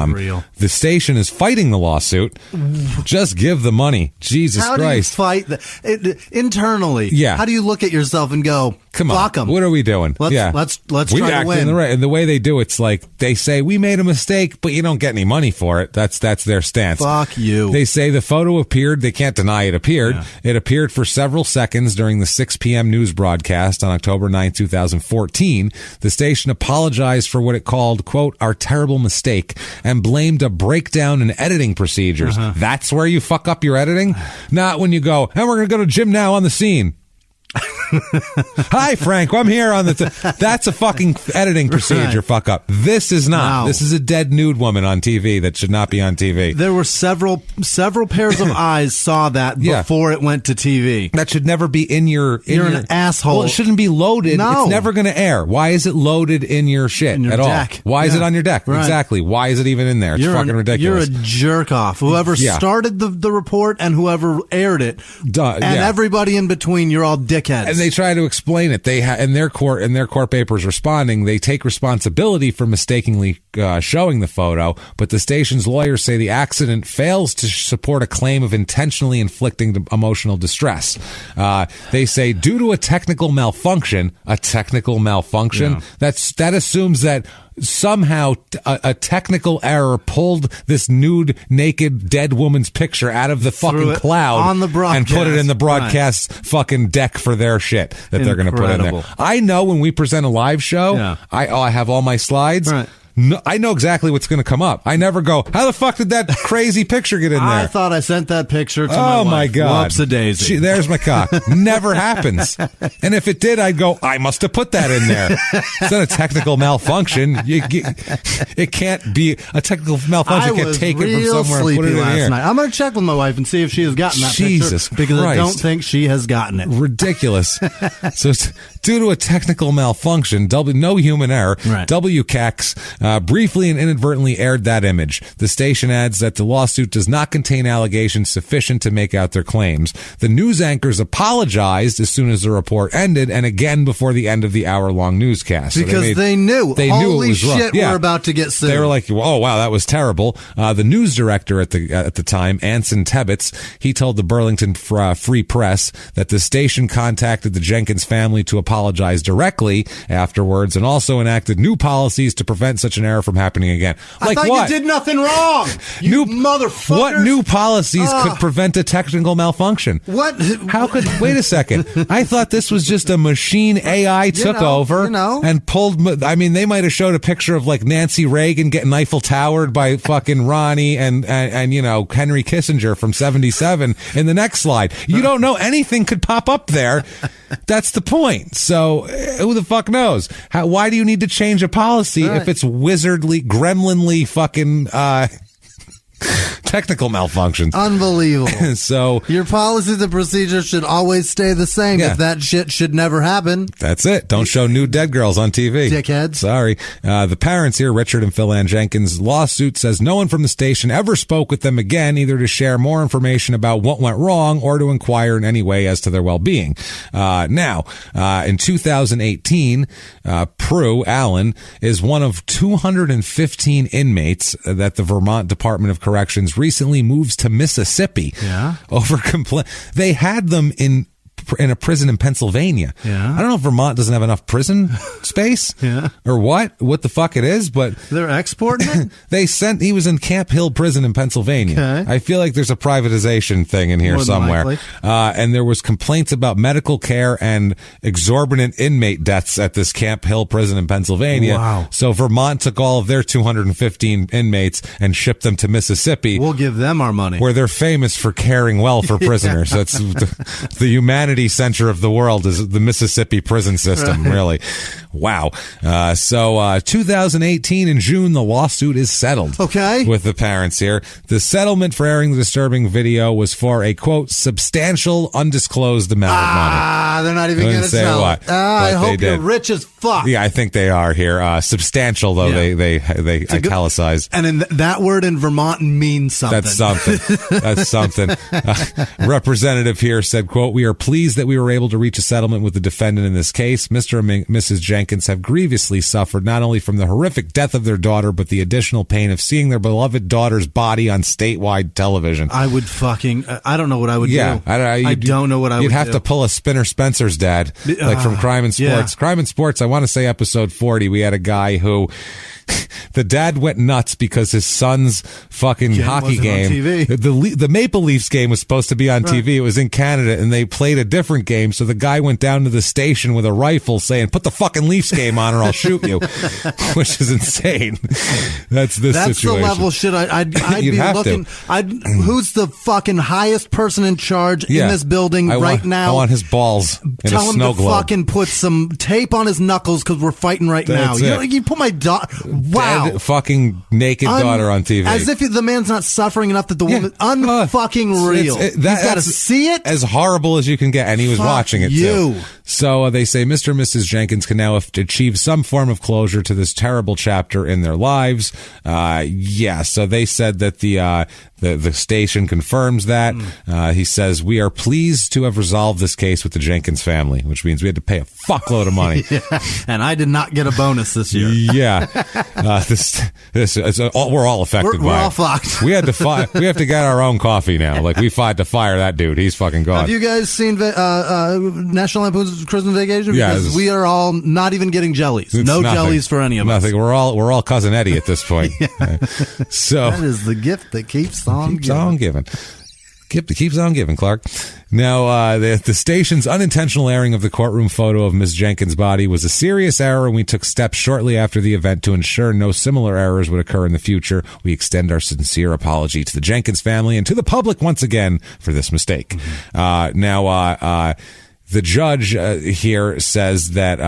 Real. The station is fighting the lawsuit. Just give the money. Jesus Christ. How do you fight internally? Yeah. How do you look at yourself and go, Come on. Fuck them. What are we doing? Let's try to win. And the way they do it's like they say we made a mistake, but you don't get any money for it. That's their stance. Fuck you. They say the photo appeared. They can't deny it appeared. Yeah. It appeared for several seconds during the 6 p.m. news broadcast on October 9, 2014. The station apologized for what it called, quote, our terrible mistake, and blamed a breakdown in editing procedures. That's where you fuck up your editing? Not when you go, and we're going to go to Jim now on the scene. Hi, Frank. I'm here on the. That's a fucking editing procedure. Right. Fuck up. This is not. No. This is a dead nude woman on TV that should not be on TV. There were several pairs of eyes saw that before it went to TV. That should never be in your. You're an asshole. Well, it shouldn't be loaded. No. It's never going to air. Why is it loaded in your shit in your at deck. all? Why is it on your deck? Right. Exactly. Why is it even in there? It's fucking ridiculous. You're a jerk off. Whoever started the report and whoever aired it, and everybody in between. You're all dickheads. And they try to explain it. They in their court papers responding, they take responsibility for mistakenly showing the photo, but the station's lawyers say the accident fails to support a claim of intentionally inflicting emotional distress. They say due to a technical malfunction, that assumes that somehow a technical error pulled this nude, naked, dead woman's picture out of the fucking cloud on the broadcast, and put it in the broadcast fucking deck for their shit that they're going to put in there. I know when we present a live show, I have all my slides. Right. No, I know exactly what's going to come up. I never go, how the fuck did that crazy picture get in there? I thought I sent that picture to my wife. Oh, my God. Whoops-a-daisy. There's my cock. Never happens. And if it did, I'd go, I must have put that in there. It's not a technical malfunction. It can't be a technical malfunction. You can't take it from somewhere and put it in here. I'm going to check with my wife and see if she has gotten that picture. Because I don't think she has gotten it. Ridiculous. So it's due to a technical malfunction, no human error, WCAX briefly and inadvertently aired that image. The station adds that the lawsuit does not contain allegations sufficient to make out their claims. The news anchors apologized as soon as the report ended and again before the end of the hour-long newscast. Because they knew. Holy shit, we're about to get sued. They were like, oh, wow, that was terrible. The news director at the time, Anson Tebbets, he told the Burlington Free Press that the station contacted the Jenkins family to apologize directly afterwards and also enacted new policies to prevent such an error from happening again. Like, I thought what? You did nothing wrong. You motherfuckers. What new policies could prevent a technical malfunction? What? Wait a second. I thought this was just a machine AI took over and pulled. I mean, they might have showed a picture of like Nancy Reagan getting Eiffel Towered by fucking Ronnie and Henry Kissinger from 1977 in the next slide. You don't know, anything could pop up there. That's the point. So who the fuck knows? Why do you need to change a policy if it's wizardly, gremlinly fucking technical malfunctions? Unbelievable. So your policies and procedures should always stay the same. If that shit should never happen. That's it. Don't show nude dead girls on TV. Dickheads. Sorry. The parents here, Richard and Phil Ann Jenkins' lawsuit says no one from the station ever spoke with them again, either to share more information about what went wrong or to inquire in any way as to their well-being. Now, in 2018, Prue Allen is one of 215 inmates that the Vermont Department of Corrections recently moves to Mississippi over complaint. They had them in a prison in Pennsylvania. I don't know if Vermont doesn't have enough prison space or what the fuck it is, but they're exporting it? He was in Camp Hill prison in Pennsylvania. Okay. I feel like there's a privatization thing in here more somewhere. And there was complaints about medical care and exorbitant inmate deaths at this Camp Hill prison in Pennsylvania. Wow. So Vermont took all of their 215 inmates and shipped them to Mississippi. We'll give them our money. Where they're famous for caring well for prisoners. That's the humanity center of the world is the Mississippi prison system, really. Wow. So 2018 in June, the lawsuit is settled. Okay. With the parents here. The settlement for airing the disturbing video was for a, quote, substantial undisclosed amount of money. They're not even going to sell what. it. I hope you're rich as fuck. Yeah, I think they are here. Substantial, though, they italicized. And that word in Vermont means something. That's something. That's something. Representative here said, quote, we are pleased pleased that we were able to reach a settlement with the defendant in this case. Mr. and Mrs. Jenkins have grievously suffered not only from the horrific death of their daughter, but the additional pain of seeing their beloved daughter's body on statewide television. I would I don't know what I would do. I don't know what I would do. You'd have to pull a Spinner Spencer's dad, like from Crime and Sports. Yeah. Crime and Sports, I want to say episode 40, we had a guy who... The dad went nuts because his son's fucking hockey game, the Maple Leafs game, was supposed to be on TV. It was in Canada, and they played a different game. So the guy went down to the station with a rifle saying, put the fucking Leafs game on or I'll shoot you, which is insane. That's situation. The level shit I'd be looking. Who's the fucking highest person in charge in this building now? I want his balls in a snow globe. Tell him to fucking put some tape on his knuckles because we're fighting now. You put my dead fucking naked daughter on TV. As if the man's not suffering enough that the woman... Unfucking real. He's got to see it? As horrible as you can get. And he was watching it, too. So they say Mr. and Mrs. Jenkins can now achieve some form of closure to this terrible chapter in their lives. So they said that the station confirms that. He says, we are pleased to have resolved this case with the Jenkins family, which means we had to pay a fuckload of money. And I did not get a bonus this year. We're all affected by it. We're all fucked. We have to get our own coffee now. Like, we had to fire that dude. He's fucking gone. Have you guys seen National Lampoon's Christmas Vacation? Because we are all not even getting jellies. No jellies for any of us. Nothing. We're all Cousin Eddie at this point. So that is the gift that keeps on giving. Keeps on giving, Clark. Now, the station's unintentional airing of the courtroom photo of Ms. Jenkins' body was a serious error, and we took steps shortly after the event to ensure no similar errors would occur in the future. We extend our sincere apology to the Jenkins family and to the public once again for this mistake. The judge here says that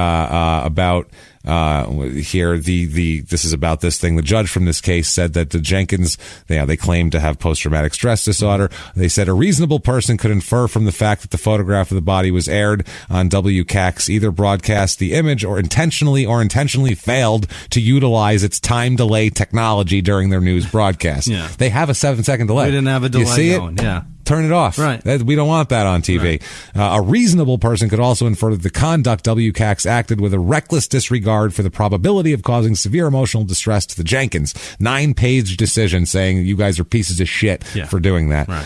about this is about this thing. The judge from this case said that the Jenkins, they claimed to have post-traumatic stress disorder. They said a reasonable person could infer from the fact that the photograph of the body was aired on WCAX either broadcast the image or intentionally failed to utilize its time delay technology during their news broadcast. They have a 7-second delay. We didn't have a delay. You see going. it? Turn it off. Right. We don't want that on TV. Right. A reasonable person could also infer that the conduct WCAX acted with a reckless disregard for the probability of causing severe emotional distress to the Jenkins. 9-page decision saying you guys are pieces of shit for doing that. Right.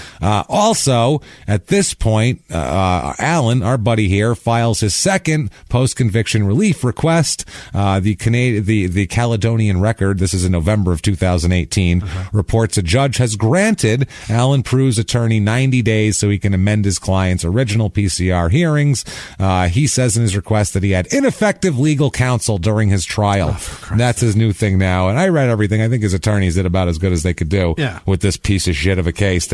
Also, at this point, Alan, our buddy here, files his second post-conviction relief request. The Caledonian Record, this is in November of 2018, reports a judge has granted Alan Prue's attorney 90 days so he can amend his client's original PCR hearings. He says in his request that he had ineffective legal counsel during his trial. That's his new thing now. And I read everything. I think his attorneys did about as good as they could do with this piece of shit of a case.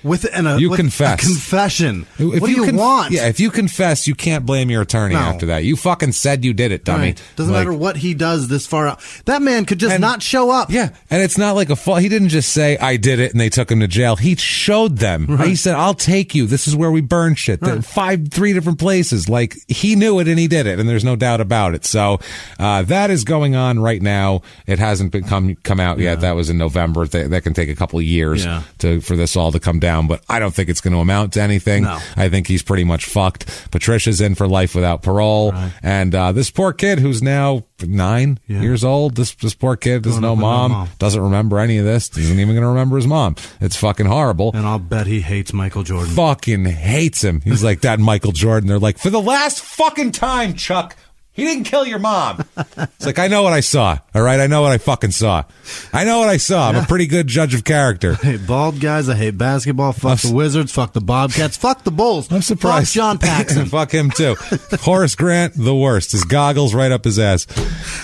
With confess. A confession. What do you want? Yeah, if you confess, you can't blame your attorney after that. You fucking said you did it, dummy. Right. Doesn't matter what he does this far out. That man could just not show up. Yeah, and it's not like he didn't just say, I did it, and they took him to jail. He showed them. Right. He said, I'll take you. This is where we burn shit. Right. 3 different places. Like, he knew it and he did it, and there's no doubt about it. So that is going on right now. It hasn't been come out yet. That was in November. That can take a couple of years for this all to come down, but I don't think it's going to amount to anything. No. I think he's pretty much fucked. Patricia's in for life without parole. Right. And this poor kid who's now 9 years old, this poor kid has no mom, doesn't remember any of this, isn't even going to remember his mom. It's fucking horrible. And I'll bet he hates Michael Jordan. Fucking hates him. He's like, that Michael Jordan. They're like, for the last fucking time, Chuck, he didn't kill your mom. It's like, I know what I saw. All right? I know what I fucking saw. I'm a pretty good judge of character. I hate bald guys. I hate basketball. Fuck the Wizards. Fuck the Bobcats. Fuck the Bulls. I'm surprised. Fuck John Paxson. Fuck him, too. Horace Grant, the worst. His goggles right up his ass.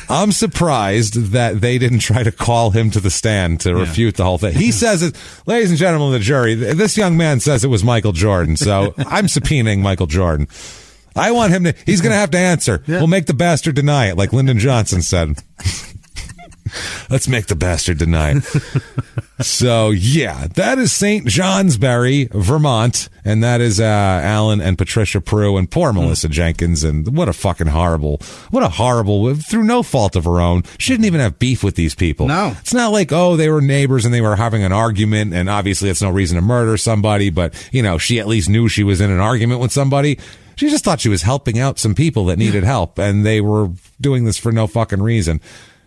I'm surprised that they didn't try to call him to the stand to refute the whole thing. He says it, ladies and gentlemen of the jury, this young man says it was Michael Jordan, so I'm subpoenaing Michael Jordan. I want him to, he's going to have to answer. Yeah. We'll make the bastard deny it, like Lyndon Johnson said. Let's make the bastard deny it. So, yeah, that is St. Johnsbury, Vermont, and that is Alan and Patricia Prue and poor Melissa Jenkins, and what a horrible, through no fault of her own. She didn't even have beef with these people. No. It's not like, they were neighbors and they were having an argument, and obviously it's no reason to murder somebody, but, she at least knew she was in an argument with somebody. She just thought she was helping out some people that needed help, and they were doing this for no fucking reason.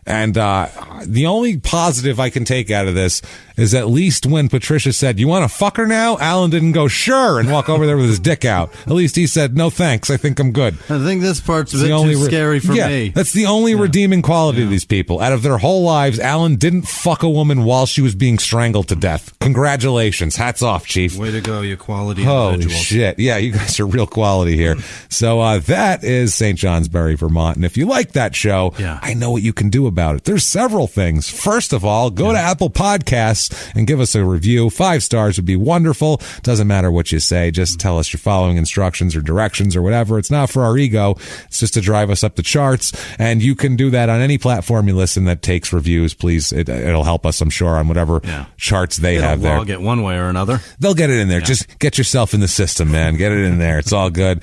And the only positive I can take out of this is at least when Patricia said, "You want to fuck her now?" Alan didn't go, "Sure," and walk over there with his dick out. At least he said, "No thanks, I think I'm good." I think this part's a bit too scary for me. That's the only redeeming quality of these people. Out of their whole lives, Alan didn't fuck a woman while she was being strangled to death. Congratulations. Hats off, Chief. Way to go, you quality Holy individuals. shit. Yeah, you guys are real quality here. So that is St. Johnsbury, Vermont. And if you like that show, I know what you can do about it. There's several things. First of all, go to Apple Podcasts and give us a review. 5 stars would be wonderful. Doesn't matter what you say. Just tell us you're following instructions or directions or whatever. It's not for our ego. It's just to drive us up the charts. And you can do that on any platform you listen that takes reviews. Please, it'll help us, I'm sure, on whatever charts they have there. I'll get one way or another. They'll get it in there. Just get yourself in the system, man. Get it in there. It's all good.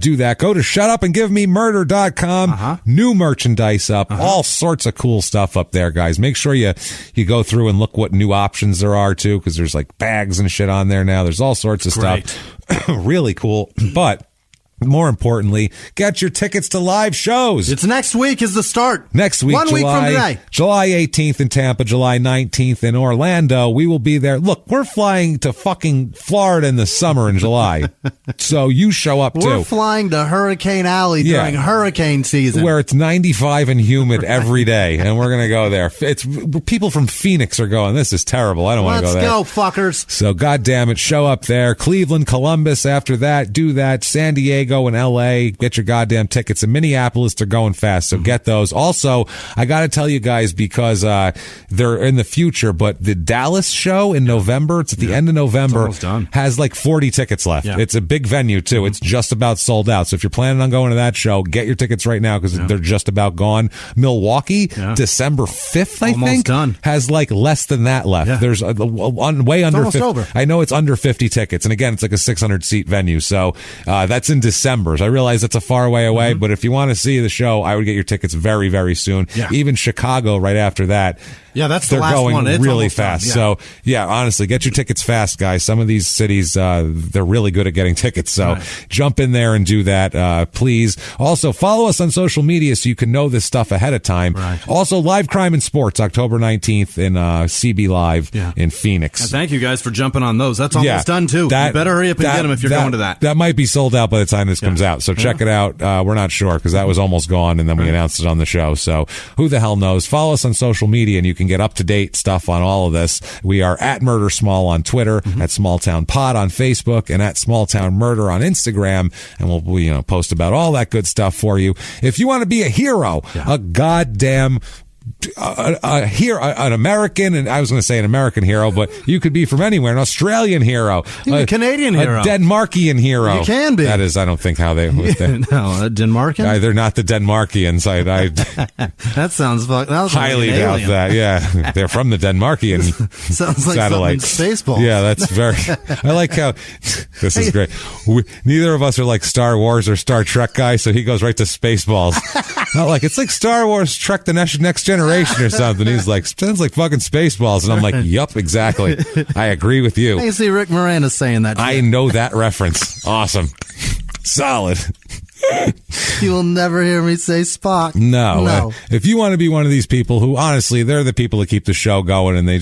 Do that. Go to shutupandgivememurder.com. New merchandise up. All sorts of cool stuff up there, guys. Make sure you go through and look what new options there are too, because there's like bags and shit on there now. There's all sorts of stuff. Really cool. But more importantly, get your tickets to live shows. It's next week is the start. Next week, 1 week from today. July 18th in Tampa, July 19th in Orlando. We will be there. Look, we're flying to fucking Florida in the summer in July. So you show up too. We're flying to Hurricane Alley during hurricane season. Where it's 95 and humid every day. And we're going to go there. It's people from Phoenix are going, this is terrible. I don't want to go there. Let's go, fuckers. So goddamn it, show up there. Cleveland, Columbus after that. Do that. San Diego and LA, get your goddamn tickets. In Minneapolis, they're going fast, so get those. Also, I got to tell you guys, because they're in the future, but the Dallas show in November, it's at the end of November, has like 40 tickets left. It's a big venue too. It's just about sold out. So if you're planning on going to that show, get your tickets right now, because they're just about gone. Milwaukee, December 5th, I think, has like less than that left. There's way under 50. Over. I know it's under 50 tickets, and again, it's like a 600 seat venue. So that's in December. I realize that's a far way away, but if you want to see the show, I would get your tickets very, very soon. Even Chicago right after that. That's the they're last going one. It's really fast. So honestly, get your tickets fast, guys. Some of these cities, they're really good at getting tickets. So jump in there and do that, please. Also, follow us on social media so you can know this stuff ahead of time. Also, Live Crime and Sports, October 19th in CB Live in Phoenix. And thank you guys for jumping on those. That's almost done too. You better hurry up and get them if you're going to that. That might be sold out by the time this comes out. So check it out. We're not sure, because that was almost gone, and then we announced it on the show. So who the hell knows? Follow us on social media, and you can get up-to-date stuff on all of this. We are at Murder Small on Twitter, at Small Town Pod on Facebook, and at Small Town Murder on Instagram, and we'll post about all that good stuff for you. If you want to be a hero, a goddamn an American, and I was going to say an American hero, but you could be from anywhere, an Australian hero, a Canadian hero, a Denmarkian hero. You can be. That is, I don't think how they. No, a Denmarkian. They're not the Denmarkians. That sounds highly like doubt that. Yeah, they're from the Denmarkian sounds like satellite. Spaceballs. Yeah, that's very. I like how this is great. Neither of us are like Star Wars or Star Trek guys, so he goes right to Spaceballs. Not like it's like Star Wars, Trek the Next Generation or something. He's like, sounds like fucking Spaceballs. And I'm like, yup, exactly. I agree with you. I can see Rick Moranis saying that. I know that reference. Awesome. Solid. You will never hear me say Spock. No. If you want to be one of these people who, honestly, they're the people that keep the show going, and they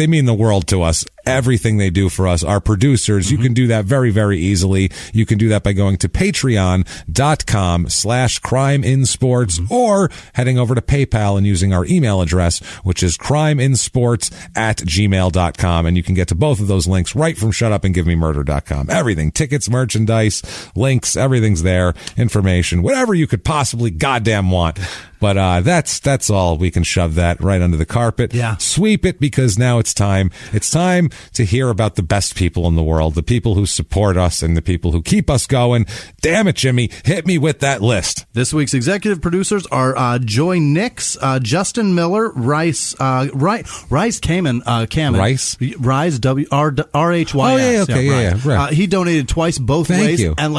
mean the world to us. Everything they do for us, our producers, you can do that very, very easily. You can do that by going to patreon.com/crimeinsports or heading over to PayPal and using our email address, which is crimeinsports@gmail.com. And you can get to both of those links right from shutupandgivememurder.com. Everything, tickets, merchandise, links, everything's there, information, whatever you could possibly goddamn want. But that's all. We can shove that right under the carpet. Sweep it, because now it's time. It's time to hear about the best people in the world, the people who support us and the people who keep us going. Damn it, Jimmy. Hit me with that list. This week's executive producers are Joy Nix, Justin Miller, Rice Kamen. Rice? Rise, W-R-H-Y-S. Oh, yeah, okay, yeah. Right. He donated twice both ways. You. And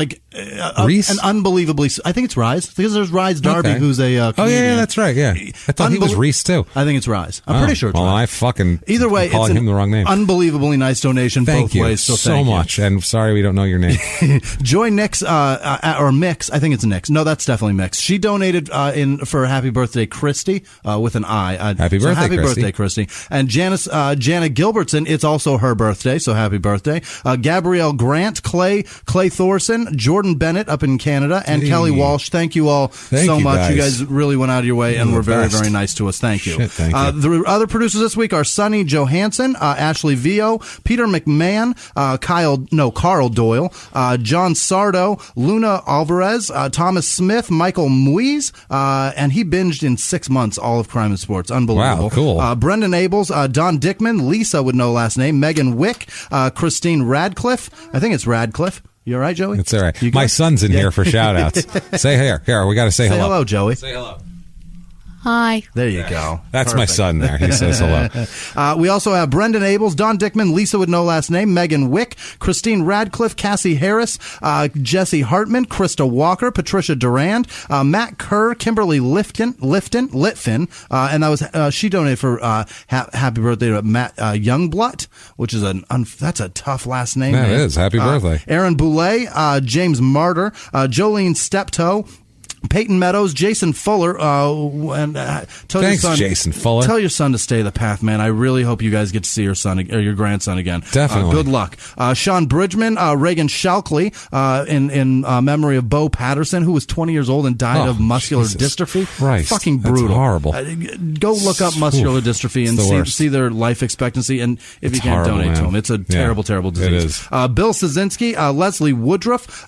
Reese? and unbelievably, I think it's Rise, because there's Rise Darby, who's a comedian. yeah, that's right. Yeah, I thought he was Reese too. I think it's Rise. I'm pretty sure it's Rise. I fucking either way, calling him the wrong name. Unbelievably nice donation both ways. So much. And sorry we don't know your name. Joy Nix or Mix. I think it's Nix. No, that's definitely Mix. She donated for Happy Birthday, Christy, with an I. Happy birthday, Christy. And Jana Gilbertson. It's also her birthday, so happy birthday. Gabrielle Grant, Clay Thorson, Jordan Bennett up in Canada, and Kelly Walsh. Thank you all so much. Guys. You guys really went out of your way and were very, very nice to us. Thank you. Thank you. The other producers this week are Sonny Johansson, Ashley Vio, Peter McMahon, Carl Doyle, John Sardo, Luna Alvarez, Thomas Smith, Michael Muiz, and he binged in 6 months all of Crime and Sports. Unbelievable. Wow, cool. Brendan Abels, Don Dickman, Lisa with no last name, Megan Wick, Christine Radcliffe. I think it's Radcliffe. You all right, Joey? It's all right. My son's in here for shout-outs. Say here. We got to say hello. Say hello, Joey. Say hello. Hi. There you go. That's Perfect. My son there. He says hello. We also have Brendan Abels, Don Dickman, Lisa with no last name, Megan Wick, Christine Radcliffe, Cassie Harris, Jesse Hartman, Krista Walker, Patricia Durand, Matt Kerr, Kimberly Litfin, and that was she donated for happy birthday to Matt Youngblood, which is that's a tough last name. That is. Happy birthday. Aaron Boulay, James Martyr, Jolene Steptoe, Peyton Meadows, Jason Fuller, and tell Thanks, your son, Jason Fuller. Tell your son to stay the path, man. I really hope you guys get to see your son or your grandson again. Definitely. Good luck. Sean Bridgman, Reagan Shalkley, in memory of Bo Patterson, who was 20 years old and died of muscular dystrophy. Christ, fucking brutal. That's horrible. Go look up muscular dystrophy and see their life expectancy, and if you can't donate to them, it's a terrible, terrible disease. It is. Bill Szynski, Leslie Woodruff,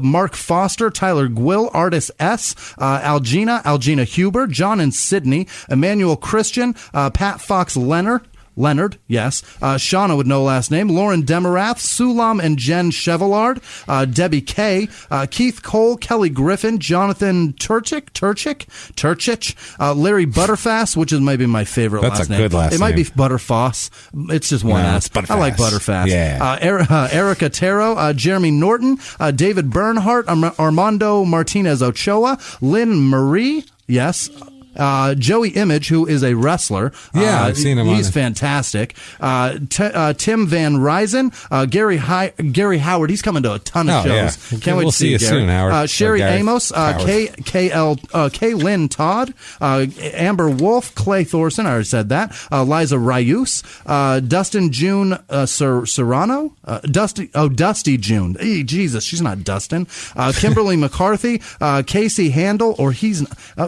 Mark Foster, Tyler Gwill, Artis S. Algina Huber, John and Sydney, Emmanuel Christian, Pat Fox Leonard, yes. Shauna with no last name. Lauren Demarath, Sulam and Jen Chevallard, Debbie Kay, Keith Cole, Kelly Griffin, Jonathan Turchich, Larry Butterfass, which is maybe my favorite last name. That's a good last name. It might be Butterfoss. It's just one S. I like Butterfass. Yeah. Erica Taro, Jeremy Norton, David Bernhardt, Armando Martinez Ochoa, Lynn Marie, yes. Joey Image, who is a wrestler. Yeah, I've seen him. He's fantastic. Tim Van Ryzen, Gary Howard. He's coming to a ton of shows. Yeah. Can't wait to see you Gary. Soon, Howard. Sherry Amos, K. Lynn Todd, Amber Wolf, Clay Thorson. I already said that. Liza Ryus, Dustin June Serrano, Dusty June. Jesus, she's not Dustin. Kimberly McCarthy, Casey Handel, or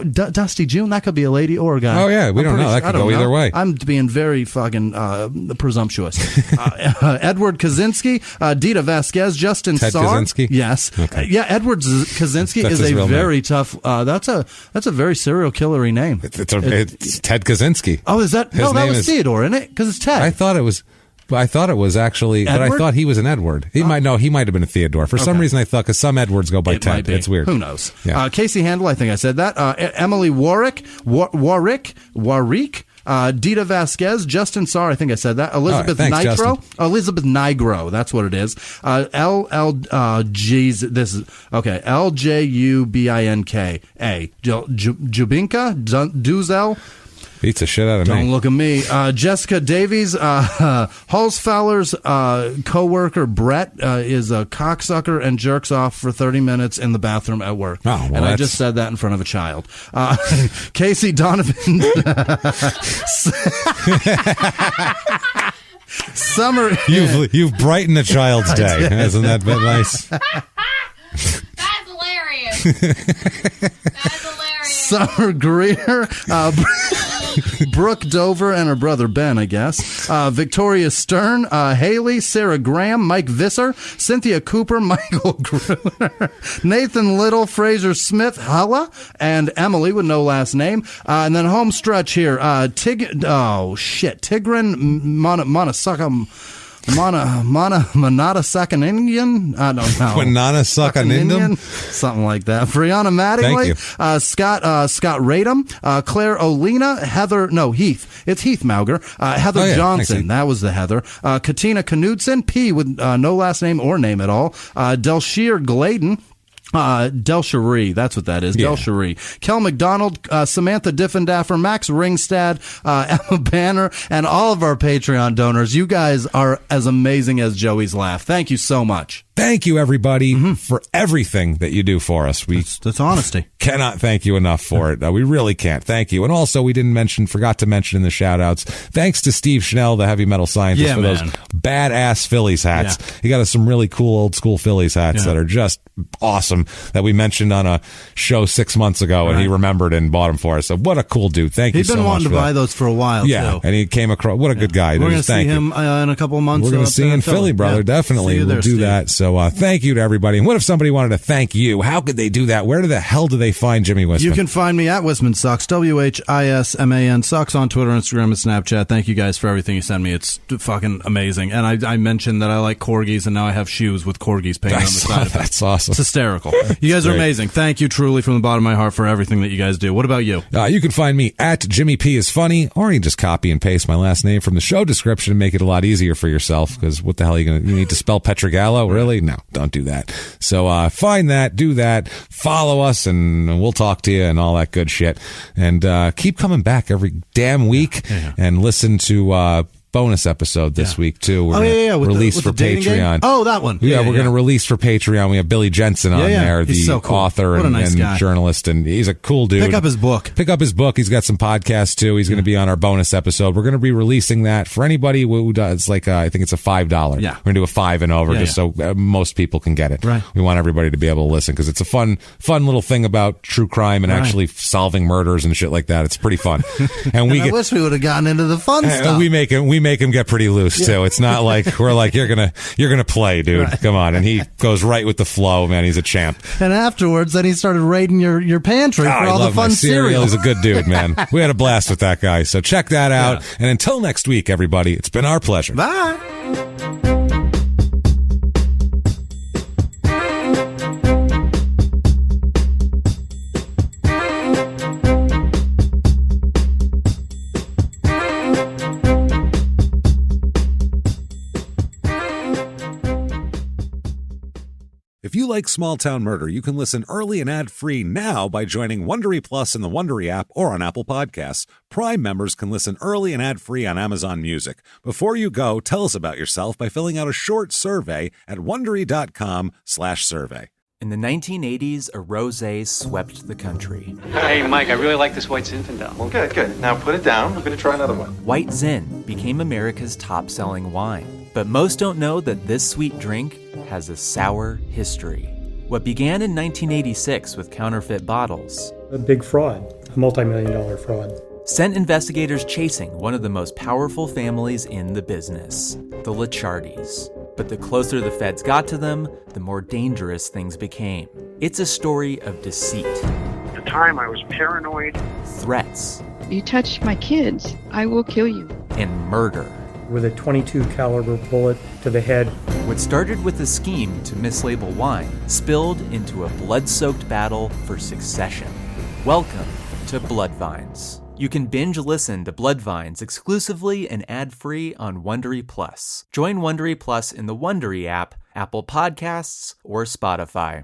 Dusty June. That could be a lady or a guy. Oh, yeah. We don't know. That could go either way. I'm being very fucking presumptuous. Edward Kaczynski, Dita Vasquez, Justin Ted Sarr. Kaczynski? Yes. Okay. Edward Kaczynski That's is his a very name. Tough. That's a very serial killery name. It's Ted Kaczynski. Oh, is that? No, that was Theodore, isn't it? Because it's Ted. I thought it was actually, Edward? but I thought he was an Edward. He might have been a Theodore. For some reason, I thought, because some Edwards go by Ted. It's weird. Who knows? Yeah. Casey Handel, I think I said that. Emily Warwick, Dita Vasquez, Justin Sarr, I think I said that. Elizabeth Thanks, Nitro. Justin. Elizabeth Nigro, that's what it is. LJUBINKA. Jubinka, Duzel. Beats the shit out of me. Don't look at me. Jessica Davies, Hulsfowler's co-worker Brett is a cocksucker and jerks off for 30 minutes in the bathroom at work. Oh, well, and I just said that in front of a child. Casey Donovan. Summer. You've brightened a child's day. Hasn't that been nice? That's hilarious. That's hilarious. Summer Greer. Brooke Dover and her brother Ben, I guess. Victoria Stern, Haley, Sarah Graham, Mike Visser, Cynthia Cooper, Michael Gruner, Nathan Little, Fraser Smith, Halla, and Emily with no last name. And then home stretch here. Tigran Manata Sakaninian? I don't know. Manana Sakanindum? Something like that. Brianna Mattingly. Scott Radum. Claire Olina. Heath. It's Heath Mauger. Heather Johnson. That was the Heather. Katina Knudsen. P with no last name or name at all. Delshire Gladen. Del Cherie, that's what that is. Yeah. Del Cherie. Kel McDonald, Samantha Diffendaffer, Max Ringstad, Emma Banner, and all of our Patreon donors. You guys are as amazing as Joey's laugh. Thank you so much. Thank you, everybody, for everything that you do for us. That's honesty. Cannot thank you enough for it. We really can't. Thank you. And also, we forgot to mention in the shout-outs, thanks to Steve Schnell, the heavy metal scientist, for those badass Phillies hats. Yeah. He got us some really cool old-school Phillies hats that are just awesome that we mentioned on a show 6 months ago, and he remembered and bought them for us. So what a cool dude. Thank you so much. He's been wanting to buy those for a while, too. And he came across. What a good guy. We're going to see him in a couple of months. We're going to see him in Philly, brother. Definitely. We'll do that. So thank you to everybody. And what if somebody wanted to thank you? How could they do that? Where the hell do they find Jimmie Whisman? You can find me at Whisman Sucks, WHISMAN Sucks on Twitter, Instagram, and Snapchat. Thank you guys for everything you send me. It's fucking amazing. And I mentioned that I like corgis, and now I have shoes with corgis painted on the side of it. That's awesome. It's hysterical. You guys are amazing. Thank you truly from the bottom of my heart for everything that you guys do. What about you? You can find me at Jimmie P is funny, or you can just copy and paste my last name from the show description and make it a lot easier for yourself, because what the hell are you need to spell Pietragallo? Really? No, don't do that. So find that, do that, follow us, and we'll talk to you and all that good shit. And keep coming back every damn week and listen to bonus episode this week too. We're release for Patreon. Oh, that one. We're going to release for Patreon. We have Billy Jensen on there, the so cool. author and journalist, and he's a cool dude. Pick up his book. He's got some podcasts too. He's going to be on our bonus episode. We're going to be releasing that for anybody who does. Like I think it's a $5. Yeah, we're going to do a 5 and over so most people can get it. Right. We want everybody to be able to listen because it's a fun little thing about true crime and actually solving murders and shit like that. It's pretty fun. And I wish we would have gotten into the fun stuff. We make him get pretty loose too. It's not like we're like you're gonna play, dude. Come on. And he goes right with the flow, man. He's a champ. And afterwards, then he started raiding your pantry for all the fun cereal. He's a good dude, man. We had a blast with that guy. So check that out. Yeah. And until next week, everybody, it's been our pleasure. Bye. If you like Small Town Murder, you can listen early and ad-free now by joining Wondery Plus in the Wondery app or on Apple Podcasts. Prime members can listen early and ad-free on Amazon Music. Before you go, tell us about yourself by filling out a short survey at Wondery.com/survey. In the 1980s, a rosé swept the country. Hey, Mike, I really like this White Zinfandel. Well, good. Now put it down. We're going to try another one. White Zin became America's top-selling wine. But most don't know that this sweet drink has a sour history. What began in 1986 with counterfeit bottles. A big fraud, a multi-million-dollar fraud. Sent investigators chasing one of the most powerful families in the business, the Licciardis. But the closer the feds got to them, the more dangerous things became. It's a story of deceit. At the time, I was paranoid. Threats. You touch my kids, I will kill you. And murder. With a .22 caliber bullet to the head. What started with a scheme to mislabel wine spilled into a blood-soaked battle for succession. Welcome to Bloodvines. You can binge listen to Bloodvines exclusively and ad-free on Wondery Plus. Join Wondery Plus in the Wondery app, Apple Podcasts, or Spotify.